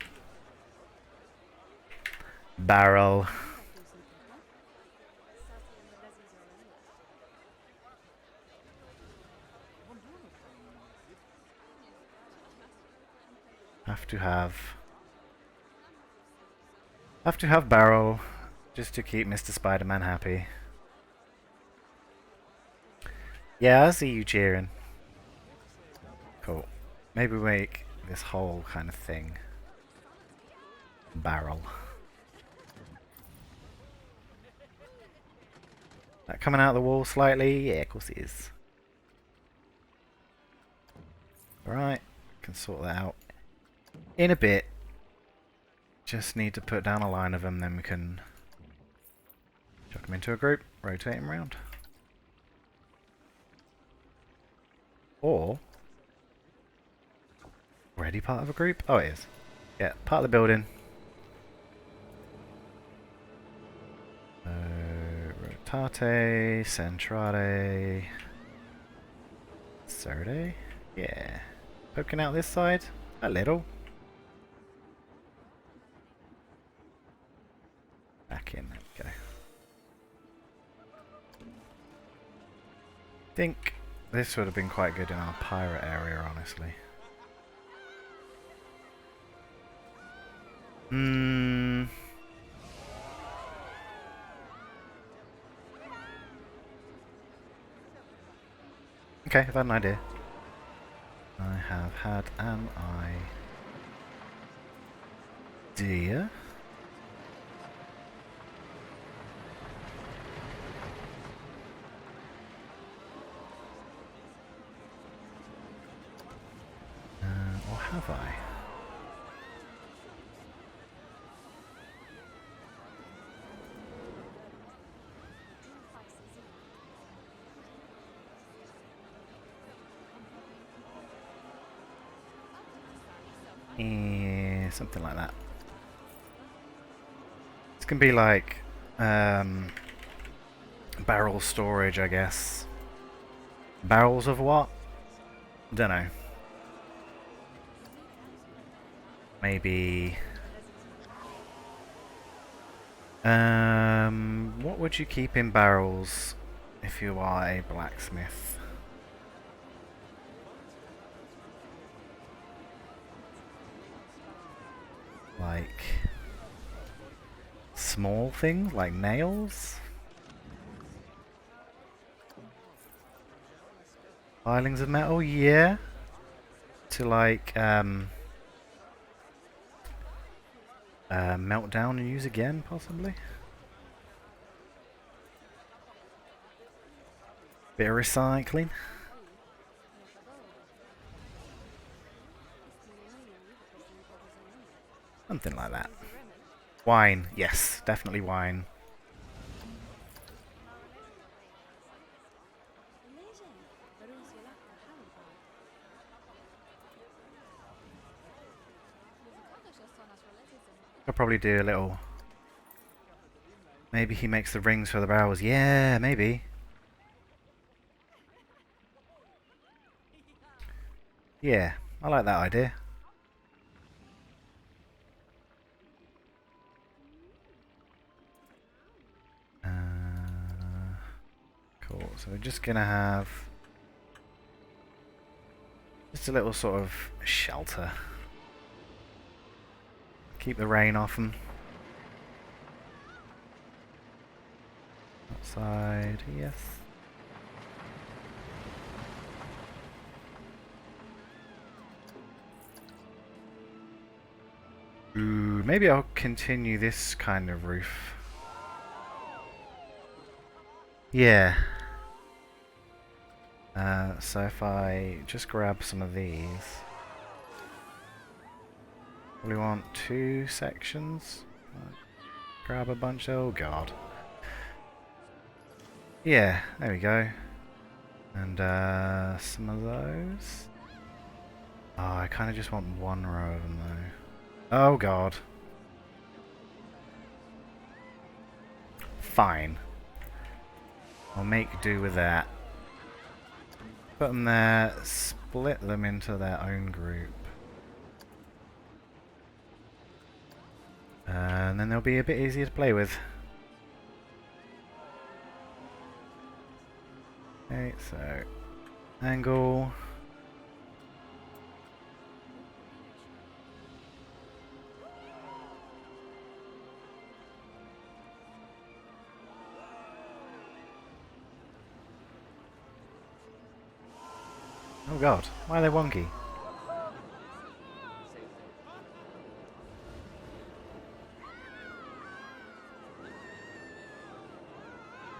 Barrel. Have to have barrel just to keep Mr. Spider-Man happy. Yeah, I see you cheering. Cool. Maybe we make this whole kind of thing barrel. That coming out of the wall slightly? Yeah, of course it is. Alright, can sort that out in a bit. Just need to put down a line of them, then we can chuck them into a group, rotate them around. Or, already part of a group? Oh, it is. Yeah, part of the building. Rotate, centrale, Serde. Yeah. Poking out this side a little. Back in, there we go. Think this would have been quite good in our pirate area, honestly. Okay, I've had an idea. I have had an idea. Or have I? Yeah, something like that. This can be like barrel storage, I guess. Barrels of what? Don't know. Maybe. What would you keep in barrels if you are a blacksmith? Like small things like nails? Filings of metal, yeah. to like melt down and use again, possibly. Bit of recycling. Something like that. Wine, yes, definitely wine. I'll probably do a little... Maybe he makes the rings for the barrels. Yeah, maybe. Yeah, I like that idea. Cool, so we're just gonna have just a little sort of shelter. Keep the rain off them. Outside, yes. Ooh, maybe I'll continue this kind of roof. Yeah. So if I just grab some of these, we want 2 sections. Grab a bunch. Oh god. Yeah, there we go. And some of those. Oh, I kind of just want 1 row of them though. Oh god. Fine. I'll make do with that. Put them there, split them into their own group. And then they'll be a bit easier to play with. Okay, so angle. Oh god, why are they wonky?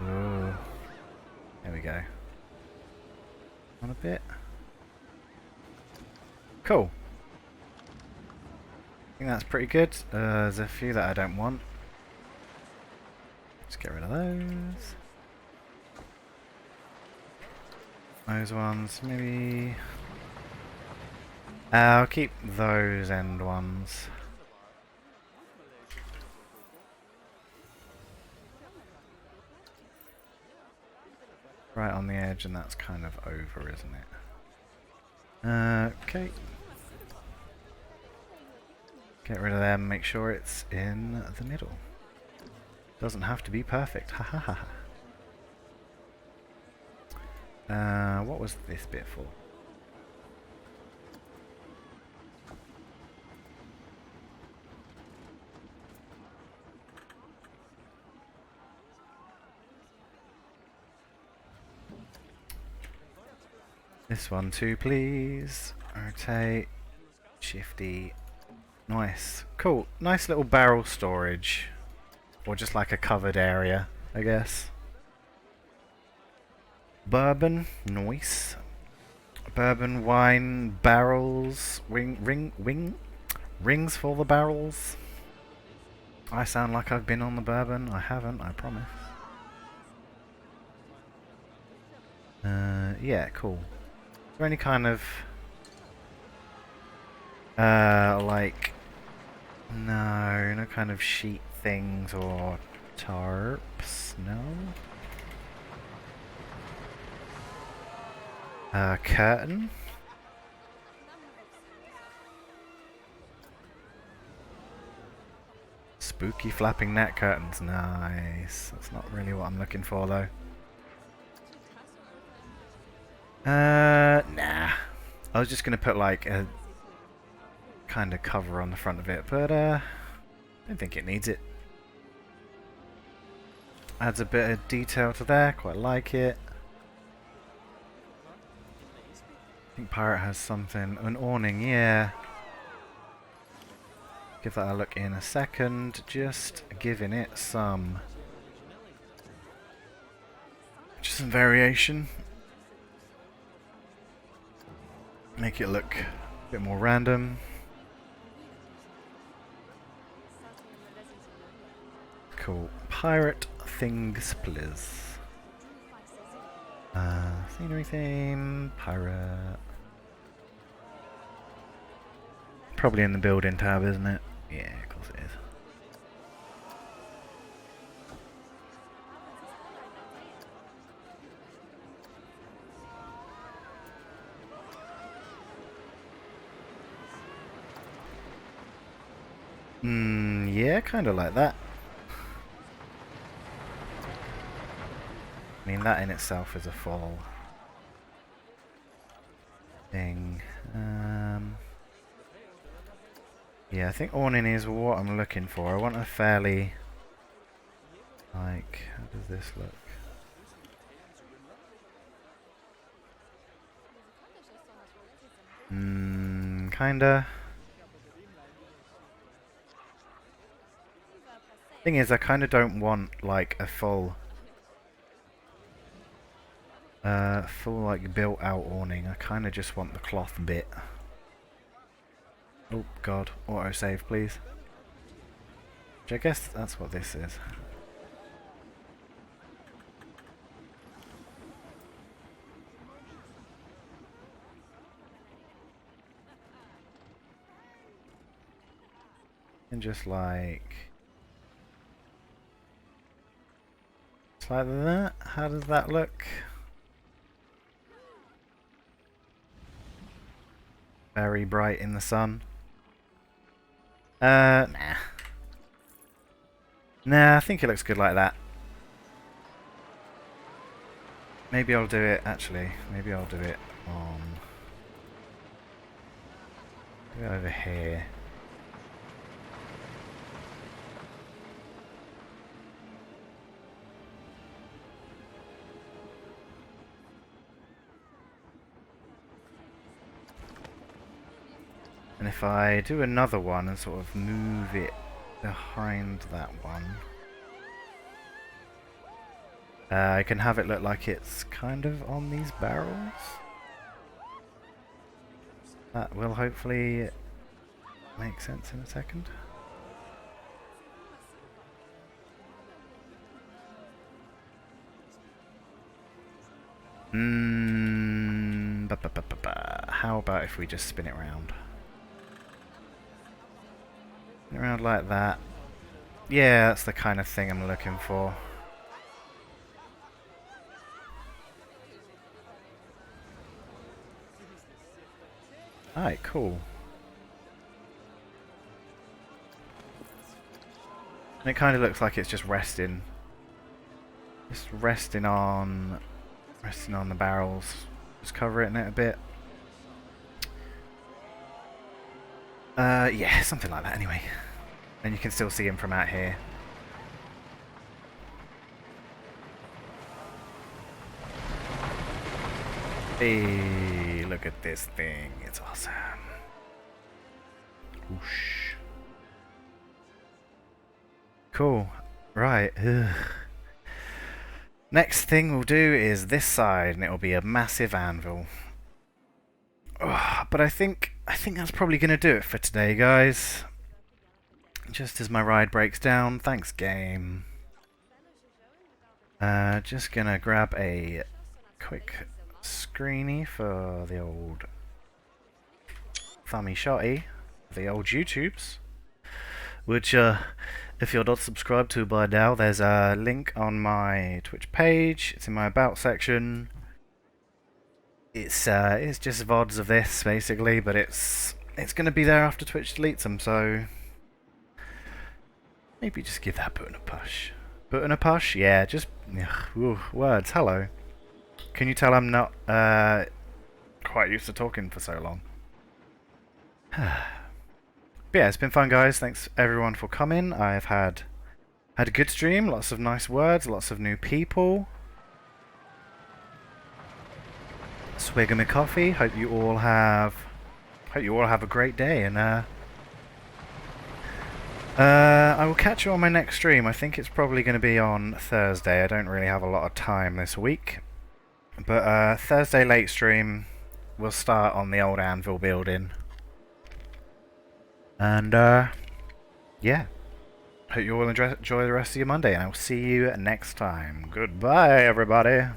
Ooh. There we go. On a bit. Cool. I think that's pretty good. There's a few that I don't want. Just get rid of those. Those ones, maybe... I'll keep those end ones. Right on the edge, and that's kind of over, isn't it? Okay. Get rid of them, make sure it's in the middle. Doesn't have to be perfect, ha ha ha. What was this bit for? This one too, please. Rotate. Shifty. Nice. Cool. Nice little barrel storage. Or just like a covered area, I guess. Bourbon. Nice. Bourbon, wine, barrels. Rings for the barrels. I sound like I've been on the bourbon. I haven't, I promise. Yeah, cool. Is there any kind of... like... No, no kind of sheet things or tarps? No? Curtain? Spooky flapping net curtains. Nice. That's not really what I'm looking for though. Nah. I was just gonna put like a kind of cover on the front of it, but I don't think it needs it. Adds a bit of detail to there, quite like it. think pirate has something. An awning, yeah. Give that a look in a second. Just giving it some variation. Make it look a bit more random. Cool. Pirate things, please. Scenery theme, pirate. Probably in the building tab, isn't it? Yeah, of course it is. Yeah, kind of like that. I mean, that in itself is a full thing. Yeah, I think awning is what I'm looking for. I want a fairly... Like, how does this look? Kinda. Thing is, I kinda don't want, like, a full like built out awning. I kinda just want the cloth bit. Oh god, autosave please. Which I guess that's what this is. And just like that. How does that look? Very bright in the sun. Nah. Nah, I think it looks good like that. Maybe I'll do it, actually. Maybe I'll do it on... Do it over here. And if I do another one and sort of move it behind that one, I can have it look like it's kind of on these barrels. That will hopefully make sense in a second. How about if we just spin it round? Spin it around like that. Yeah, that's the kind of thing I'm looking for. Alright, cool. And it kind of looks like it's just resting. Just resting on the barrels. Just cover it in it a bit. Yeah, something like that anyway. And you can still see him from out here. Hey, look at this thing. It's awesome. Whoosh. Cool. Right. Ugh. Next thing we'll do is this side, and it'll be a massive anvil. But I think that's probably going to do it for today, guys. Just as my ride breaks down. Thanks, game. Just gonna grab a quick screeny for the old thummy shotty, the old YouTubes. Which, if you're not subscribed to by now, there's a link on my Twitch page. It's in my about section. It's just VODs of this basically, but it's gonna be there after Twitch deletes them, so maybe just give that button a push. Button a push? Yeah, just ooh, words. Hello. Can you tell I'm not quite used to talking for so long? But yeah, it's been fun, guys. Thanks everyone for coming. I've had a good stream. Lots of nice words. Lots of new people. swig of my coffee. Hope you all have a great day, and I will catch you on my next stream. I think it's probably going to be on Thursday. I don't really have a lot of time this week, but Thursday late stream. We'll start on the old anvil building, and yeah. Hope you all enjoy the rest of your Monday, and I'll see you next time. Goodbye, everybody.